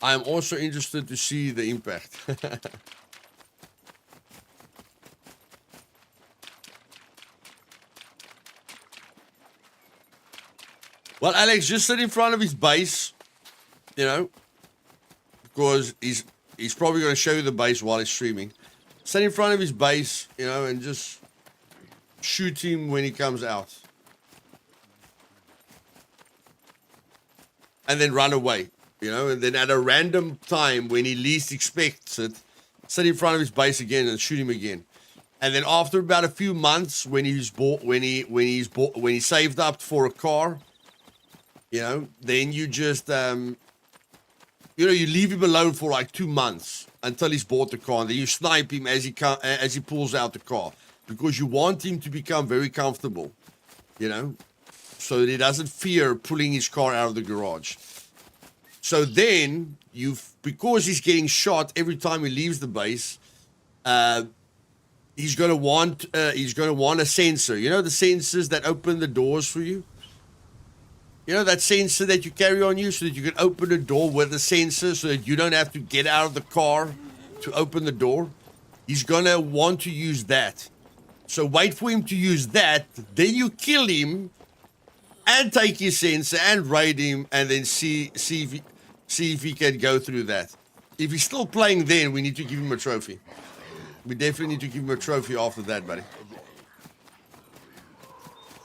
I'm also interested to see the impact. Well, Alex, just sit in front of his base, you know, because he's probably going to show you the base while he's streaming. Sit in front of his base, you know, and just shoot him when he comes out. And then run away. You know, and then at a random time when he least expects it, sit in front of his base again and shoot him again. And then after about a few months, when he saved up for a car, you know, then you just you leave him alone for like 2 months until he's bought the car, and then you snipe him as he pulls out the car, because you want him to become very comfortable, you know, so that he doesn't fear pulling his car out of the garage. So then, because he's getting shot every time he leaves the base, he's gonna want a sensor. You know, the sensors that open the doors for you. You know, that sensor that you carry on you, so that you can open the door with a sensor, so that you don't have to get out of the car to open the door. He's gonna want to use that. So wait for him to use that. Then you kill him, and take his sensor and raid him, and then see if he can go through that. If he's still playing, then we need to give him a trophy. We definitely need to give him a trophy after that, buddy.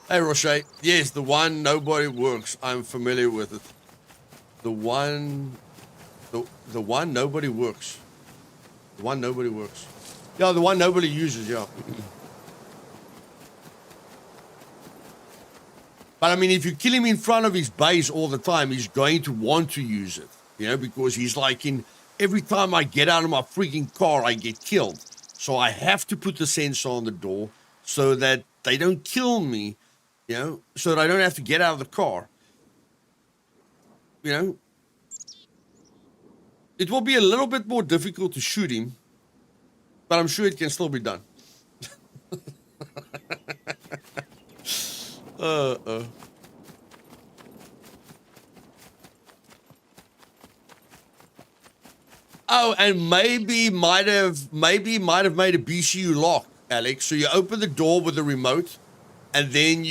Hey, Roche. Yes, the one nobody works. I'm familiar with it. The one nobody works. The one nobody works. Yeah, the one nobody uses, yeah. But I mean, if you kill him in front of his base all the time, he's going to want to use it, you know, because he's like, every time I get out of my freaking car, I get killed. So I have to put the sensor on the door so that they don't kill me, you know, so that I don't have to get out of the car. You know, it will be a little bit more difficult to shoot him, but I'm sure it can still be done. Oh, and maybe might have made a BCU lock, Alex. So you open the door with the remote, and then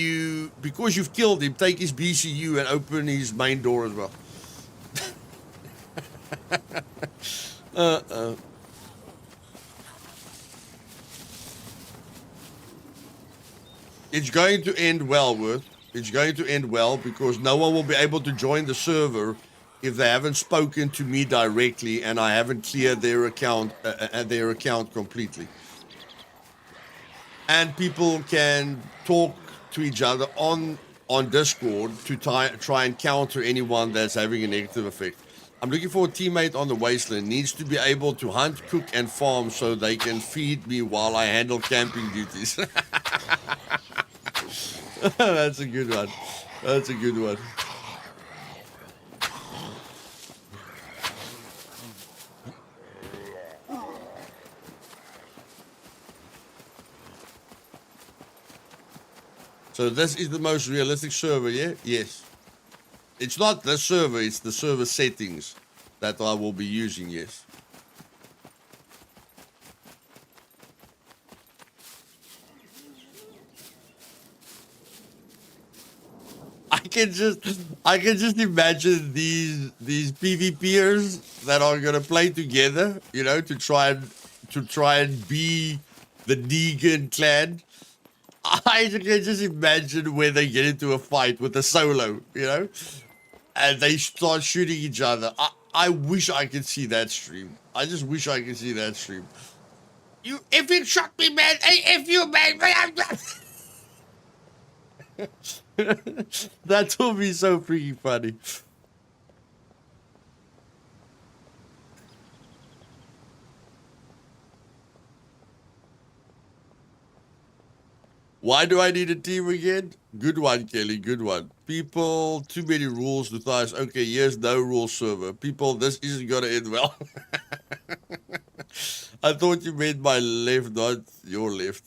because you've killed him, take his BCU and open his main door as well. It's going to end well, Worth. It's going to end well because no one will be able to join the server if they haven't spoken to me directly and I haven't cleared their account completely. And people can talk to each other on Discord to try and counter anyone that's having a negative effect. I'm looking for a teammate on the Wasteland. Needs to be able to hunt, cook, and farm so they can feed me while I handle camping duties. That's a good one. That's a good one. So this is the most realistic server, yeah? Yes. It's not the server, it's the server settings that I will be using, yes. I can just imagine these PvPers that are gonna play together, you know, to try and be the Negan clan. I can just imagine where they get into a fight with a solo, you know, and they start shooting each other. I wish I could see that stream. I just wish I could see that stream. You, if you shot me, man, if you, man, that would be so freaking funny. Why do I need a team again? Good one, Kelly. Good one. People, too many rules. Luthais. Okay, here's no rule server. People, this isn't gonna end well. I thought you meant my left, not your left.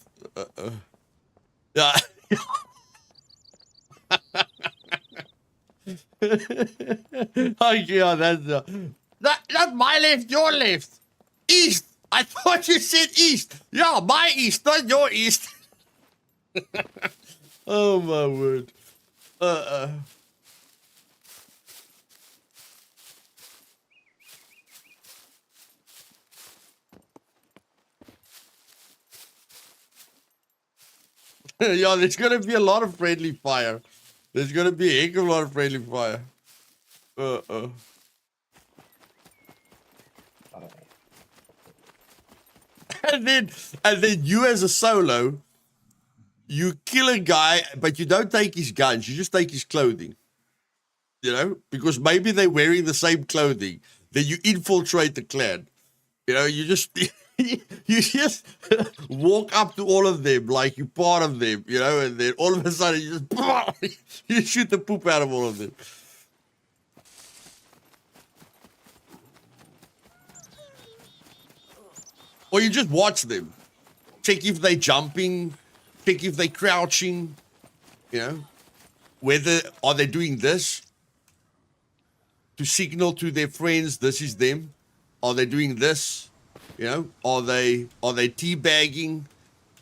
Yeah. Okay, that's not my left, your left. East. I thought you said east. Yeah, my east, not your east. Oh my word. Yeah, there's gonna be a lot of friendly fire. There's gonna be a heck of a lot of friendly fire. And then you as a solo, you kill a guy, but you don't take his guns. You just take his clothing. You know, because maybe they're wearing the same clothing. Then you infiltrate the clan. You know, you just you just walk up to all of them like you're part of them. You know, and then all of a sudden you just you shoot the poop out of all of them. Or you just watch them. Check if they're jumping. Check if they're crouching. You know. Whether are they doing this to signal to their friends this is them? Are they doing this? You know? Are they teabagging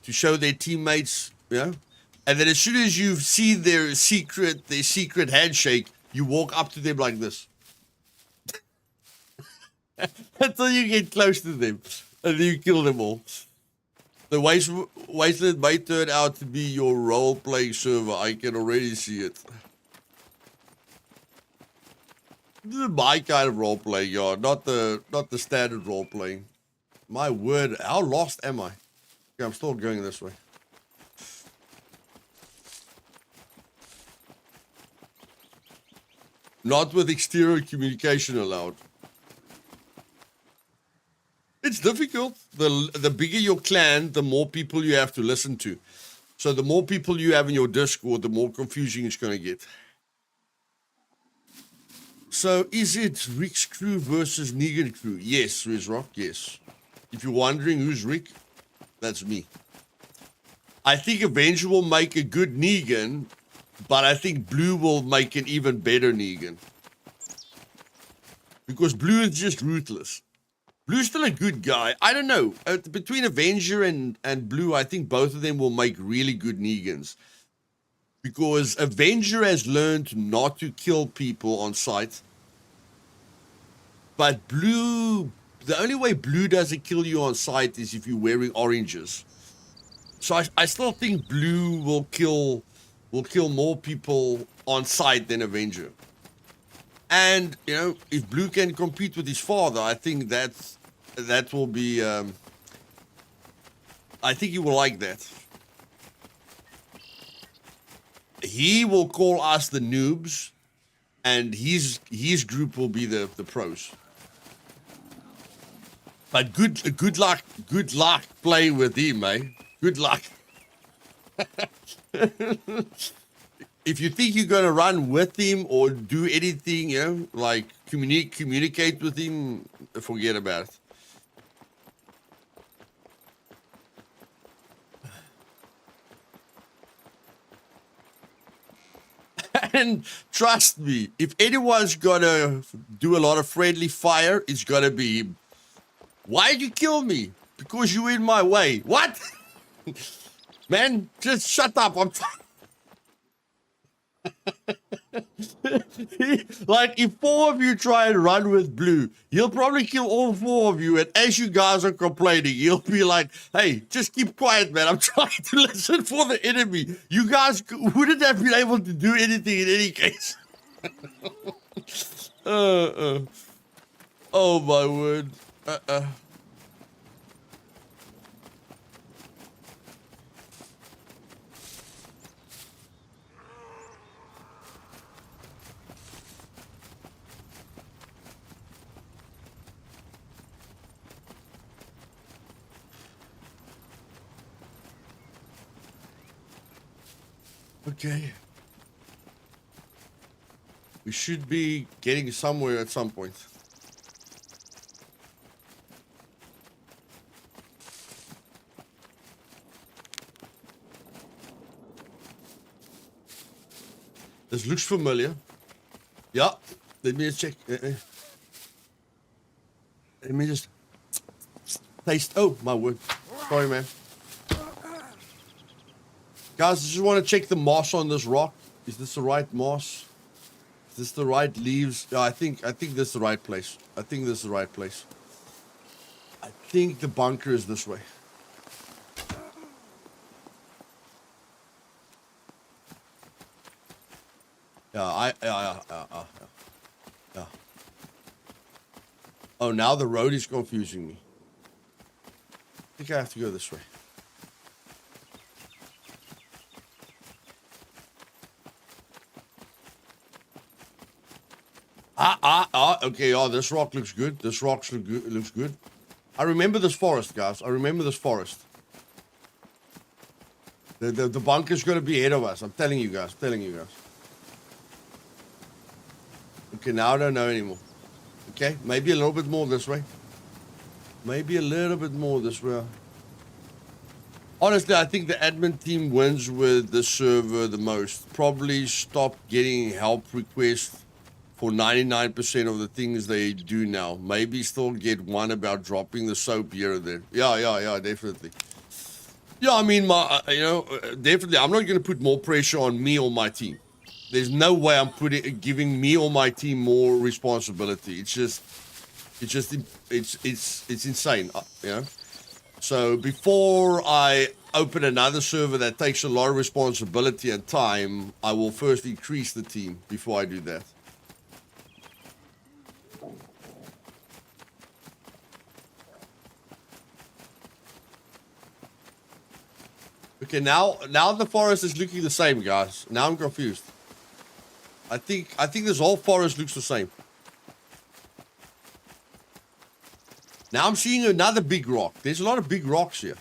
to show their teammates, you know? And then as soon as you see their secret handshake, you walk up to them like this. Until you get close to them. And then you kill them all. The Wasteland may turn out to be your role-playing server. I can already see it. This is my kind of role-playing, y'all. Not the standard role-playing. My word, how lost am I? Okay, I'm still going this way. Not with exterior communication allowed. It's difficult. The bigger your clan, the more people you have to listen to. So the more people you have in your Discord, the more confusing it's going to get. So is it Rick's crew versus Negan crew? Yes, Rizrock, yes. If you're wondering who's Rick, that's me. I think Avenger will make a good Negan, but I think Blue will make an even better Negan. Because Blue is just ruthless. Blue's still a good guy. I don't know. Between Avenger and Blue, I think both of them will make really good Negans. Because Avenger has learned not to kill people on sight. But Blue, the only way Blue doesn't kill you on sight is if you're wearing oranges. So I still think blue will kill more people on site than Avenger. And you know, if blue can compete with his father, I think that will be. I think he will like that. He will call us the noobs, and his group will be the pros. But good luck playing with him, eh? Good luck. If you think you're gonna run with him or do anything, you know, like communicate with him, forget about it. And trust me, if anyone's gonna do a lot of friendly fire, it's gonna be him. Why'd you kill me? Because you were in my way. What? Man, just shut up. I'm like, if 4 of you try and run with blue, he'll probably kill all 4 of you. And as you guys are complaining, he'll be like, hey, just keep quiet, man. I'm trying to listen for the enemy. You guys wouldn't have been able to do anything in any case. Oh, my word. Okay. We should be getting somewhere at some point. This looks familiar. Yeah. Let me just check. Let me just taste. Oh, my word. Sorry, man. Guys, I just want to check the moss on this rock. Is this the right moss? Is this the right leaves? Yeah, I think this is the right place. I think this is the right place. I think the bunker is this way. Yeah, yeah. Oh, now the road is confusing me. I think I have to go this way. Okay, oh, this rock looks good. This rock looks good. I remember this forest, guys. I remember this forest. The bunker's gonna be ahead of us. I'm telling you guys. Okay, now I don't know anymore. Okay, maybe a little bit more this way. Honestly, I think the admin team wins with the server the most. Probably stop getting help requests for 99% of the things they do now. Maybe still get one about dropping the soap here or there. Yeah, definitely. Yeah, I mean, definitely. I'm not going to put more pressure on me or my team. There's no way I'm giving me or my team more responsibility. It's insane, you know. So before I open another server that takes a lot of responsibility and time, I will first increase the team before I do that. Okay, now the forest is looking the same, guys. Now I'm confused. I think this whole forest looks the same. Now I'm seeing another big rock. There's a lot of big rocks here.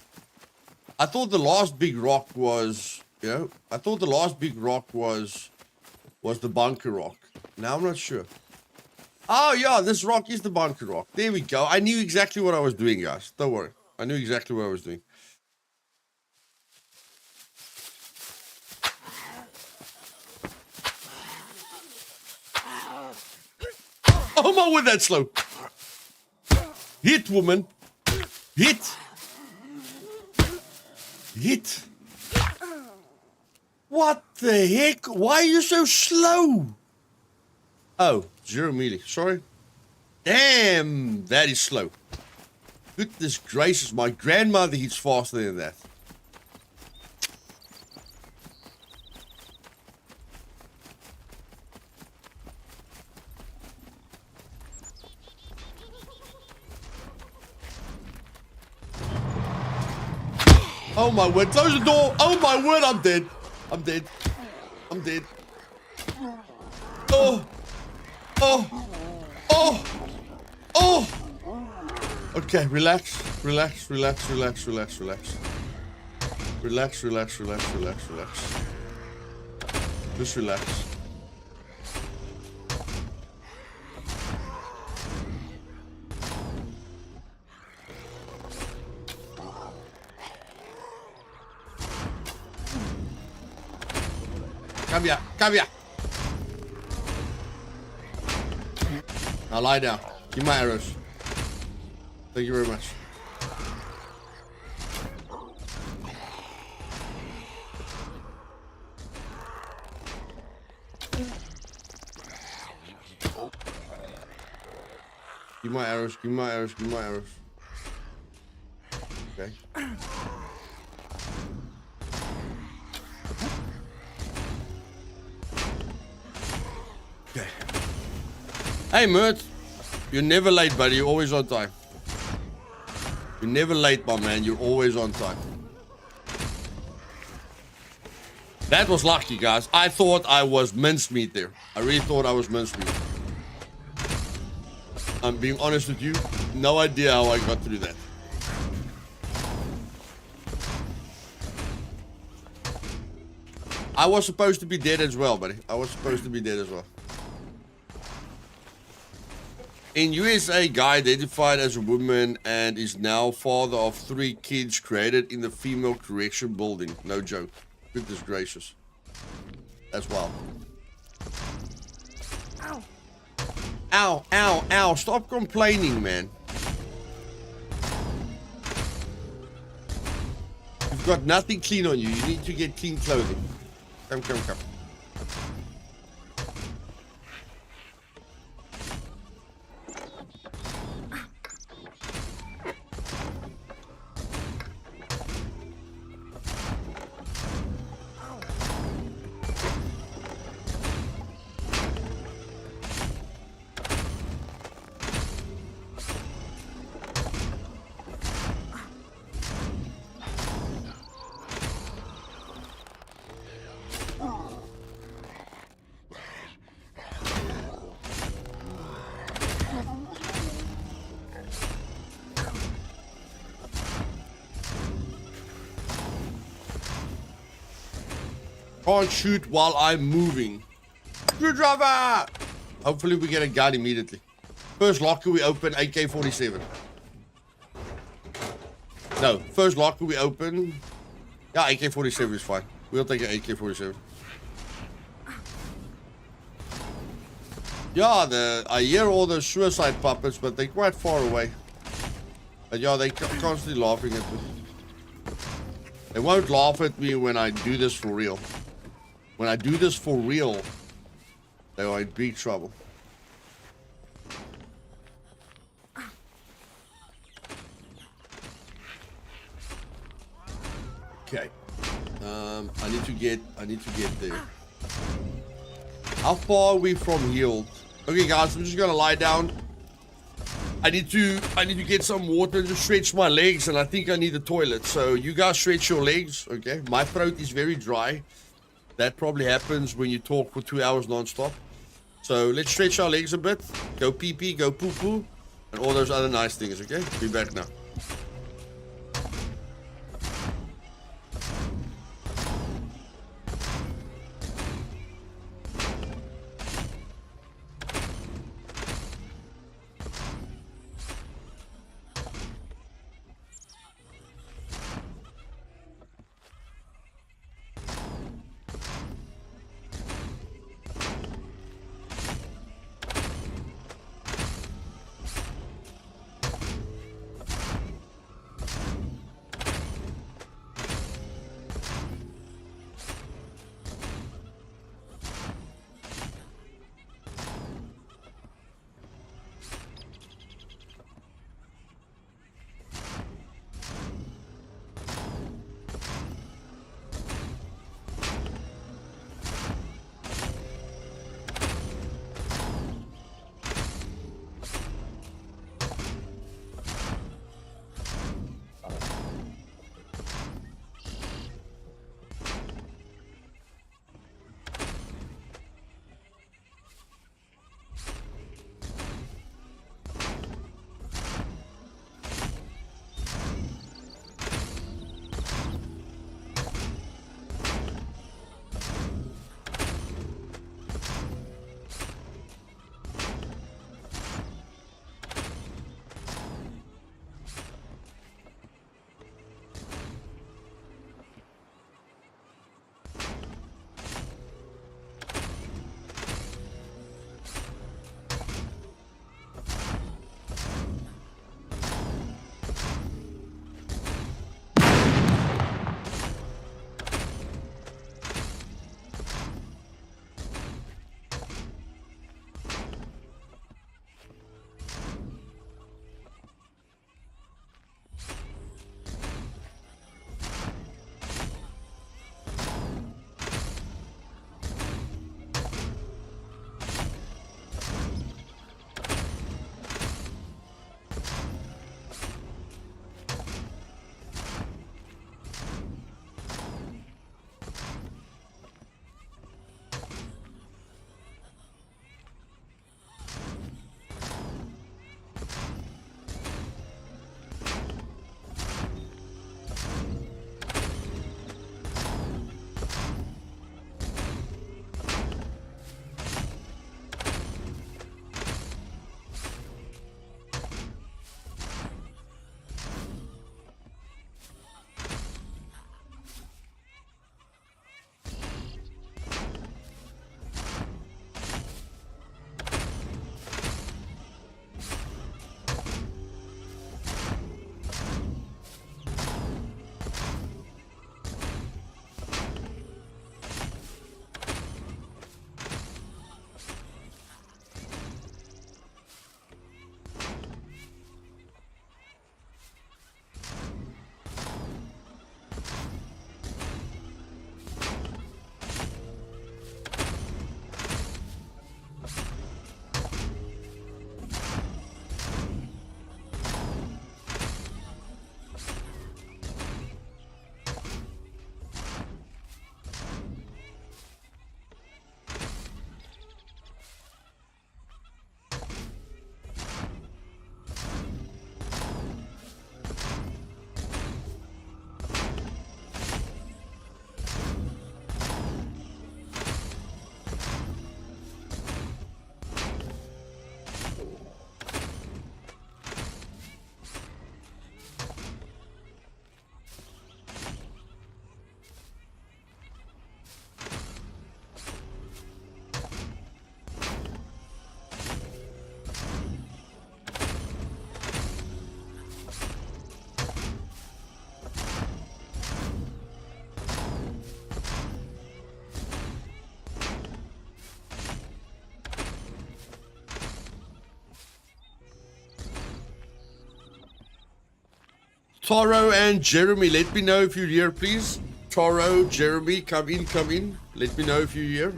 I thought the last big rock was, the bunker rock. Now I'm not sure. Oh yeah, this rock is the bunker rock. There we go. I knew exactly what I was doing, guys. Don't worry. I knew exactly what I was doing. Oh my word, that's slow. Hit, woman. Hit. What the heck? Why are you so slow? Oh, 0 melee. Sorry. Damn, that is slow. Goodness gracious, my grandmother hits faster than that. Oh my word, close the door. Oh my word, I'm dead. I'm dead. I'm dead. Oh. Oh. Oh. Oh. Okay, relax. Relax, relax, relax, relax, relax. Relax, relax, relax, relax, relax. Just relax. Come here, come here. Now lie down. Give my arrows. Thank you very much. Give my arrows, give my arrows, give my arrows. Okay. Okay. Hey, Mert. You're never late, buddy. You're always on time. You're never late, my man. You're always on time. That was lucky, guys. I thought I was mincemeat there. I really thought I was mincemeat. I'm being honest with you. No idea how I got through that. I was supposed to be dead as well, buddy. I was supposed to be dead as well. In USA, guy identified as a woman and is now father of 3 kids created in the female correction building. No joke. Goodness gracious. That's wild. Ow. Ow, ow, ow. Stop complaining, man. You've got nothing clean on you. You need to get clean clothing. Come, come, come. Can't shoot while I'm moving. Screwdriver! Hopefully we get a gun immediately. First locker we open, AK-47. No, first locker we open. Yeah, AK-47 is fine. We'll take an AK-47. Yeah, I hear all the suicide puppets, but they're quite far away. But yeah, they're constantly laughing at me. They won't laugh at me when I do this for real. When I do this for real, they are in big trouble. Okay. I need to get there. How far are we from healed? Okay, guys, I'm just gonna lie down. I need to get some water to stretch my legs, and I think I need a toilet. So you guys stretch your legs, okay? My throat is very dry. That probably happens when you talk for 2 hours non-stop. So let's stretch our legs a bit. Go pee-pee, go poo-poo, and all those other nice things, okay? Be back now. Toro and Jeremy, let me know if you're here, please. Toro, Jeremy, come in, come in. Let me know if you're here.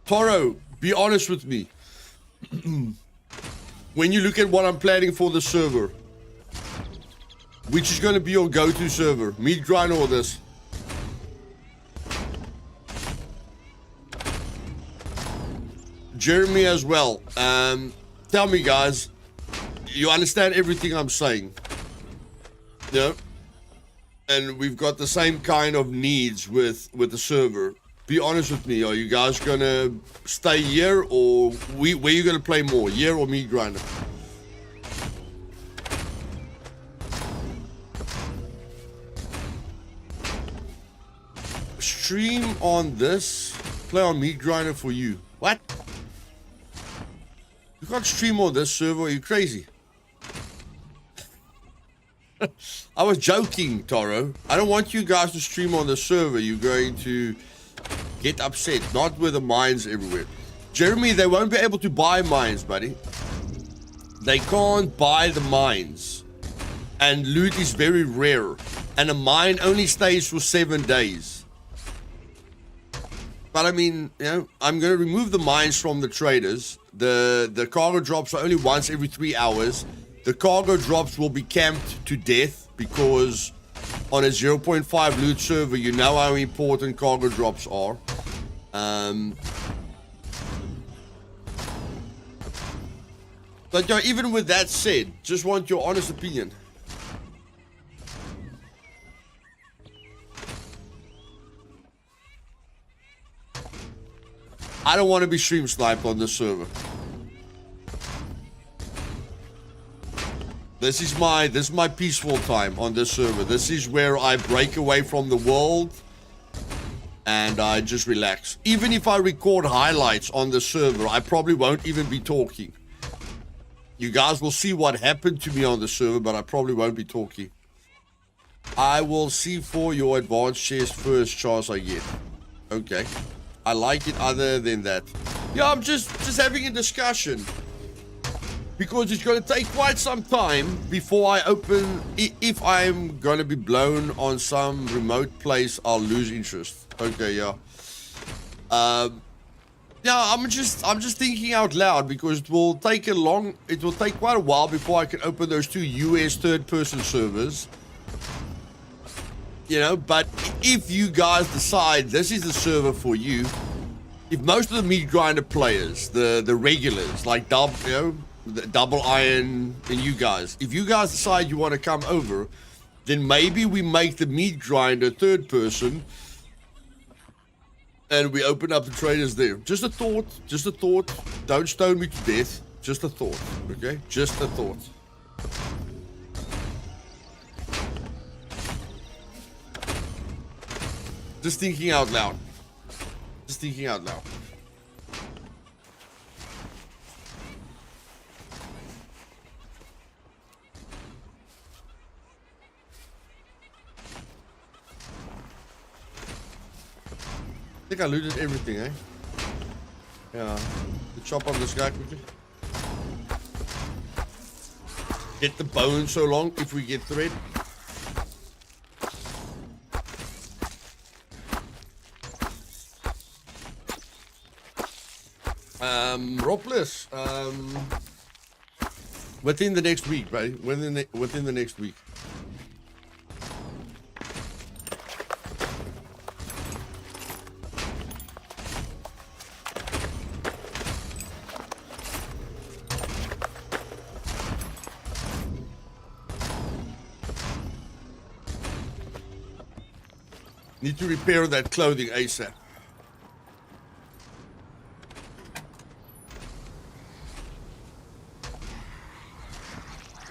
Toro, be honest with me. When you look at what I'm planning for the server, which is going to be your go-to server? Meat grind or this? Jeremy as well. Tell me, guys, you understand everything I'm saying? Yeah? And we've got the same kind of needs with the server. Be honest with me, are you guys gonna stay here, or where are you gonna play more, here or meat grinder? Stream on this, play on meat grinder for you. What? You can't stream on this server, are you crazy? I was joking, Toro. I don't want you guys to stream on the server. You're going to get upset, not with the mines everywhere. Jeremy, they won't be able to buy mines, buddy. They can't buy the mines. And loot is very rare. And a mine only stays for 7 days. But I mean, you know, I'm going to remove the mines from the traders. The cargo drops are only once every 3 hours. The cargo drops will be camped to death because on a 0.5 loot server, you know how important cargo drops are. But you know, even with that said, just want your honest opinion. I don't want to be stream sniped on this server. This is my peaceful time on this server. This is where I break away from the world and I just relax. Even if I record highlights on the server, I probably won't even be talking. You guys will see what happened to me on the server, but I probably won't be talking. I will see for your advanced chest first chance I get. Okay. I like it other than that. Yeah, I'm just having a discussion. Because it's going to take quite some time before I open. If I'm going to be blown on some remote place, I'll lose interest. Okay, yeah. Yeah, I'm just thinking out loud because it will take quite a while before I can open those 2 US third-person servers. You know, but if you guys decide this is the server for you, if most of the meat grinder players, the regulars like Double Iron and you guys, if you guys decide you want to come over, then maybe we make the meat grinder third person and we open up the traders there. Just a thought, just a thought. Don't stone me to death. Just a thought, okay? Just a thought. Just thinking out loud. Just thinking out loud. I think I looted everything, eh? Yeah. The chop on this guy quickly. Get the bone so long if we get thread. Ropless. Within the next week, right? Within the next week. Need to repair that clothing ASAP.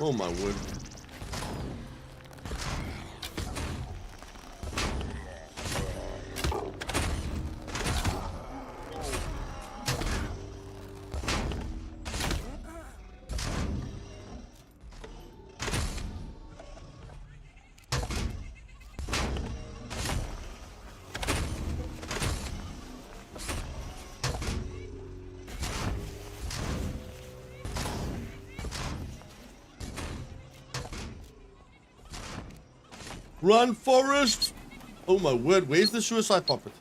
Oh my word. Run, Forest! Oh my word, where's the suicide puppet?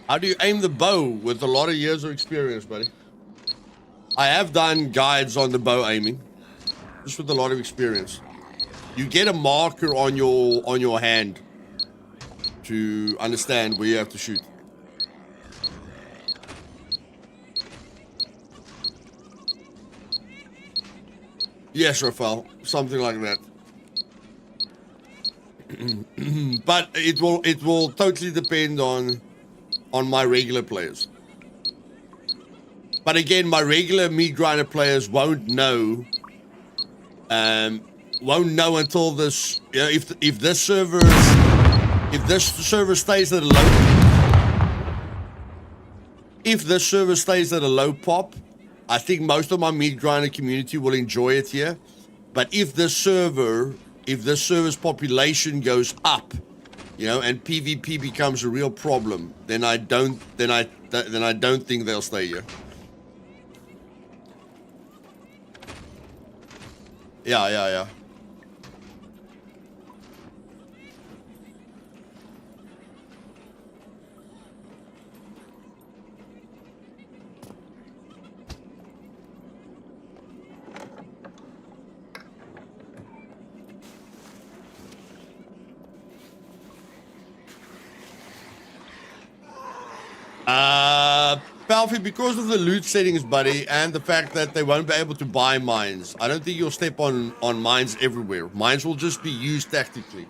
How do you aim the bow with a lot of years of experience, buddy? I have done guides on the bow aiming, just with a lot of experience. You get a marker on your hand to understand where you have to shoot. Yes, Rafael, something like that. But it will totally depend on my regular players. But again, my regular meat grinder players won't know until this, you know, if this server stays at a low pop, I think most of my meat grinder community will enjoy it here. But if this server's population goes up, you know, and PvP becomes a real problem, then I don't think they'll stay here. Yeah. Palfi, because of the loot settings, buddy, and the fact that they won't be able to buy mines, I don't think you'll step on mines everywhere. Mines will just be used tactically.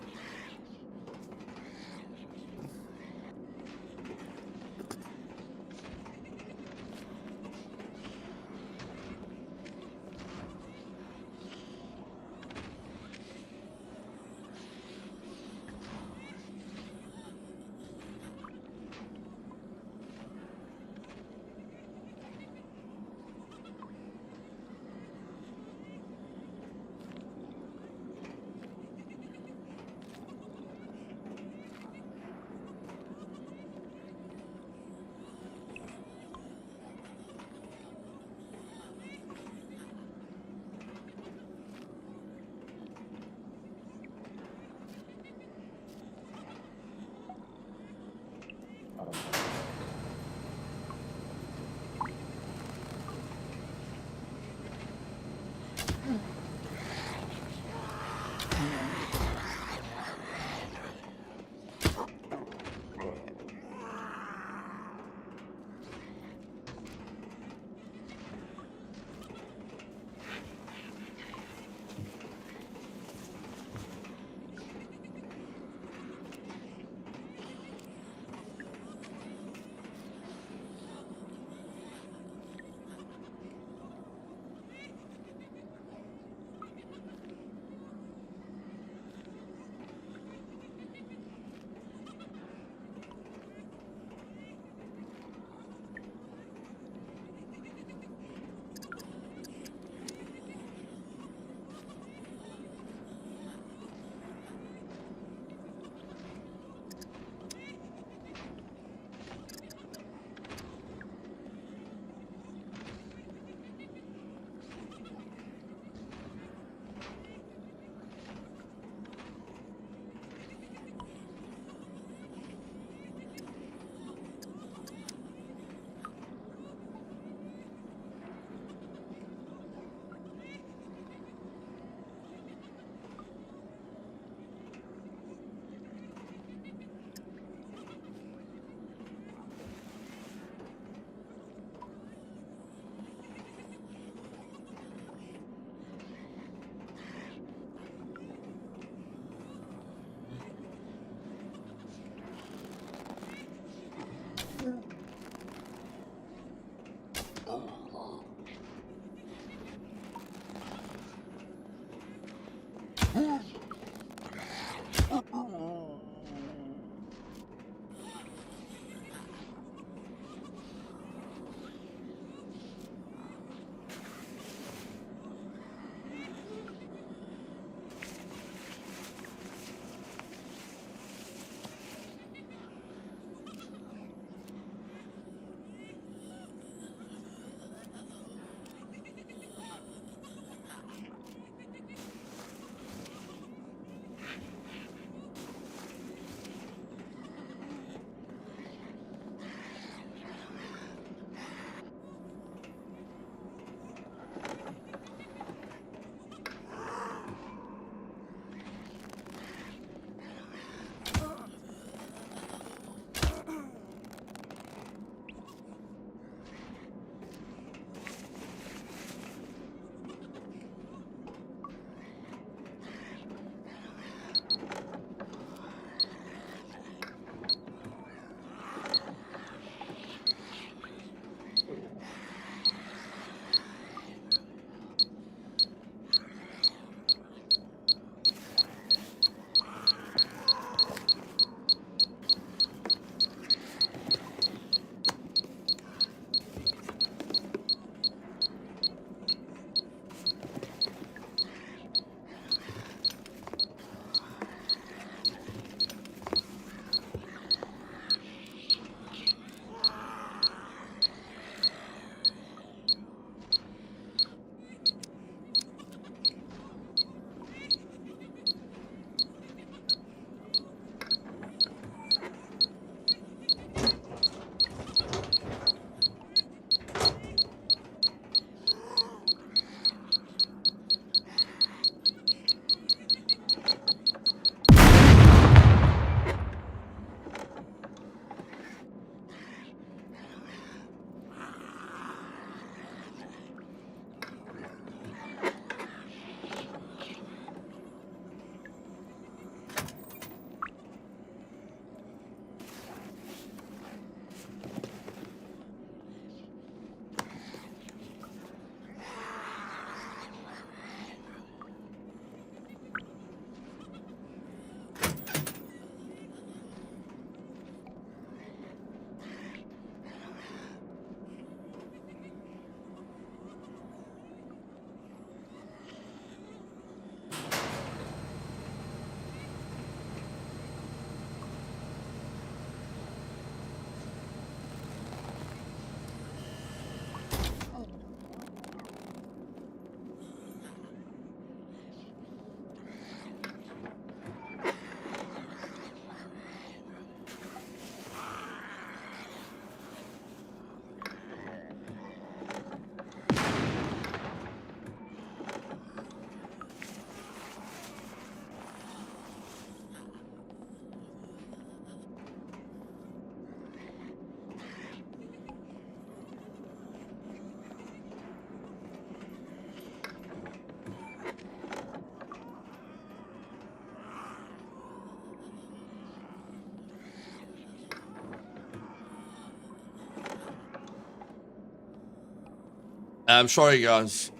I'm sorry, guys.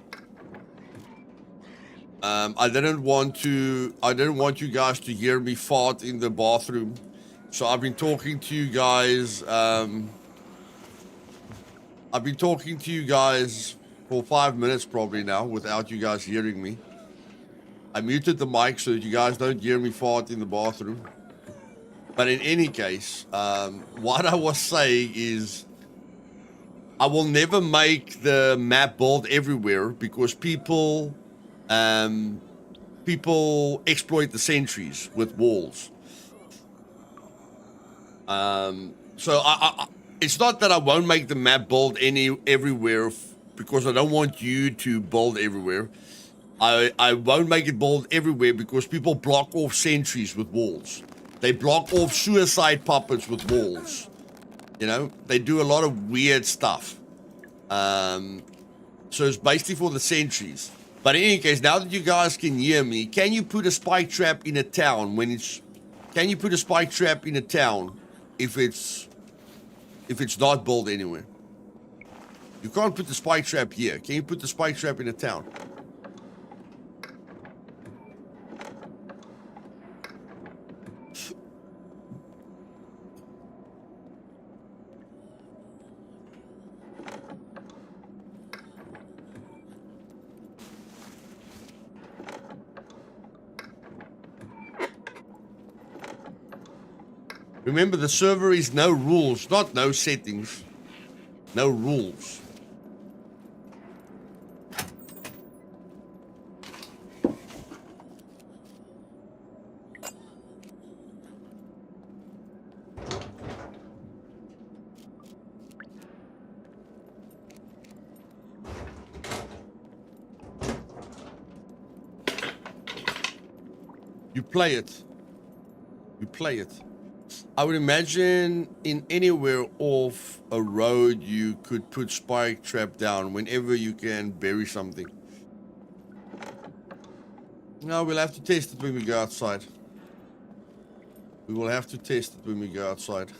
I didn't want you guys to hear me fart in the bathroom. So I've been talking to you guys. I've been talking to you guys for 5 minutes probably now without you guys hearing me. I muted the mic so that you guys don't hear me fart in the bathroom. But in any case, what I was saying is I will never make the map build everywhere because people exploit the sentries with walls. So it's not that I won't make the map build everywhere because I don't want you to build everywhere. I won't make it build everywhere because people block off sentries with walls. They block off suicide puppets with walls. You know, they do a lot of weird stuff. So it's basically for the sentries. But in any case, now that you guys can hear me, can you put a spike trap in a town when it's... Can you put a spike trap in a town if it's not built anywhere? You can't put the spike trap here. Can you put the spike trap in a town? Remember, the server is no rules, not no settings. No rules. You play it. You play it. I would imagine in anywhere off a road you could put spike trap down whenever you can bury something. No, we'll have to test it when we go outside. We will have to test it when we go outside.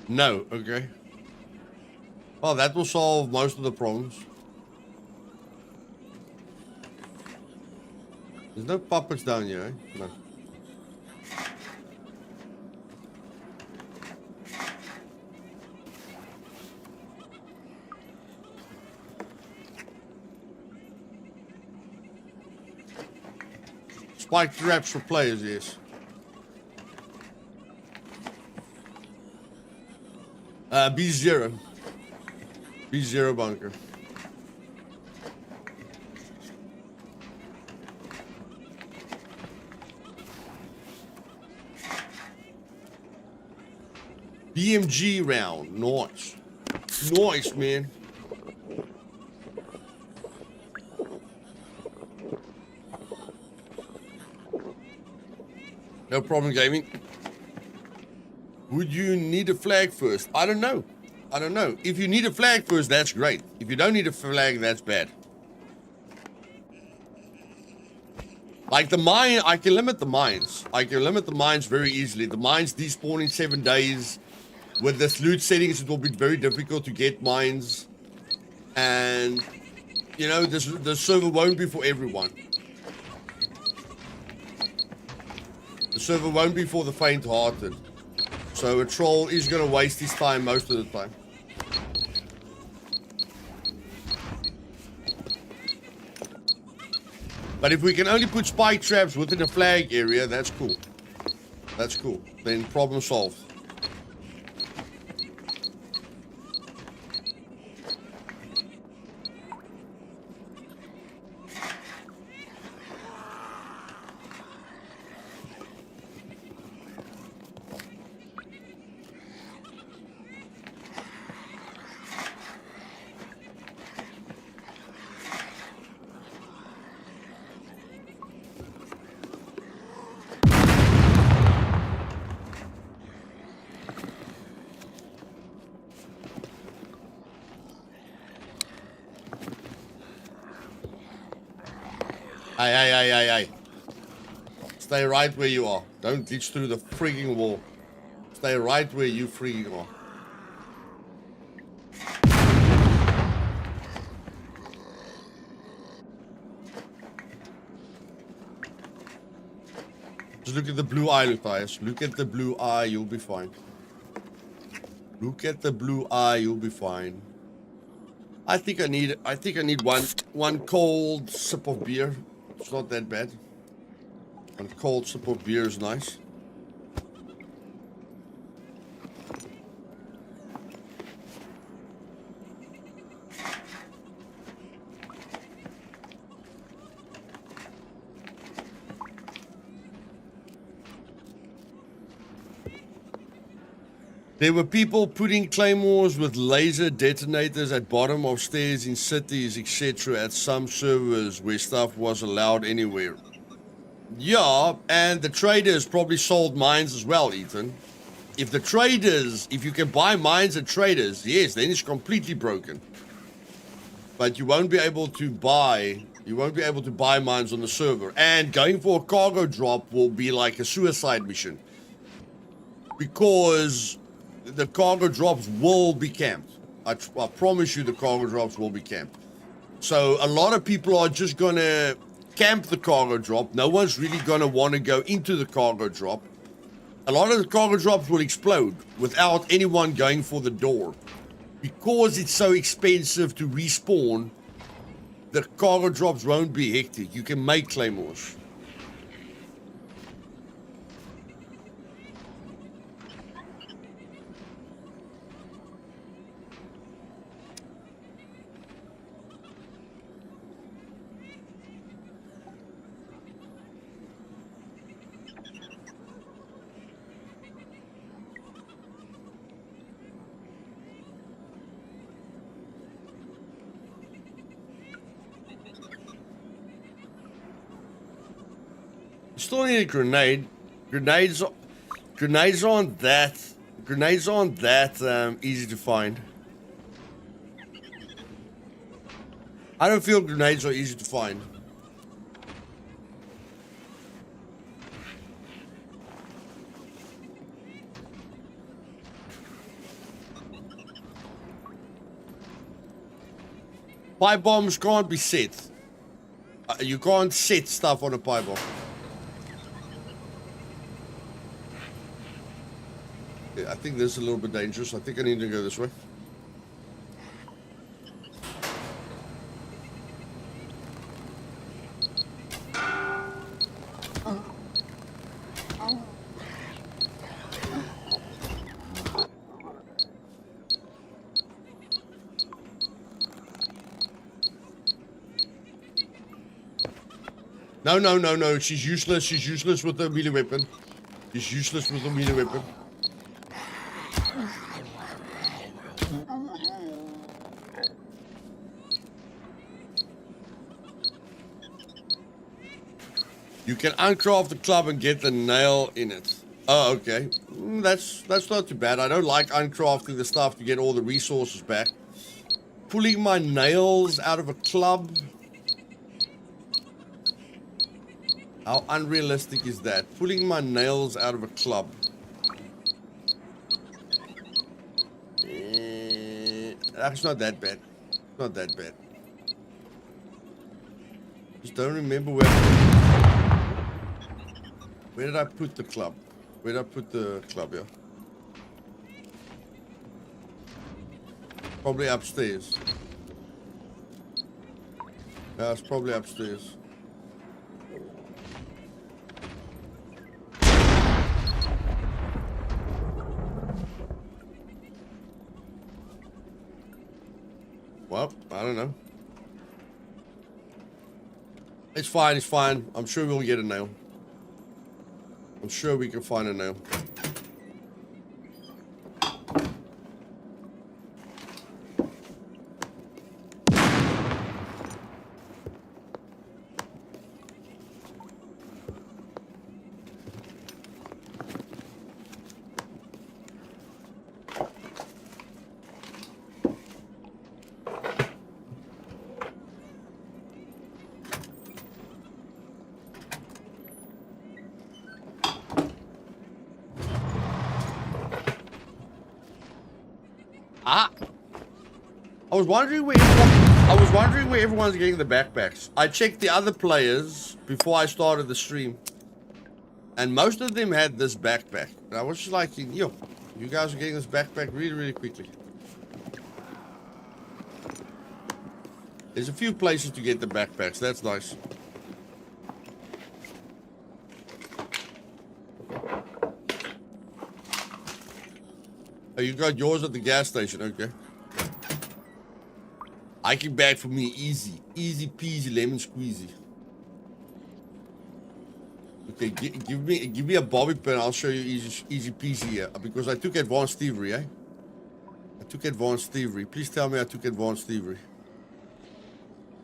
No, okay. Well, that will solve most of the problems. There's no puppets down here, eh? No. Spike traps for players, yes. B0. B0 bunker. BMG round. Nice. Nice, man. No problem, gaming. Would you need a flag first? I don't know. I don't know. If you need a flag first, that's great. If you don't need a flag, that's bad. Like the mine, I can limit the mines. I can limit the mines very easily. The mines despawn in 7 days. With this loot settings, it will be very difficult to get mines. And, you know, the server won't be for everyone. The server won't be for the faint-hearted. So a troll is going to waste his time most of the time. But if we can only put spike traps within a flag area, that's cool. That's cool. Then problem solved. Hey. Stay right where you are. Don't glitch through the frigging wall. Stay right where you freaking are. Just look at the blue eye, Luthais. Look at the blue eye, you'll be fine. Look at the blue eye, you'll be fine. I think I need one cold sip of beer. It's not that bad. One cold sip of beer is nice. There were people putting claymores with laser detonators at bottom of stairs in cities, etc. at some servers where stuff was allowed anywhere. Yeah, and the traders probably sold mines as well, Ethan. If you can buy mines at traders, yes, then it's completely broken. But you won't be able to buy mines on the server. And going for a cargo drop will be like a suicide mission. Because the cargo drops will be camped. I promise you the cargo drops will be camped. So a lot of people are just going to camp the cargo drop. No one's really going to want to go into the cargo drop. A lot of the cargo drops will explode without anyone going for the door. Because it's so expensive to respawn, the cargo drops won't be hectic. You can make claymores. Still need a grenade. Grenades aren't that easy to find. I don't feel grenades are easy to find. Pipe bombs can't be set. You can't set stuff on a pipe bomb. Yeah, I think this is a little bit dangerous. I think I need to go this way. No. She's useless. She's useless with the melee weapon. She's useless with the melee weapon. You can uncraft the club and get the nail in it. Oh, okay. That's not too bad. I don't like uncrafting the stuff to get all the resources back. Pulling my nails out of a club. How unrealistic is that? Pulling my nails out of a club. That's not that bad. Not that bad. Just don't remember where did I put the club? Where did I put the club here? Probably upstairs. Yeah, it's probably upstairs. Well, I don't know. It's fine, it's fine. I'm sure we'll get a nail. I'm sure we can find a nail. Ah! I was wondering where everyone's getting the backpacks. I checked the other players before I started the stream, and most of them had this backpack. And I was just like, yo, you guys are getting this backpack really, really quickly. There's a few places to get the backpacks. That's nice. Oh, you got yours at the gas station, okay. Hiking back for me, easy. Easy peasy, lemon squeezy. Okay, give me a bobby pin, I'll show you easy peasy here. Because I took advanced thievery, eh? I took advanced thievery. Please tell me I took advanced thievery.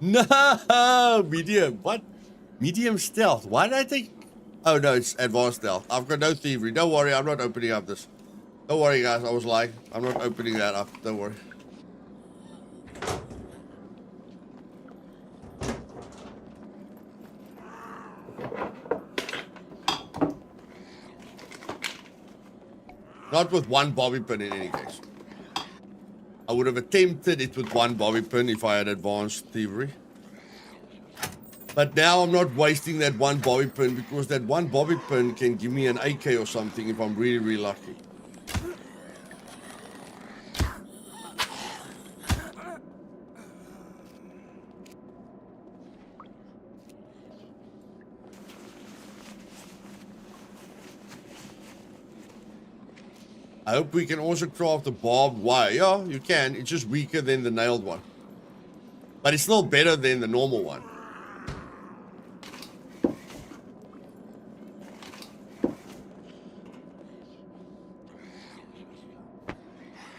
No! Medium, what? Medium stealth, why did I take... Oh no, it's advanced stealth. I've got no thievery, don't worry, I'm not opening up this. Don't worry guys, I was lying. I'm not opening that up, don't worry. Not with one bobby pin in any case. I would have attempted it with one bobby pin if I had advanced thievery. But now I'm not wasting that one bobby pin because that one bobby pin can give me an AK or something if I'm really, really lucky. I hope we can also craft a barbed wire. Yeah, you can. It's just weaker than the nailed one. But it's still better than the normal one.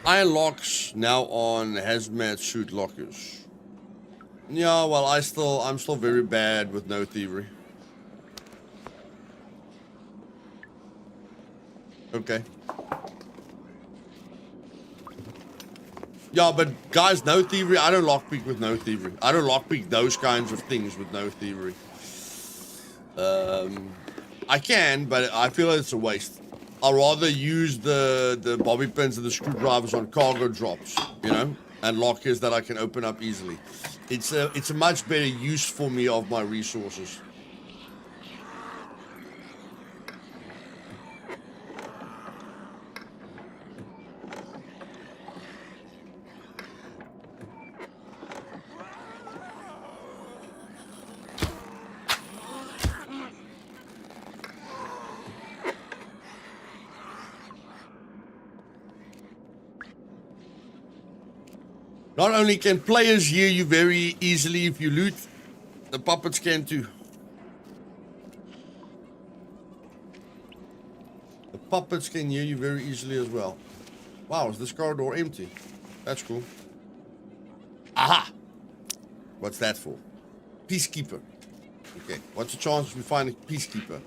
Iron locks now on hazmat suit lockers. Yeah, well, I'm still very bad with no thievery. Okay. Yeah, but guys, no thievery. I don't lockpick with no thievery. I don't lockpick those kinds of things with no thievery. I can, but I feel it's a waste. I'd rather use the bobby pins and the screwdrivers on cargo drops, you know, and lockers that I can open up easily. It's a much better use for me of my resources. Not only can players hear you very easily if you loot, the puppets can too. The puppets can hear you very easily as well. Wow, is this corridor empty? That's cool. Aha! What's that for? Peacekeeper. Okay, what's the chance we find a peacekeeper?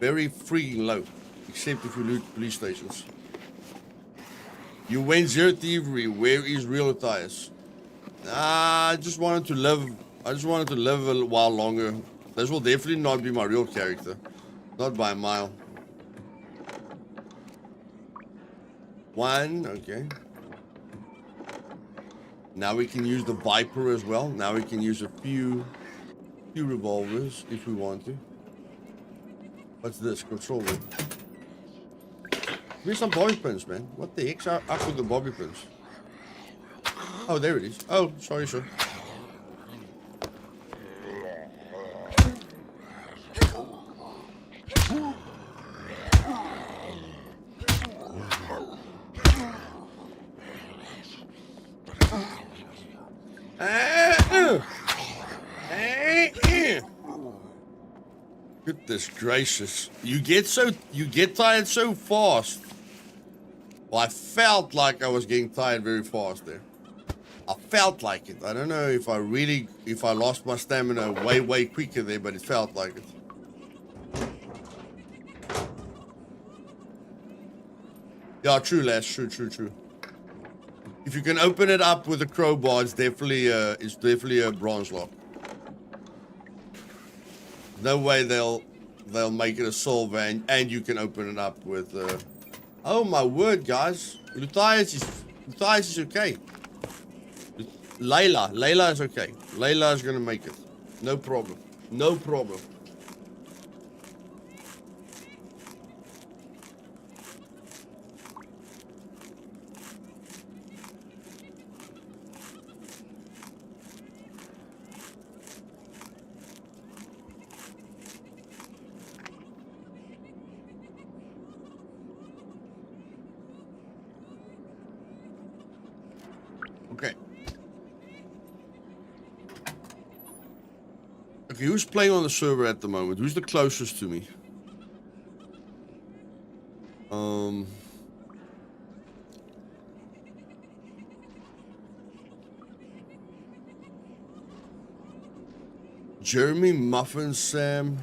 Very freaking low, except if you loot police stations. You went zero thievery. Where is real Luthais? I just wanted to live. I just wanted to live a while longer. This will definitely not be my real character. Not by a mile. One, okay. Now we can use the Viper as well. Now we can use a few revolvers if we want to. What's this? Control room. Give me some bobby pins, man. What the heck's up with the bobby pins? Oh, there it is. Oh, sorry, sir. Goodness gracious. You get tired so fast. Well, I felt like I was getting tired very fast there. I felt like it. I don't know if I lost my stamina way quicker there, but it felt like it. Yeah, true, lass. True. If you can open it up with a crowbar, it's definitely a bronze lock. No way they'll make it a silver and you can open it up with. Oh my word, guys! Luthais Luthais is okay. Layla is okay. Layla is gonna make it. No problem. No problem. Okay. Okay, who's playing on the server at the moment? Who's the closest to me? Jeremy, Muffin, Sam,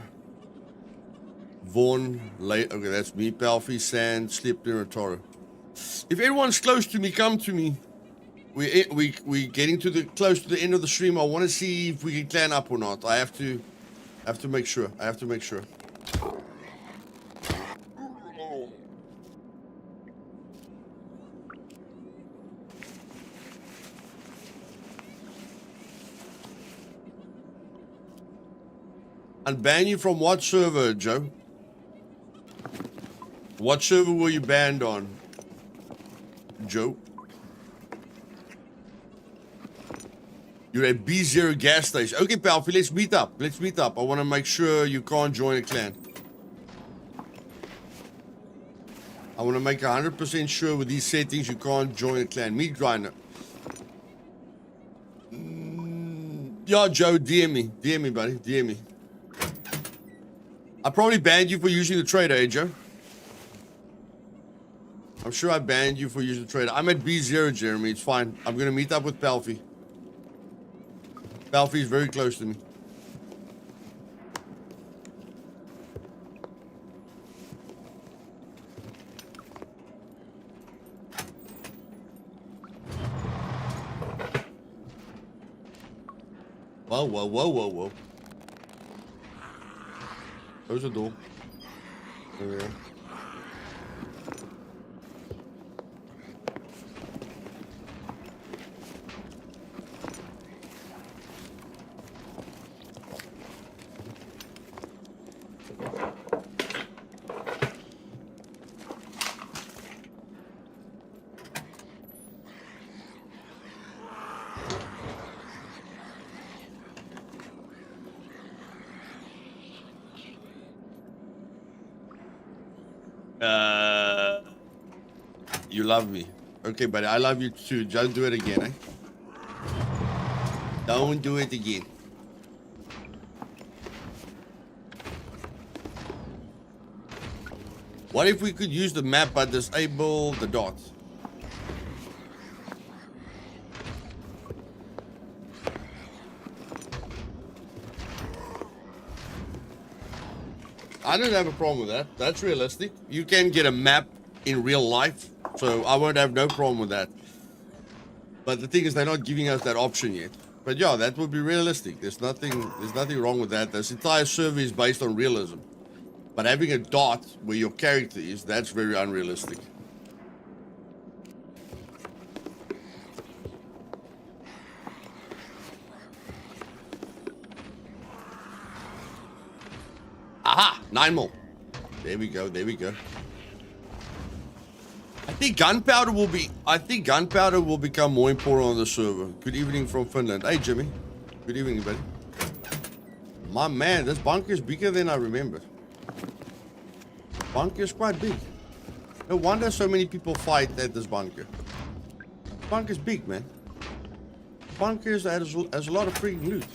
Vaughn, okay, that's me, Palfy, Sand, Slipner, and Toro. If everyone's close to me, come to me. We getting close to the end of the stream. I want to see if we can clan up or not. I have to make sure. I have to make sure. Unban you from what server, Joe? What server were you banned on, Joe? You're at B0 gas station. Okay, Palfy, let's meet up. Let's meet up. I want to make sure you can't join a clan. I want to make 100% sure with these settings you can't join a clan. Meet Grinder. Yeah, Joe, DM me. DM me, buddy. DM me. I probably banned you for using the trader, eh, Joe? I'm sure I banned you for using the trader. I'm at B0, Jeremy. It's fine. I'm going to meet up with Palfy. Palfy is very close to me. Whoa, whoa, whoa, whoa, whoa. There's a door. There we are. You love me. Okay, buddy, I love you too. Don't do it again, eh? Don't do it again. What if we could use the map but disable the dots? I don't have a problem with that. That's realistic. You can get a map in real life, so I won't have no problem with that. But the thing is, they're not giving us that option yet. But yeah, that would be realistic. There's nothing wrong with that. This entire server is based on realism. But having a dot where your character is, that's very unrealistic. Aha! 9 more. There we go, there we go. I think gunpowder will become more important on the server. Good evening from Finland. Hey, Jimmy. Good evening, buddy. My man, this bunker is bigger than I remembered. Bunker is quite big. No wonder so many people fight at this bunker. Bunker's big, man. Bunkers has a lot of freaking loot.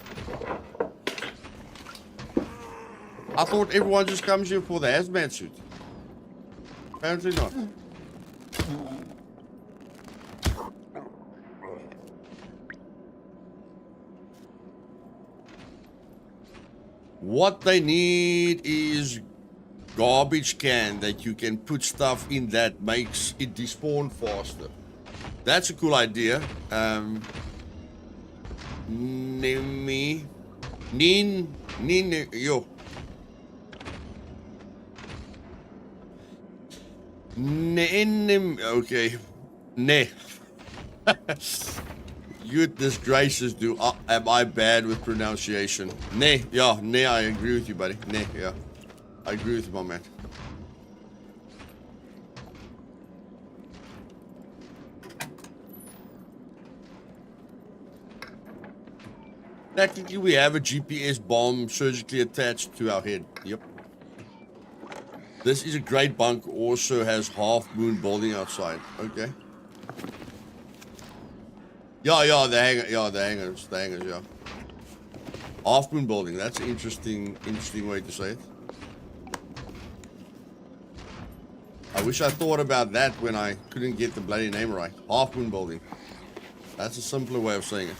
I thought everyone just comes here for the hazmat suit. Apparently not. What they need is garbage can that you can put stuff in that makes it despawn faster. That's a cool idea. Okay. Ne. Goodness gracious, am I bad with pronunciation? Nah, yeah, nah, I agree with you, buddy. Nah, yeah. I agree with you, my man. Technically, we have a GPS bomb surgically attached to our head. Yep. This is a great bunk. Also has half moon building outside. Okay. Yeah, the hangers, yeah. Half moon building. That's an interesting way to say it. I wish I thought about that when I couldn't get the bloody name right. Half moon building. That's a simpler way of saying it.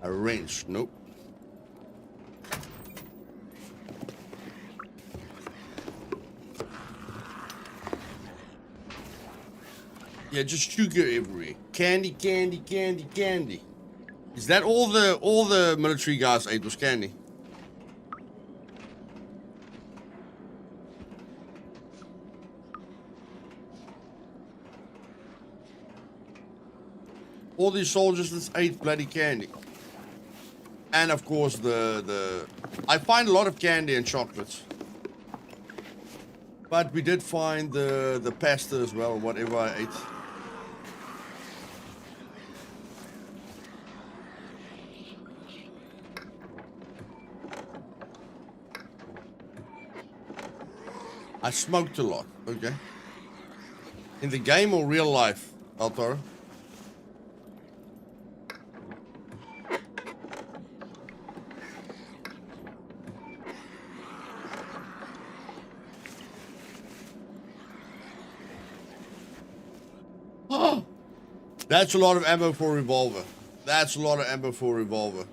A wrench, nope. Yeah, just sugar everywhere. Candy, candy, candy, candy. Is that all the military guys ate was candy? All these soldiers just ate bloody candy. And of course I find a lot of candy and chocolates. But we did find the pasta as well, whatever I ate. I smoked a lot, okay. In the game or real life, Altaro? That's a lot of ammo for a revolver. That's a lot of ammo for a revolver.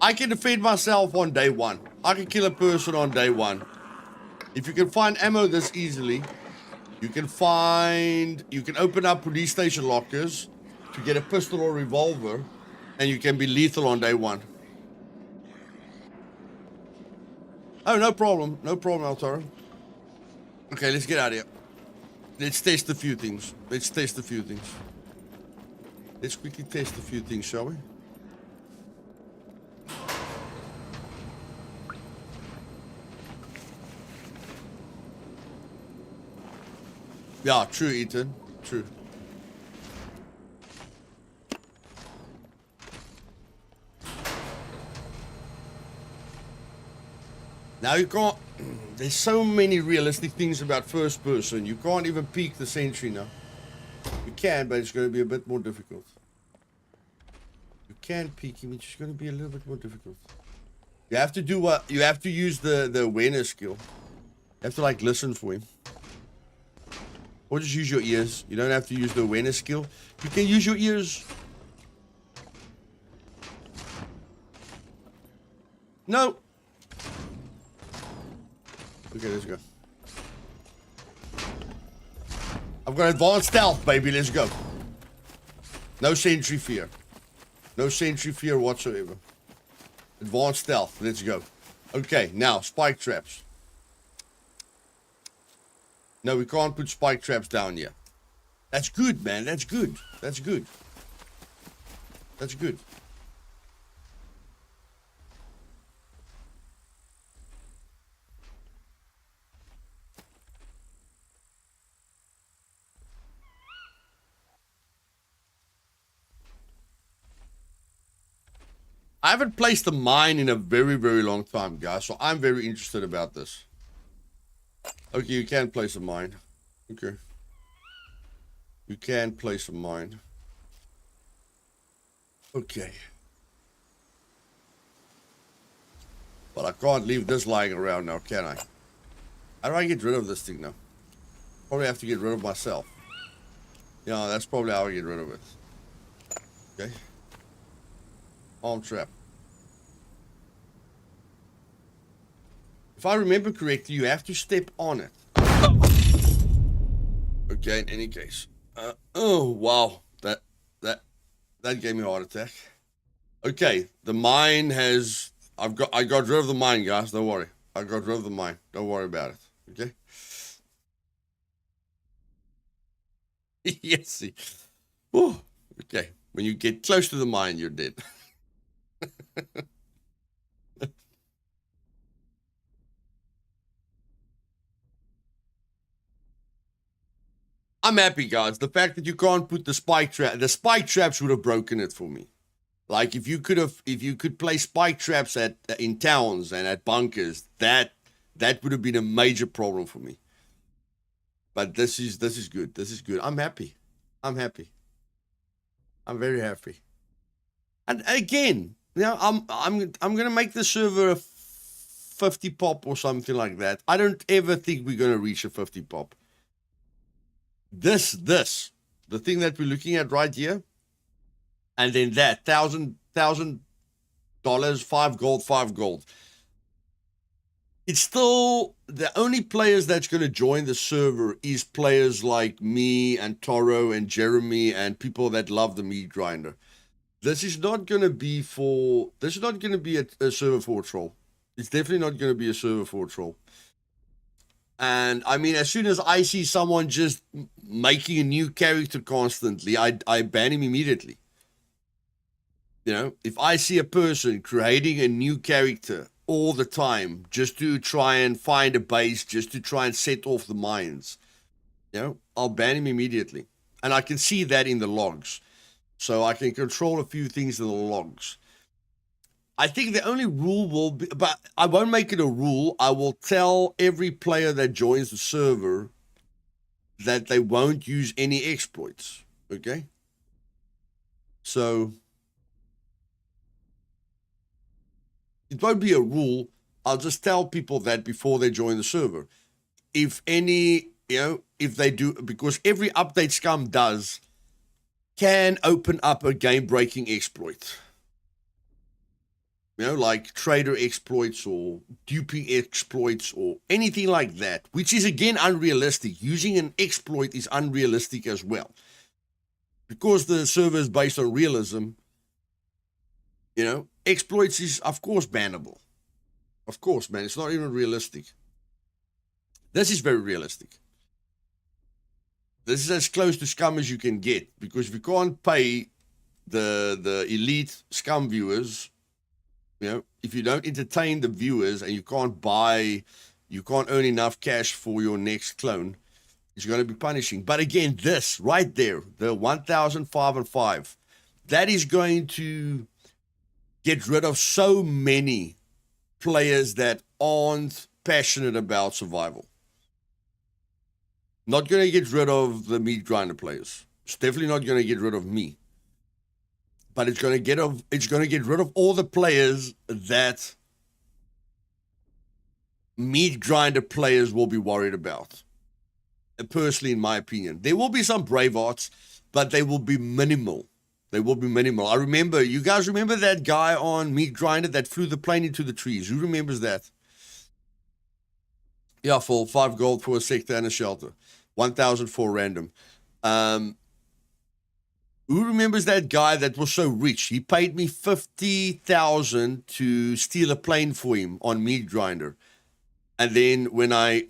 I can defend myself on day one. I can kill a person on day one. If you can find ammo this easily, you can open up police station lockers to get a pistol or revolver, and you can be lethal on day one. Oh, no problem. No problem, Altaro. Okay, let's get out of here. Let's test a few things. Let's quickly test a few things, shall we? Yeah, true, Ethan. True. Now you can't... There's so many realistic things about first person. You can't even peek the sentry now. You can, but it's going to be a bit more difficult. You can peek him, it's just going to be a little bit more difficult. You have to do what... You have to use the awareness skill. You have to, like, listen for him. Or just use your ears. You don't have to use the awareness skill. You can use your ears. No. Okay, let's go. I've got advanced stealth, baby. Let's go. No sentry fear. No sentry fear whatsoever. Advanced stealth. Let's go. Okay, now, spike traps. No, we can't put spike traps down here. That's good, man. That's good. That's good. That's good. I haven't placed a mine in a very, very long time, guys, so I'm very interested about this. Okay, you can place a mine. Okay. You can place a mine. Okay. But I can't leave this lying around now, can I? How do I get rid of this thing now? Probably have to get rid of myself. Yeah, that's probably how I get rid of it. Okay. Arm trap. If I remember correctly, you have to step on it. Okay, in any case. Oh, wow. That gave me a heart attack. Okay, the mine has... I got rid of the mine, guys. Don't worry. I got rid of the mine. Don't worry about it. Okay? Yes. Oh, okay. When you get close to the mine, you're dead. I'm happy, guys. The fact that you can't put the spike traps would have broken it for me. Like if you could place spike traps in towns and at bunkers, that would have been a major problem for me. But this is good. This is good. I'm happy. I'm happy. I'm very happy. And again, you know, I'm gonna make the server a 50 pop or something like that. I don't ever think we're gonna reach a 50 pop. This, the thing that we're looking at right here, and then that $1,000, 5 gold. It's still the only players that's going to join the server is players like me and Toro and Jeremy and people that love the meat grinder. This is not going to be a server for a troll. It's definitely not going to be a server for a troll. And I mean, as soon as I see someone just making a new character constantly, I ban him immediately. You know, if I see a person creating a new character all the time just to try and find a base, just to try and set off the mines, you know, I'll ban him immediately. And I can see that in the logs. So I can control a few things in the logs. I think the only rule will be, but I won't make it a rule. I will tell every player that joins the server that they won't use any exploits. Okay? So it won't be a rule. I'll just tell people that before they join the server. If any, you know, if they do, because every update Scum does can open up a game-breaking exploit. You know, like trader exploits or duping exploits or anything like that, which is, again, unrealistic. Using an exploit is unrealistic as well. Because the server is based on realism, you know, exploits is, of course, bannable. Of course, man. It's not even realistic. This is very realistic. This is as close to Scum as you can get. Because if you can't pay the elite Scum viewers... You know, if you don't entertain the viewers and you can't earn enough cash for your next clone, it's going to be punishing. But again, this right there, the 1,005, that is going to get rid of so many players that aren't passionate about survival. Not going to get rid of the meat grinder players. It's definitely not going to get rid of me. But it's going to get rid of all the players that meat grinder players will be worried about. Personally, in my opinion, there will be some bravehearts, but they will be minimal. They will be minimal. I remember, you guys remember that guy on meat grinder that flew the plane into the trees? Who remembers that? Yeah, full 5 gold for a sector and a shelter, 1,000 for random. Who remembers that guy that was so rich? He paid me 50,000 to steal a plane for him on meat grinder. And then when I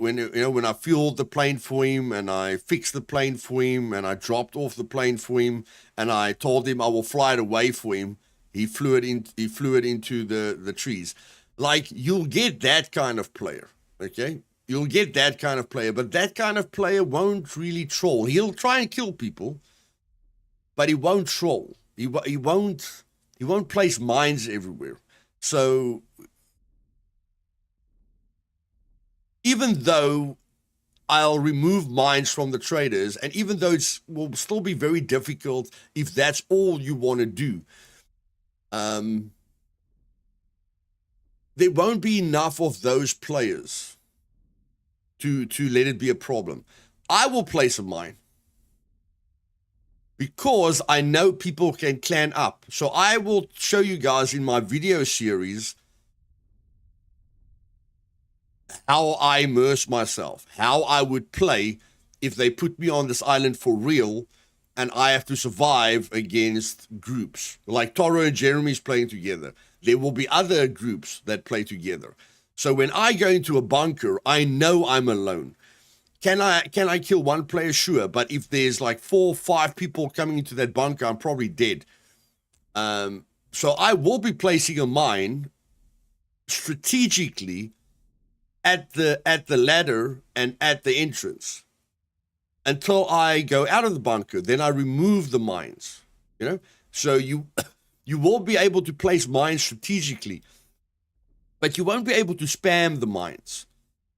fueled the plane for him and I fixed the plane for him and I dropped off the plane for him and I told him I will fly it away for him, he flew it into the trees. Like, you'll get that kind of player, okay? You'll get that kind of player, but that kind of player won't really troll. He'll try and kill people, but he won't troll. He won't place mines everywhere. So even though I'll remove mines from the traders, and even though it will still be very difficult if that's all you want to do, there won't be enough of those players to let it be a problem. I will place a mine because I know people can clan up. So I will show you guys in my video series how I immerse myself, how I would play if they put me on this island for real and I have to survive against groups. Like Toro and Jeremy's playing together. There will be other groups that play together. So when I go into a bunker, I know I'm alone. Can I kill one player? Sure. But if there's like 4 or 5 people coming into that bunker, I'm probably dead. So I will be placing a mine strategically at the ladder and at the entrance until I go out of the bunker. Then I remove the mines, you know. So you will be able to place mines strategically, but you won't be able to spam the mines.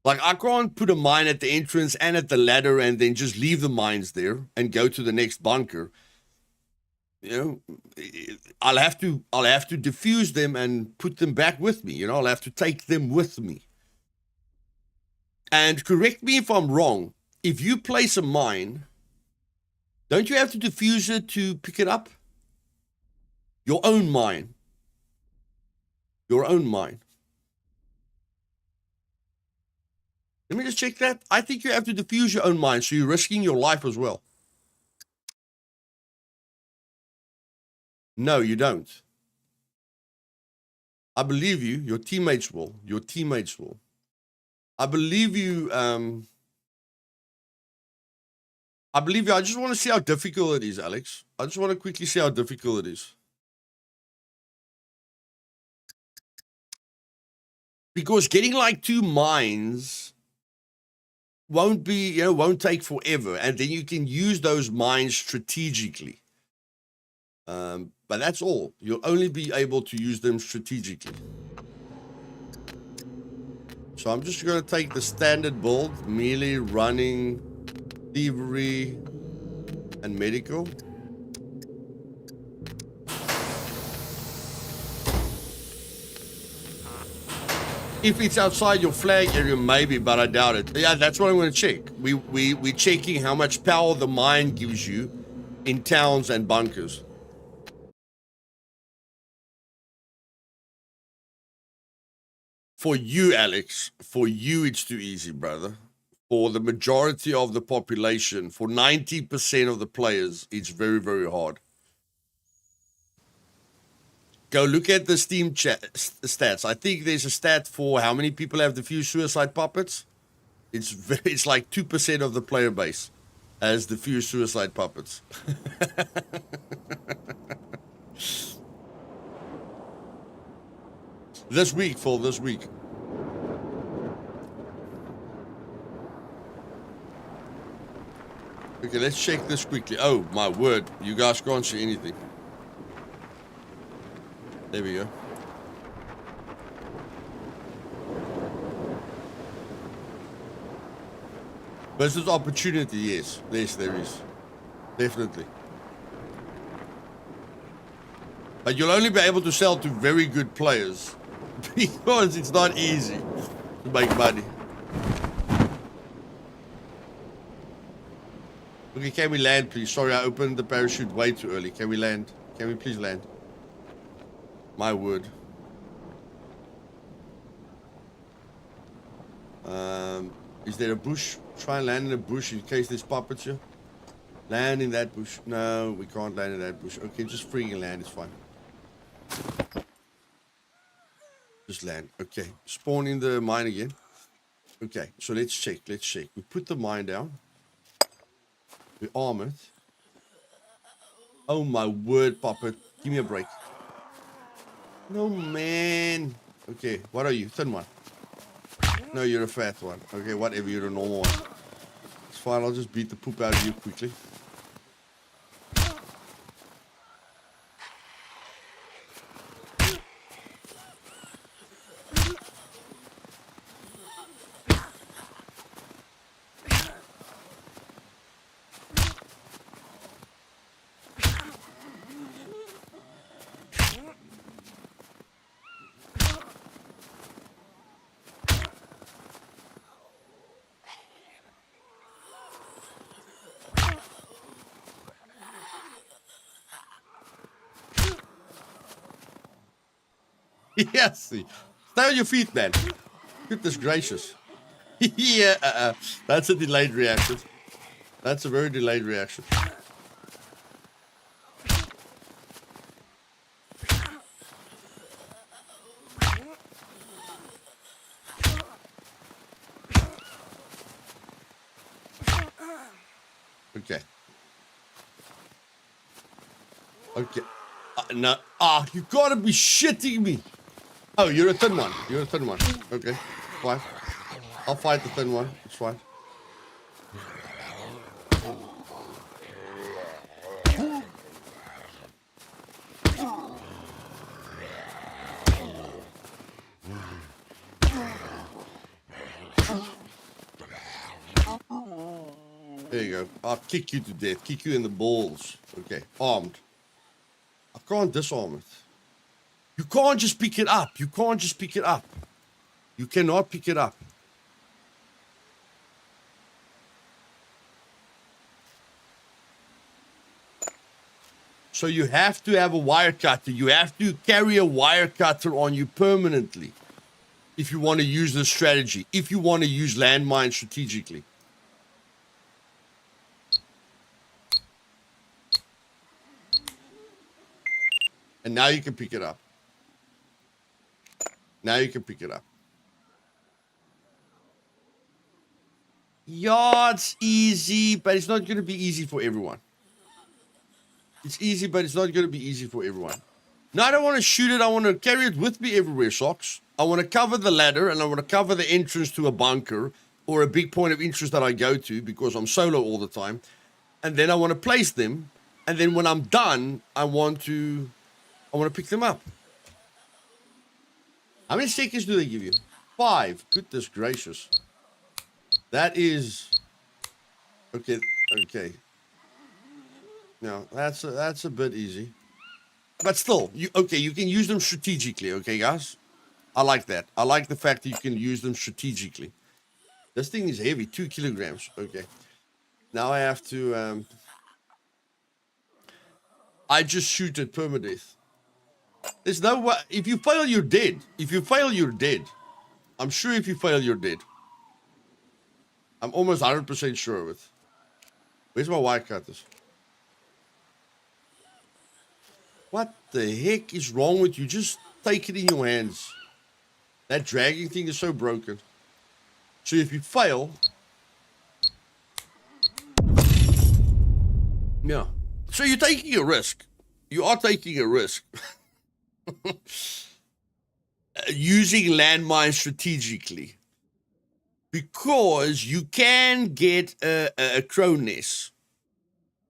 Like, I can't put a mine at the entrance and at the ladder and then just leave the mines there and go to the next bunker. You know, I'll have to defuse them and put them back with me. You know, I'll have to take them with me. And correct me if I'm wrong, if you place a mine, don't you have to defuse it to pick it up? Your own mine. Your own mine. Let me just check that. I think you have to defuse your own mine, so you're risking your life as well. No, you don't. I believe you. Your teammates will. Your teammates will. I believe you. I believe you. I just want to see how difficult it is, Alex. I just want to quickly see how difficult it is. Because getting like 2 mines won't be, you know, won't take forever. And then you can use those mines strategically. But that's all. You'll only be able to use them strategically. So I'm just going to take the standard build, melee, running, thievery, and medical. If it's outside your flag area, maybe, but I doubt it. Yeah, that's what I'm going to check. We're checking how much power the mine gives you in towns and bunkers. For you, Alex, for you, it's too easy, brother. For the majority of the population, for 90% of the players, it's very, very hard. Go look at the Steam stats. I think there's a stat for how many people have diffused suicide puppets. It's like 2% of the player base has diffused suicide puppets. This week, Phil, this week. Okay, let's check this quickly. Oh, my word. You guys can't see anything. There we go. Business opportunity, yes. Yes, there is. Definitely. But you'll only be able to sell to very good players because it's not easy to make money. Okay, can we land, please? Sorry, I opened the parachute way too early. Can we land? Can we please land? My word. Is there a bush? Try and land in a bush in case there's puppets here. Land in that bush. No, we can't land in that bush. Okay, just freaking land. It's fine. Just land. Okay. Spawn in the mine again. Okay, so let's check. Let's check. We put the mine down. We arm it. Oh my word, puppet. Give me a break. No, man. Okay, what are you? Thin one. No, you're a fat one. Okay, whatever. You're a normal one. It's fine. I'll just beat the poop out of you quickly. Yes. Stay on your feet, man. Goodness gracious. Yeah, that's a delayed reaction. That's a very delayed reaction. Okay. Okay. No. You gotta be shitting me. Oh, you're a thin one. You're a thin one. Okay. Fine. I'll fight the thin one. It's fine. There you go. I'll kick you to death. Kick you in the balls. Okay. Armed. I can't disarm it. You can't just pick it up. You can't just pick it up. You cannot pick it up. So you have to have a wire cutter. You have to carry a wire cutter on you permanently if you want to use this strategy, if you want to use landmines strategically. And now you can pick it up. Now you can pick it up. Yeah, it's easy, but it's not going to be easy for everyone. It's easy, but it's not going to be easy for everyone. No, I don't want to shoot it. I want to carry it with me everywhere, Socks. I want to cover the ladder, and I want to cover the entrance to a bunker or a big point of interest that I go to because I'm solo all the time. And then I want to place them. And then when I'm done, I want to pick them up. How many seconds do they give you? 5. Goodness gracious. That is... Okay, okay. No, that's a bit easy. But still, you can use them strategically, okay, guys? I like that. I like the fact that you can use them strategically. This thing is heavy, 2 kilograms. Okay. Now I have to... I just shoot at permadeath. There's no way. If you fail, you're dead. If you fail, you're dead. I'm sure if you fail, you're dead. I'm almost 100% sure of it. Where's my wire cutters? What the heck is wrong with you? Just take it in your hands. That dragging thing is so broken. So if you fail... Yeah. So you're taking a risk. You are taking a risk. Using landmines strategically. Because you can get a crow nest.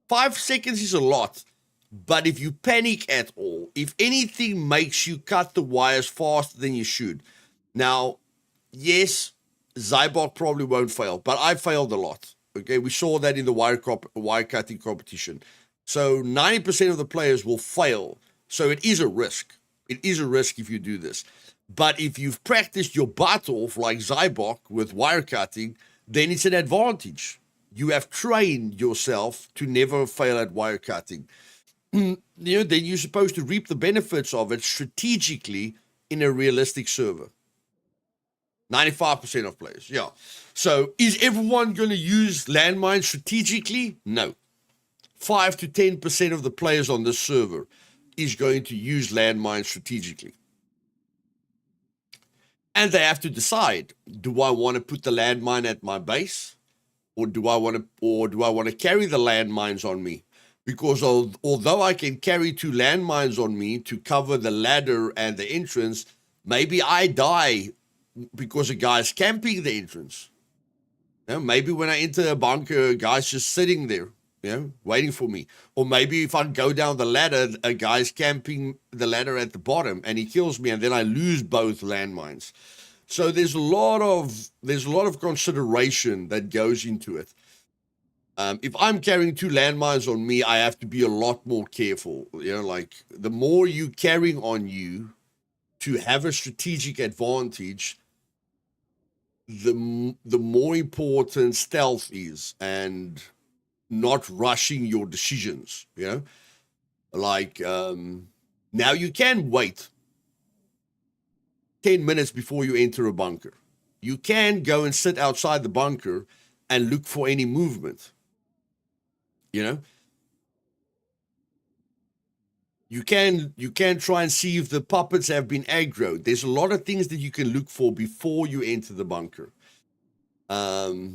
5 seconds is a lot. But if you panic at all, if anything makes you cut the wires faster than you should. Now, yes, Zybok probably won't fail, but I failed a lot. Okay, we saw that in the wire cutting competition. So 90% of the players will fail. So it is a risk. It is a risk if you do this. But if you've practiced your butt off like Zybok with wire cutting, then it's an advantage. You have trained yourself to never fail at wire cutting. Then you're supposed to reap the benefits of it strategically in a realistic server. 95% of players, yeah. So is everyone going to use landmines strategically? No. 5 to 10% of the players on this server is going to use landmines strategically. And they have to decide, do I want to put the landmine at my base? Or do I want to carry the landmines on me? Because although I can carry 2 landmines on me to cover the ladder and the entrance, maybe I die because a guy's camping the entrance. Maybe when I enter a bunker, a guy's just sitting there, waiting for me. Or maybe if I go down the ladder, a guy's camping the ladder at the bottom and he kills me and then I lose both landmines. So there's a lot of consideration that goes into it. If I'm carrying 2 landmines on me, I have to be a lot more careful. Like the more you carrying on you to have a strategic advantage, the more important stealth is and not rushing your decisions. Like now you can wait. 10 minutes before you enter a bunker. You can go and sit outside the bunker and look for any movement. You know? You can try and see if the puppets have been aggroed. There's a lot of things that you can look for before you enter the bunker. No,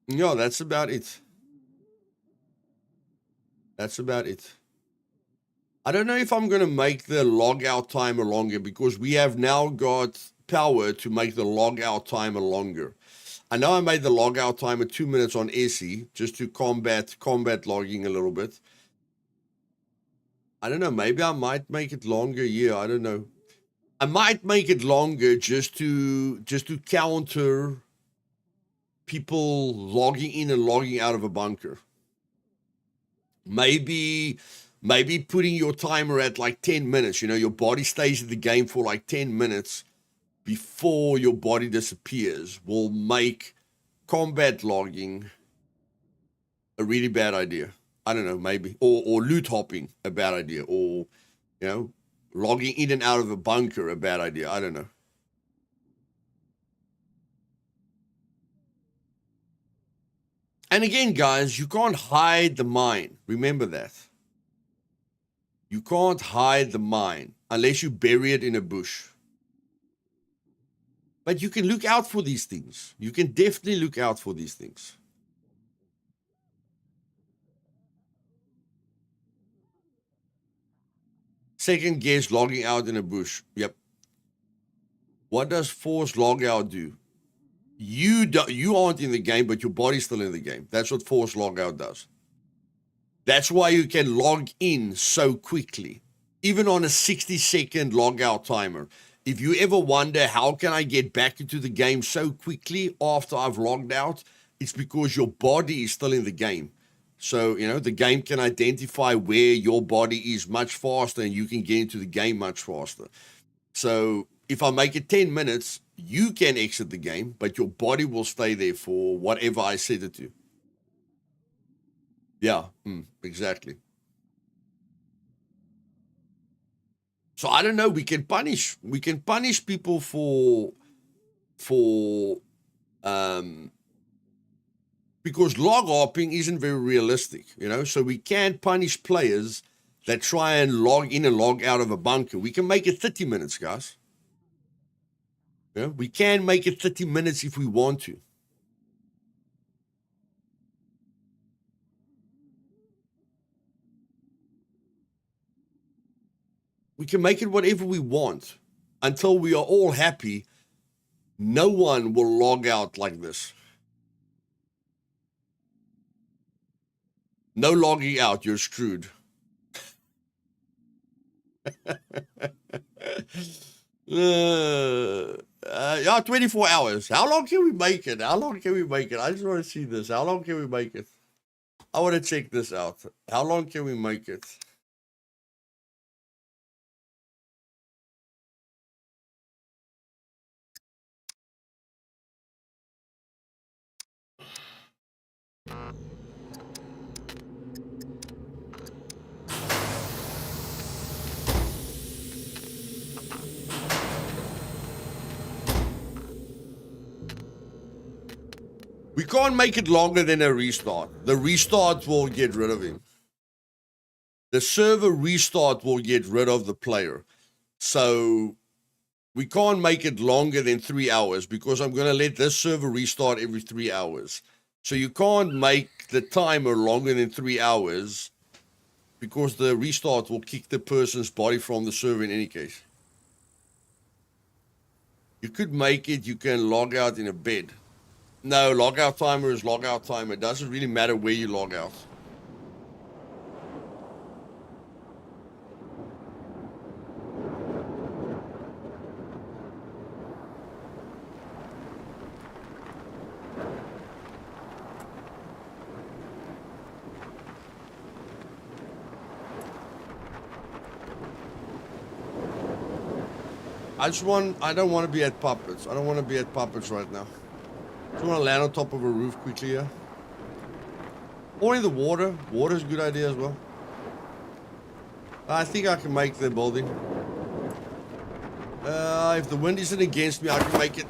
that's about it. That's about it. I don't know if I'm going to make the logout timer longer because we have now got power to make the logout timer longer. I know I made the logout timer 2 minutes on SE just to combat logging a little bit. I don't know, maybe I might make it longer. Yeah, I don't know. I might make it longer just to counter people logging in and logging out of a bunker. Maybe putting your timer at like 10 minutes, you know, your body stays in the game for like 10 minutes before your body disappears will make combat logging a really bad idea. I don't know, maybe. Or loot hopping, a bad idea. Or, you know, logging in and out of a bunker, a bad idea. I don't know. And again, guys, you can't hide the mine. Remember that. You can't hide the mine unless you bury it in a bush. But you can look out for these things. You can definitely look out for these things. Second guess, logging out in a bush. Yep. What does force logout do? You aren't in the game, but your body's still in the game. That's what force logout does. That's why you can log in so quickly, even on a 60-second logout timer. If you ever wonder, how can I get back into the game so quickly after I've logged out? It's because your body is still in the game. So, you know, the game can identify where your body is much faster and you can get into the game much faster. So if I make it 10 minutes, you can exit the game, but your body will stay there for whatever I set it to. Yeah, exactly. So I don't know, we can punish people for because log hopping isn't very realistic, you know, so we can't punish players that try and log in and log out of a bunker. We can make it 30 minutes, guys. Yeah, we can make it 30 minutes if we want to. We can make it whatever we want until we are all happy. No one will log out like this. No logging out, you're screwed. Yeah, 24 hours. How long can we make it? How long can we make it? I just want to see this. How long can we make it? I want to check this out. How long can we make it? We can't make it longer than a restart. The restart will get rid of him. The server restart will get rid of the player. So we can't make it longer than 3 hours because I'm going to let this server restart every 3 hours. So you can't make the timer longer than 3 hours because the restart will kick the person's body from the server in any case. You could make it, you can log out in a bed. No, logout timer is logout timer. It doesn't really matter where you log out. I don't want to be at puppets. I don't want to be at puppets right now. I just want to land on top of a roof quickly here. Or in the water. Water's a good idea as well. I think I can make the building. If the wind isn't against me, I can make it.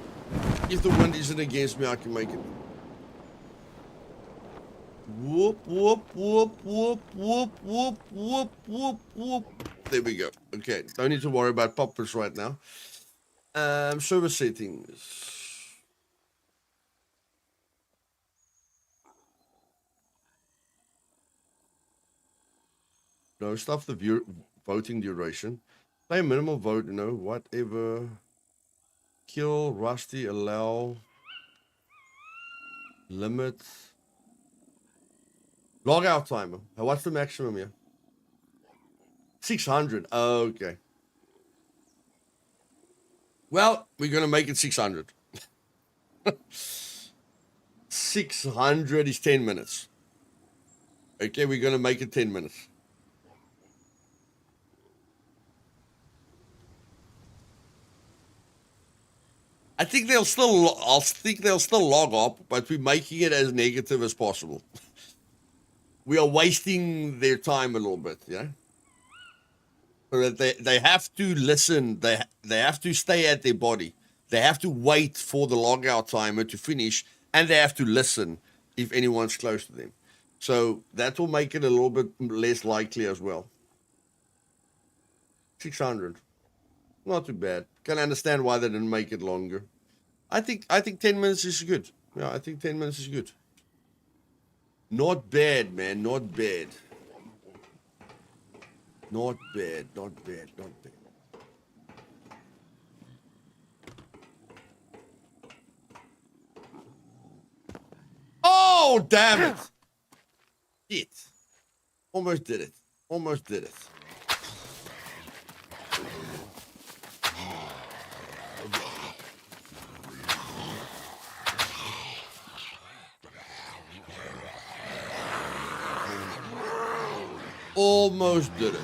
If the wind isn't against me, I can make it. Whoop, whoop, whoop, whoop, whoop, whoop, whoop, whoop, whoop. There we go. Okay, don't need to worry about poppers right now. Server settings. No, stuff the voting duration. Play minimal vote, you know, whatever. Kill, rusty, allow. Limit. Log out timer. What's the maximum here? 600. Okay. Well, we're going to make it 600. 600 is 10 minutes. Okay, we're going to make it 10 minutes. I think they'll still log up, but we're making it as negative as possible. We are wasting their time a little bit, yeah? So that they have to listen, they have to stay at their body. They have to wait for the logout timer to finish, and they have to listen if anyone's close to them. So that will make it a little bit less likely as well. 600. Not too bad. Can understand why they didn't make it longer. I think 10 minutes is good. Yeah, I think 10 minutes is good. Not bad, man. Not bad. Not bad. Not bad. Not bad. Oh, damn it. Shit. Almost did it. Almost did it. Almost did it.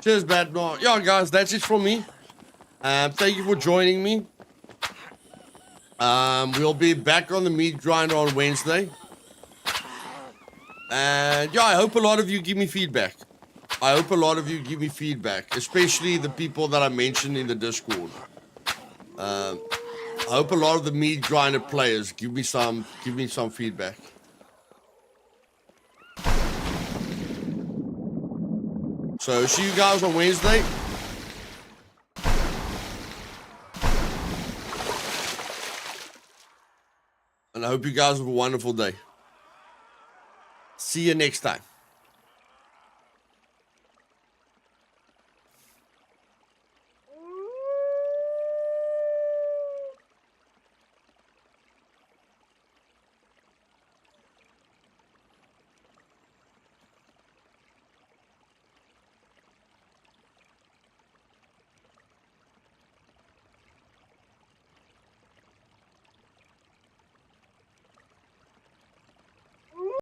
Cheers, bad. No, yeah, guys, that's it from me. Thank you for joining me. We'll be back on the meat grinder on Wednesday. And yeah, I hope a lot of you give me feedback. I hope a lot of you give me feedback, especially the people that I mentioned in the Discord. I hope a lot of the meat grinder players give me some feedback. So see you guys on Wednesday. And I hope you guys have a wonderful day. See you next time.